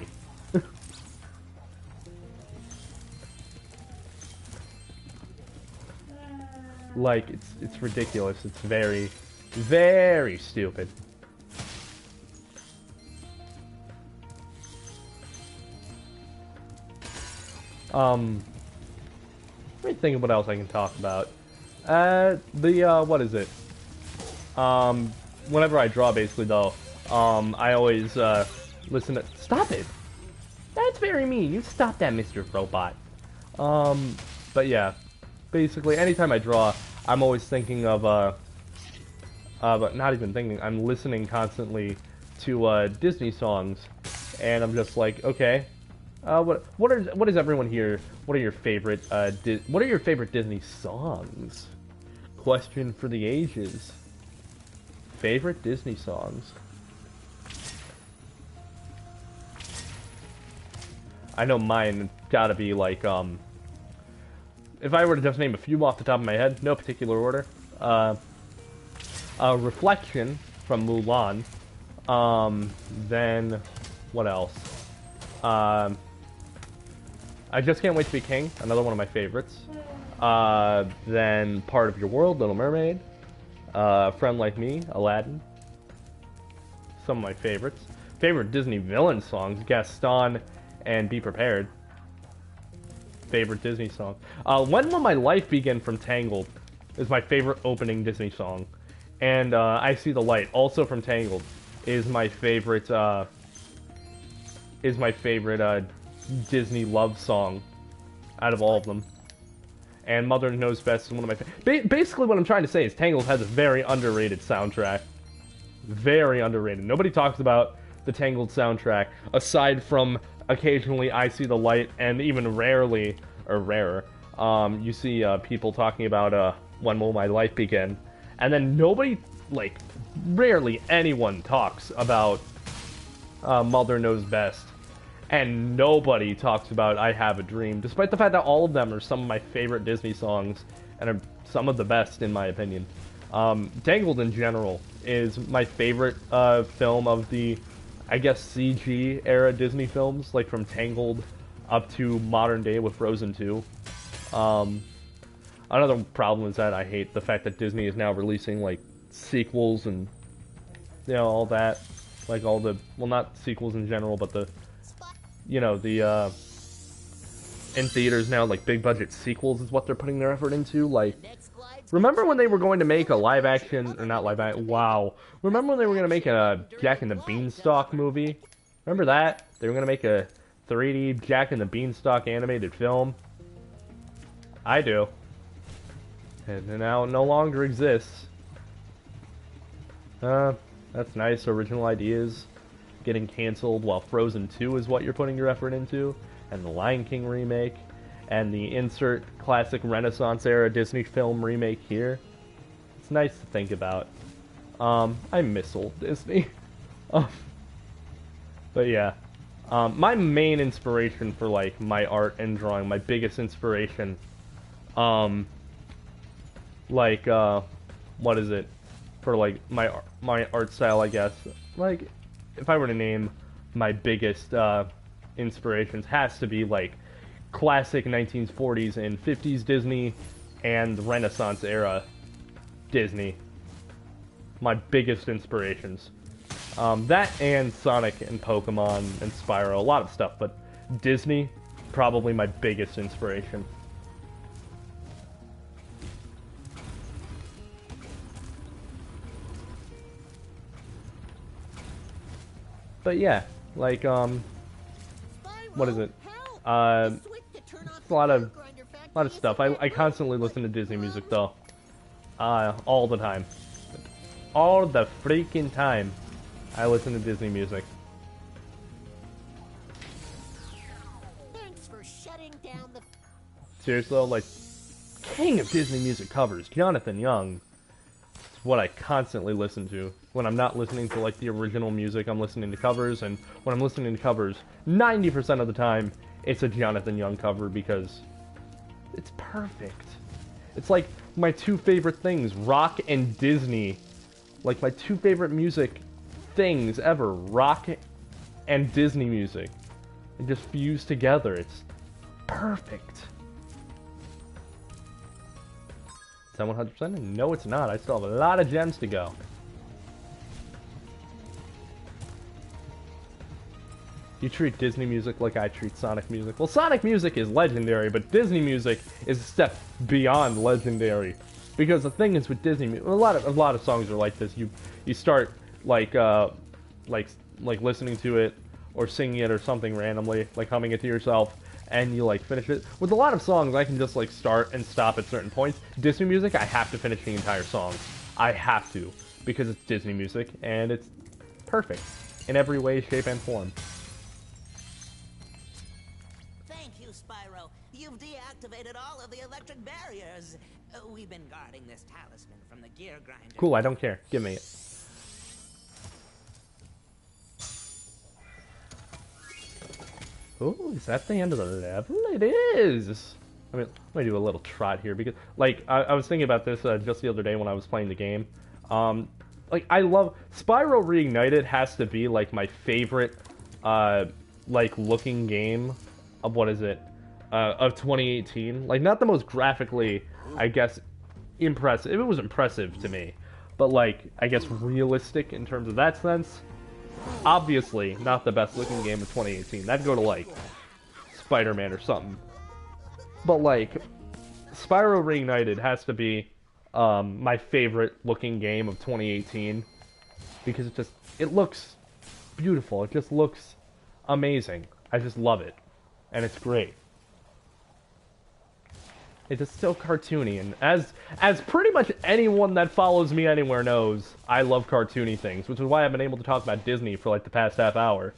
Like, it's ridiculous. It's very, very stupid. Let me think of what else I can talk about. What is it? Whenever I draw, basically, though, I always, listen to... Stop it! That's very mean. You stop that, Mr. Robot. But yeah. Basically, anytime I draw, I'm always thinking of, not even thinking, I'm listening constantly to, Disney songs, and I'm just like, okay, what is everyone here, what are your favorite, what are your favorite Disney songs? Question for the ages. Favorite Disney songs? I know mine gotta be, like, if I were to just name a few off the top of my head, no particular order. Reflection from Mulan. Then, what else? I Just Can't Wait to Be King, another one of my favorites. Then Part of Your World, Little Mermaid. Friend Like Me, Aladdin. Some of my favorites. Favorite Disney villain songs, Gaston and Be Prepared. Favorite Disney song. When Will My Life Begin from Tangled is my favorite opening Disney song. And I See the Light, also from Tangled, is my favorite Disney love song out of all of them. And Mother Knows Best is one of my favorites. Basically what I'm trying to say is Tangled has a very underrated soundtrack. Very underrated. Nobody talks about the Tangled soundtrack, aside from occasionally I See the Light, and even rarely, or rarer, you see people talking about When Will My Life Begin, and then nobody, like, rarely anyone talks about Mother Knows Best, and nobody talks about I Have a Dream, despite the fact that all of them are some of my favorite Disney songs, and are some of the best in my opinion. Tangled in general is my favorite film of the, I guess, CG era Disney films, like from Tangled up to modern day with Frozen 2. Another problem is that I hate the fact that Disney is now releasing, like, sequels and, you know, all that. Like, all the, well, not sequels in general, but the, you know, the, in theaters now, like, big budget sequels is what they're putting their effort into. Like, remember when they were going to make a live action, or not live action, wow. Remember when they were going to make a Jack and the Beanstalk movie? Remember that? They were going to make a 3D Jack and the Beanstalk animated film? I do. And now it no longer exists. That's nice. Original ideas getting canceled while Frozen 2 is what you're putting your effort into, and the Lion King remake, and the insert classic Renaissance era Disney film remake here. It's nice to think about. I miss old Disney. But yeah. My main inspiration for, like, my art and drawing, my biggest inspiration, like, what is it? For, like, my art style, I guess. Like, if I were to name my biggest, inspirations, has to be, like, classic 1940s and 50s Disney and Renaissance era Disney. My biggest inspirations. That and Sonic and Pokemon and Spyro, a lot of stuff, but Disney, probably my biggest inspiration. But yeah, like, what is it? It's a lot of stuff. I constantly listen to Disney music, though. All the time. All the freaking time. I listen to Disney music. Thanks for shutting down the. Seriously though, like, king of Disney music covers, Jonathan Young. It's what I constantly listen to. When I'm not listening to, like, the original music, I'm listening to covers, and when I'm listening to covers, 90% of the time, it's a Jonathan Young cover because it's perfect. It's like my two favorite things, rock and Disney. Like, my two favorite music things ever, rock and Disney music. They just fuse together. It's perfect. Is that 100%? No, it's not. I still have a lot of gems to go. You treat Disney music like I treat Sonic music. Well, Sonic music is legendary, but Disney music is a step beyond legendary. Because the thing is with Disney music, a lot of songs are like this. You start like listening to it or singing it or something randomly, like humming it to yourself, and you like finish it. With a lot of songs, I can just like start and stop at certain points. Disney music, I have to finish the entire song. I have to, because it's Disney music and it's perfect in every way, shape, and form. Thank you, Spyro. You've deactivated all of the electric barriers. We've been guarding this talisman from the gear grinder. Cool, I don't care. Give me it. Oh, is that the end of the level? It is! I mean, let me do a little trot here, because, like, I was thinking about this just the other day when I was playing the game. Like, I love... Spyro Reignited has to be, like, my favorite, like, looking game of, what is it? Of 2018. Like, not the most graphically, I guess, impressive. It was impressive to me. But, like, I guess realistic in terms of that sense. Obviously, not the best looking game of 2018. That'd go to, like, Spider-Man or something. But, like, Spyro Reignited has to be my favorite looking game of 2018. Because it looks beautiful. It just looks amazing. I just love it. And it's great. It's just so cartoony, and as pretty much anyone that follows me anywhere knows, I love cartoony things, which is why I've been able to talk about Disney for like the past half hour,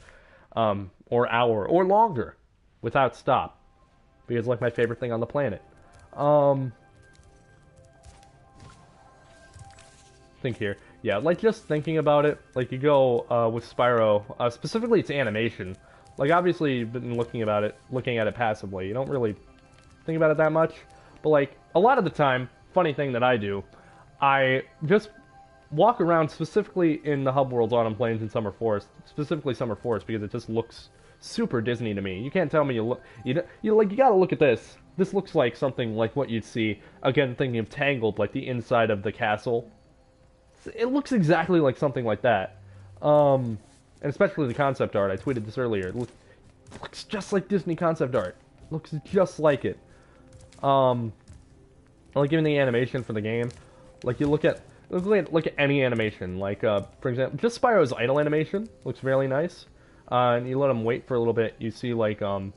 or longer, without stop, because it's like my favorite thing on the planet. Think here, yeah, like just thinking about it, like you go with Spyro, specifically its animation. Like obviously you've been looking at it passively. You don't really think about it that much. But, like, a lot of the time, funny thing that I do, I just walk around specifically in the hub worlds, Autumn Plains, and Summer Forest, specifically Summer Forest, because it just looks super Disney to me. You can't tell me you gotta look at this. This looks like something like what you'd see, again, thinking of Tangled, like the inside of the castle. It looks exactly like something like that. And especially the concept art, I tweeted this earlier. It looks just like Disney concept art. It looks just like it. Like even the animation for the game, like you look at any animation, like for example, just Spyro's idle animation looks really nice. And you let him wait for a little bit, you see like what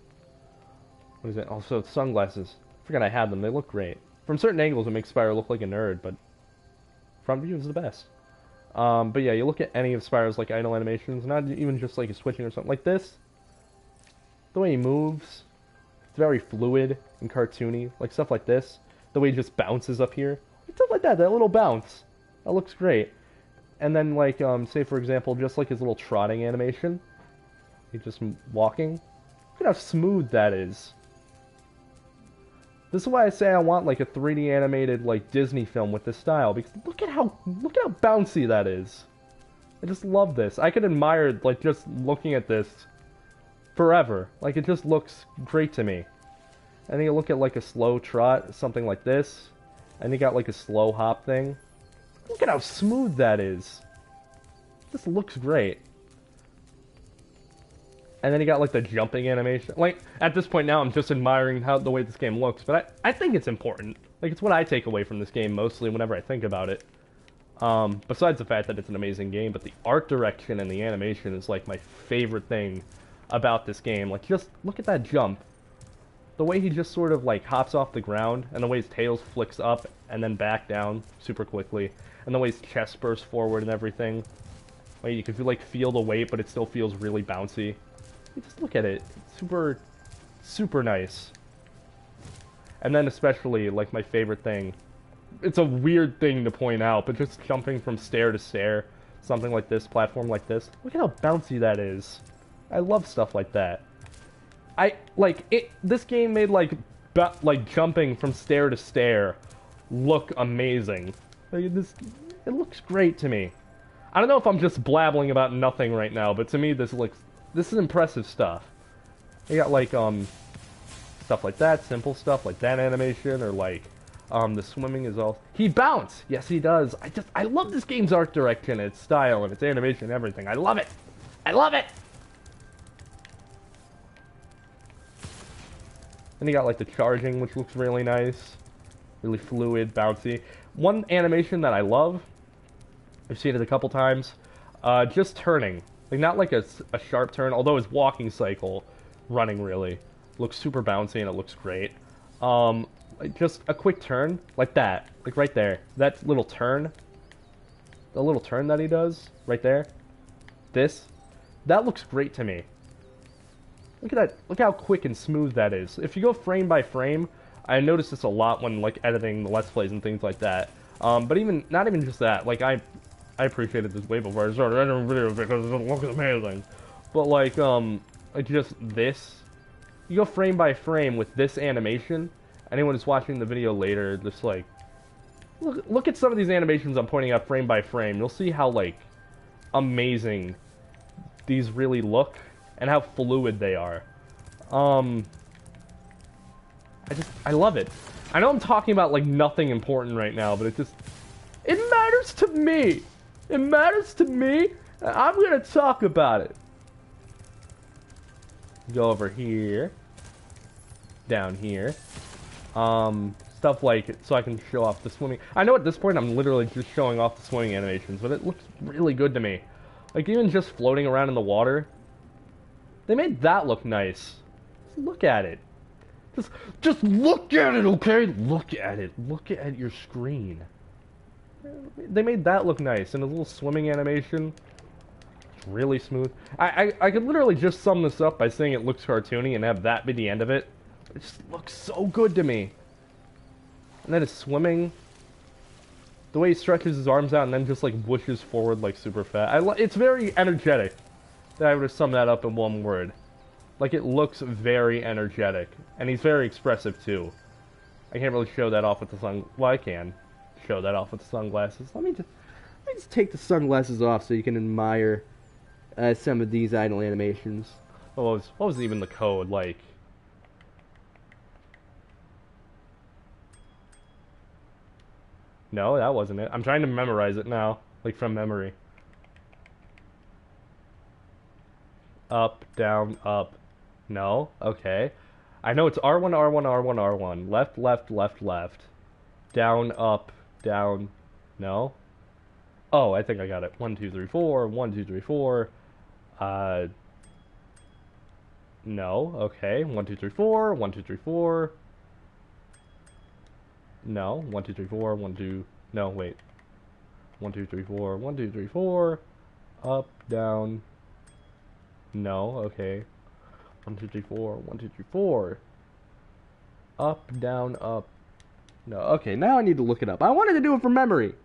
is it? Also sunglasses. I forgot I had them. They look great. From certain angles, it makes Spyro look like a nerd, but front view is the best. But yeah, you look at any of Spyro's like idle animations, not even just like a switching or something like this. The way he moves. It's very fluid and cartoony, like stuff like this. The way he just bounces up here. Stuff like that little bounce. That looks great. And then, like, say for example, just like his little trotting animation. He's just walking. Look at how smooth that is. This is why I say I want, like, a 3D animated, like, Disney film with this style. Because look at how bouncy that is. I just love this. I could admire, like, just looking at this forever. Like, it just looks great to me. And then you look at, like, a slow trot, something like this. And you got, like, a slow hop thing. Look at how smooth that is. This looks great. And then you got, like, the jumping animation. Like, at this point now, I'm just admiring the way this game looks. But I think it's important. Like, it's what I take away from this game mostly whenever I think about it. Besides the fact that it's an amazing game, but the art direction and the animation is, like, my favorite thing about this game. Like, just look at that jump. The way he just sort of like hops off the ground, and the way his tail flicks up and then back down super quickly, and the way his chest bursts forward and everything. Like you can feel the weight, but it still feels really bouncy. You just look at it. It's super nice. And then especially, like, my favorite thing. It's a weird thing to point out, but just jumping from stair to stair, something like this, platform like this. Look at how bouncy that is. I love stuff like that. This game made, like jumping from stair to stair look amazing. Like, it looks great to me. I don't know if I'm just blabbling about nothing right now, but to me, this is impressive stuff. You got, like, stuff like that, simple stuff like that animation, or like the swimming is all. He bounced! Yes, he does. I love this game's art direction, its style, and its animation and everything. I love it! I love it! Then you got like the charging, which looks really nice. Really fluid, bouncy. One animation that I love, I've seen it a couple times, just turning. Like, not like a sharp turn, although his walking cycle, running really, looks super bouncy and it looks great. Like just a quick turn, like that, like right there. That little turn, the little turn that he does, right there. That looks great to me. Look at that, look how quick and smooth that is. If you go frame by frame, I notice this a lot when like editing the Let's Plays and things like that. But not even just that, like I appreciated this way before I started editing videos because it looks amazing. But like just this, you go frame by frame with this animation. Anyone who's watching the video later, just like, look at some of these animations I'm pointing out frame by frame. You'll see how like amazing these really look and how fluid they are. I love it. I know I'm talking about like nothing important right now, but it matters to me. It matters to me. I'm gonna talk about it. Go over here. Down here. Stuff like, so I can show off the swimming. I know at this point I'm literally just showing off the swimming animations, but it looks really good to me. Like, even just floating around in the water. They made that look nice. Just look at it. Just look at it, okay? Look at it. Look at your screen. They made that look nice, and a little swimming animation. It's really smooth. I could literally just sum this up by saying it looks cartoony and have that be the end of it. It just looks so good to me. And then his swimming. The way he stretches his arms out and then just like whooshes forward like super fast. It's very energetic. I would have summed that up in one word. Like, it looks very energetic. And he's very expressive too. I can't really show that off with the well, I can show that off with the sunglasses. Let me just take the sunglasses off so you can admire some of these idle animations. What was even the code like? No, that wasn't it. I'm trying to memorize it now, like from memory. Up, down, up. No, okay. I know it's R1, R1, R1, R1. Left, left, left, left. Down, up, down. No? Oh, I think I got it. 1, 2, 3, 4. 1, 2, 3, 4. No, okay. 1, 2, 3, 4. 1, 2, 3, 4. No, 1, 2, 3, 4, 1, 2, no, wait. 1, 2, 3, 4, 1, 2, 3, 4, up, down, no, okay. 1, 2, 3, 4, 1, 2, 3, 4, up, down, up, no, okay, now I need to look it up. I wanted to do it from memory.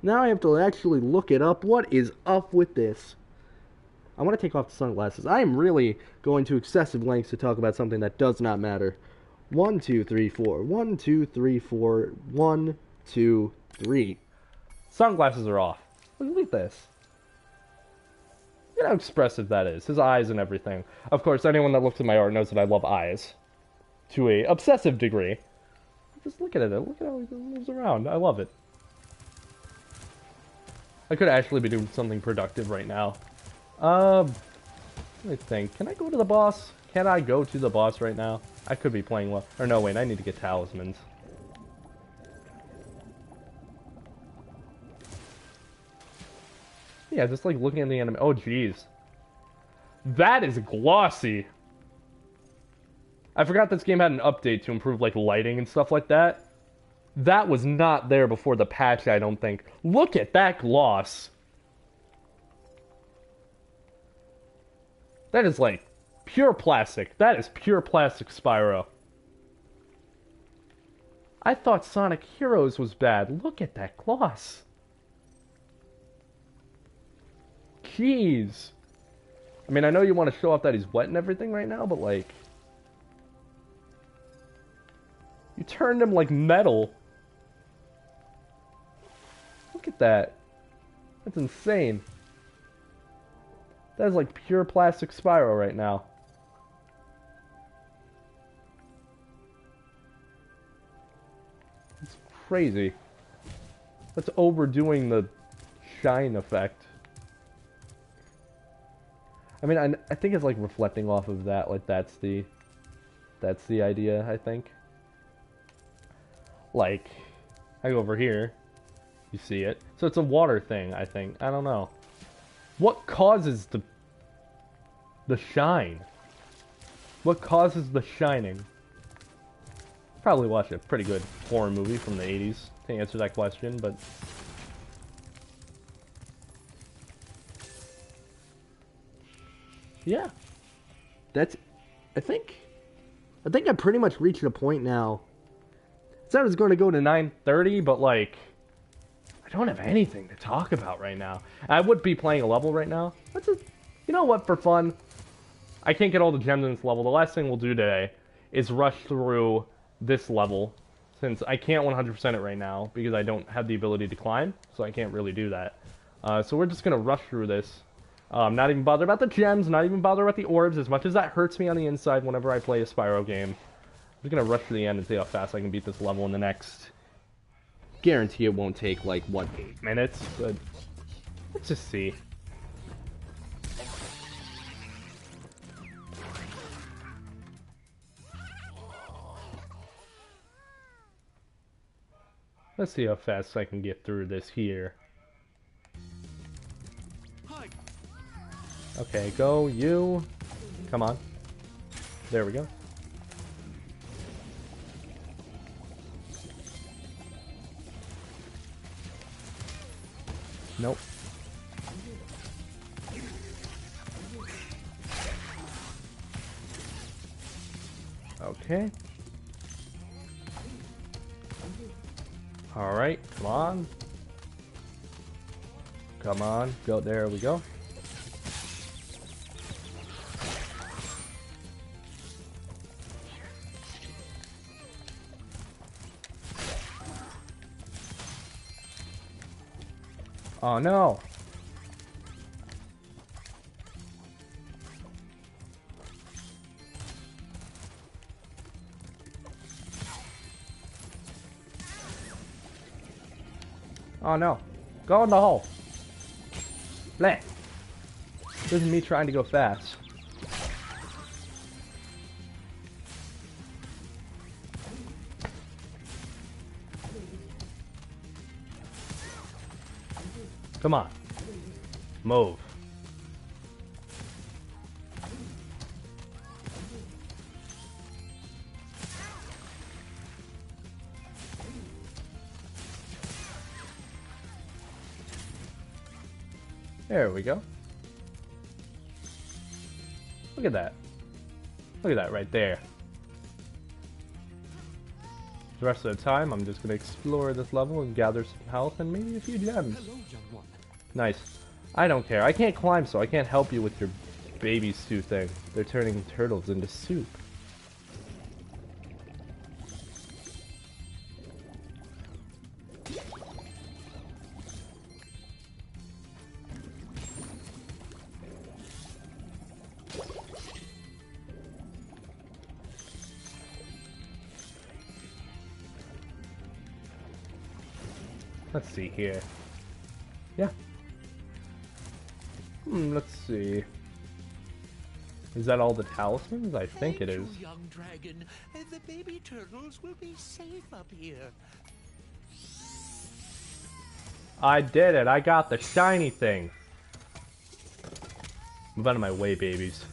Now I have to actually look it up. What is up with this? I want to take off the sunglasses. I am really going to excessive lengths to talk about something that does not matter. 1, 2, 3, 4. 1, 2, 3, 4. 1, 2, 3. Sunglasses are off. Look at this. Look at how expressive that is. His eyes and everything. Of course, anyone that looks at my art knows that I love eyes. To a obsessive degree. Just look at it. Look at how he moves around. I love it. I could actually be doing something productive right now. Let me think. Can I go to the boss? Can I go to the boss right now? I could be playing well. Or no, wait, I need to get talismans. Yeah, just like looking at the anime. Oh, jeez. That is glossy. I forgot this game had an update to improve, like, lighting and stuff like that. That was not there before the patch, I don't think. Look at that gloss. That is, like, pure plastic. That is pure plastic, Spyro. I thought Sonic Heroes was bad. Look at that gloss. Jeez. I mean, I know you want to show off that he's wet and everything right now, but, like... You turned him like metal. Look at that. That's insane. That is like pure plastic Spyro right now. It's crazy. That's overdoing the shine effect. I mean, I think it's like reflecting off of that. Like that's the idea, I think. Like, I go over here. You see it. So it's a water thing, I think. I don't know. What causes the shine? What causes the shining? Probably watch a pretty good horror movie from the 80s to answer that question, but... Yeah. That's... I think I pretty much reached a point now. I said I was going to go to 9:30, but like... I don't have anything to talk about right now. I would be playing a level right now. Let's just... You know what, for fun? I can't get all the gems in this level. The last thing we'll do today is rush through this level, since I can't 100% it right now, because I don't have the ability to climb, so I can't really do that. So we're just going to rush through this. Not even bother about the gems, not even bother about the orbs, as much as that hurts me on the inside whenever I play a Spyro game. I'm just going to rush to the end and see how fast I can beat this level in the next... Guarantee it won't take, like, what, 8 minutes? But let's just see. Let's see how fast I can get through this here. Okay, go, you. Come on. There we go. Nope. Okay. Alright, come on. Come on, go, there we go. Oh no! Oh no! Go in the hole! Bleh! This is me trying to go fast. Come on. Move. There we go. Look at that. Look at that right there. The rest of the time, I'm just going to explore this level and gather some health and maybe a few gems. Hello, young one. Nice. I don't care. I can't climb, so I can't help you with your baby stew thing. They're turning turtles into soup. Let's see here. Yeah. Let's see. Is that all the talismans? I think it is. You, young dragon. The baby turtles will be safe up here. I did it. I got the shiny thing. Move out of my way, babies.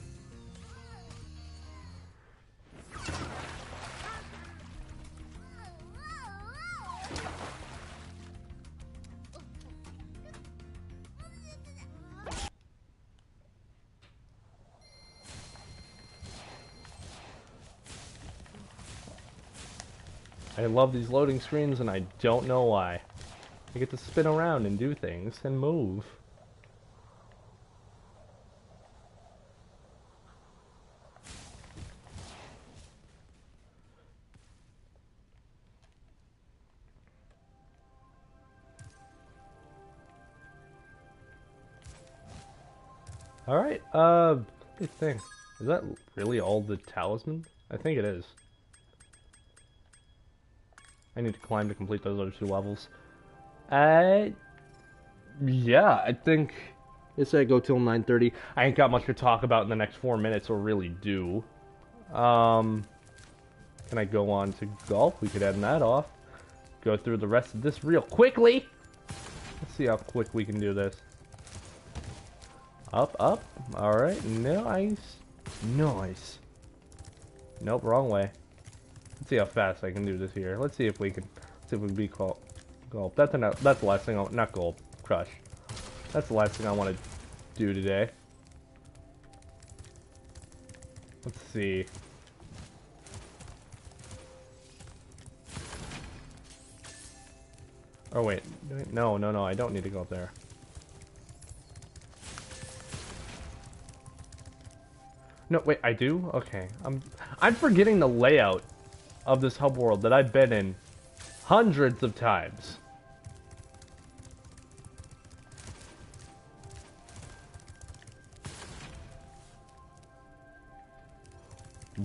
I love these loading screens, and I don't know why. I get to spin around and do things and move. Alright, big thing. Is that really all the talisman? I think it is. I need to climb to complete those other 2 levels. Yeah, I think this I go till 9:30. I ain't got much to talk about in the next 4 minutes, or really do. Can I go on to golf? We could end that off. Go through the rest of this real quickly. Let's see how quick we can do this. Up, up. Alright, nice. Nice. Nope, wrong way. Let's see how fast I can do this here. Let's see if we can beat Gulp. That's the last thing not Gulp. Crush. That's the last thing I want to do today. Let's see. Oh wait. No, I don't need to go up there. No, wait, I do? Okay. I'm forgetting the layout of this hub world that I've been in hundreds of times.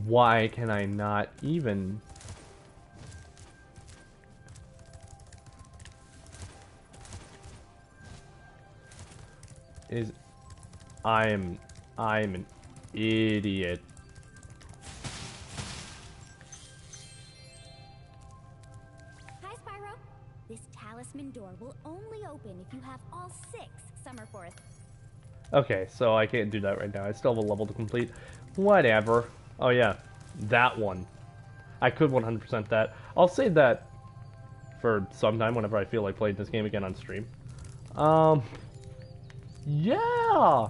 Why can I not even... I'm an idiot. Hi, Spyro. This talisman door will only open if you have all 6 Summer Forest. Okay, so I can't do that right now. I still have a level to complete. Whatever. Oh yeah, that one. I could 100% that. I'll save that for sometime whenever I feel like playing this game again on stream. Yeah!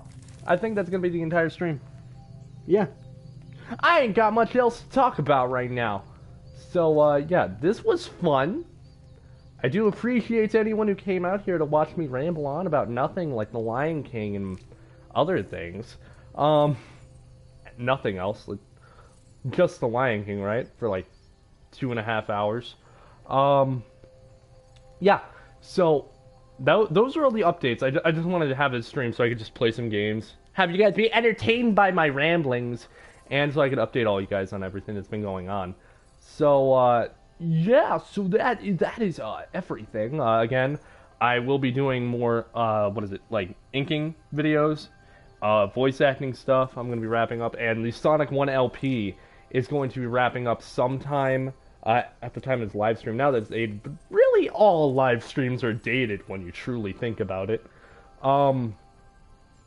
I think that's gonna be the entire stream. Yeah. I ain't got much else to talk about right now. So, yeah, this was fun. I do appreciate anyone who came out here to watch me ramble on about nothing like The Lion King and other things. Nothing else. Like, just The Lion King, right? For like 2.5 hours. Yeah, so those are all the updates. I just wanted to have this stream so I could just play some games, have you guys be entertained by my ramblings, and so I could update all you guys on everything that's been going on. So, yeah, so that is everything. Again, I will be doing more, like, inking videos, voice acting stuff. I'm going to be wrapping up, and the Sonic 1 LP is going to be wrapping up sometime at the time of this live stream. Now that it's dated, but really all live streams are dated when you truly think about it.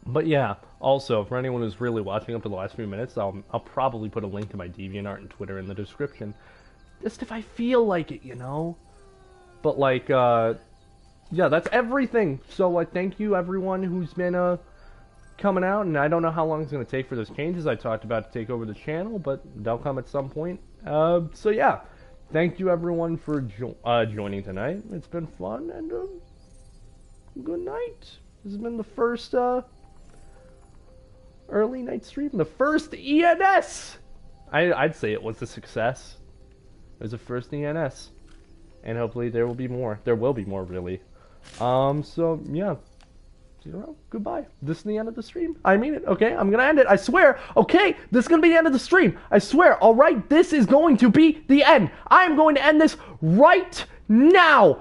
But yeah, also, for anyone who's really watching up to the last few minutes, I'll probably put a link to my DeviantArt and Twitter in the description. Just if I feel like it, you know? But like, yeah, that's everything. So, thank you everyone who's been, coming out, and I don't know how long it's going to take for those changes I talked about to take over the channel, but they'll come at some point. So yeah, thank you everyone for joining tonight. It's been fun, and good night. This has been the first early night stream, the first ENS. I'd say it was a success. It was the first ENS, and hopefully there will be more. There will be more, really. So yeah. Goodbye. This is the end of the stream. I mean it, okay? I'm gonna end it. I swear. Okay? This is gonna be the end of the stream. I swear. Alright? This is going to be the end. I am going to end this right now.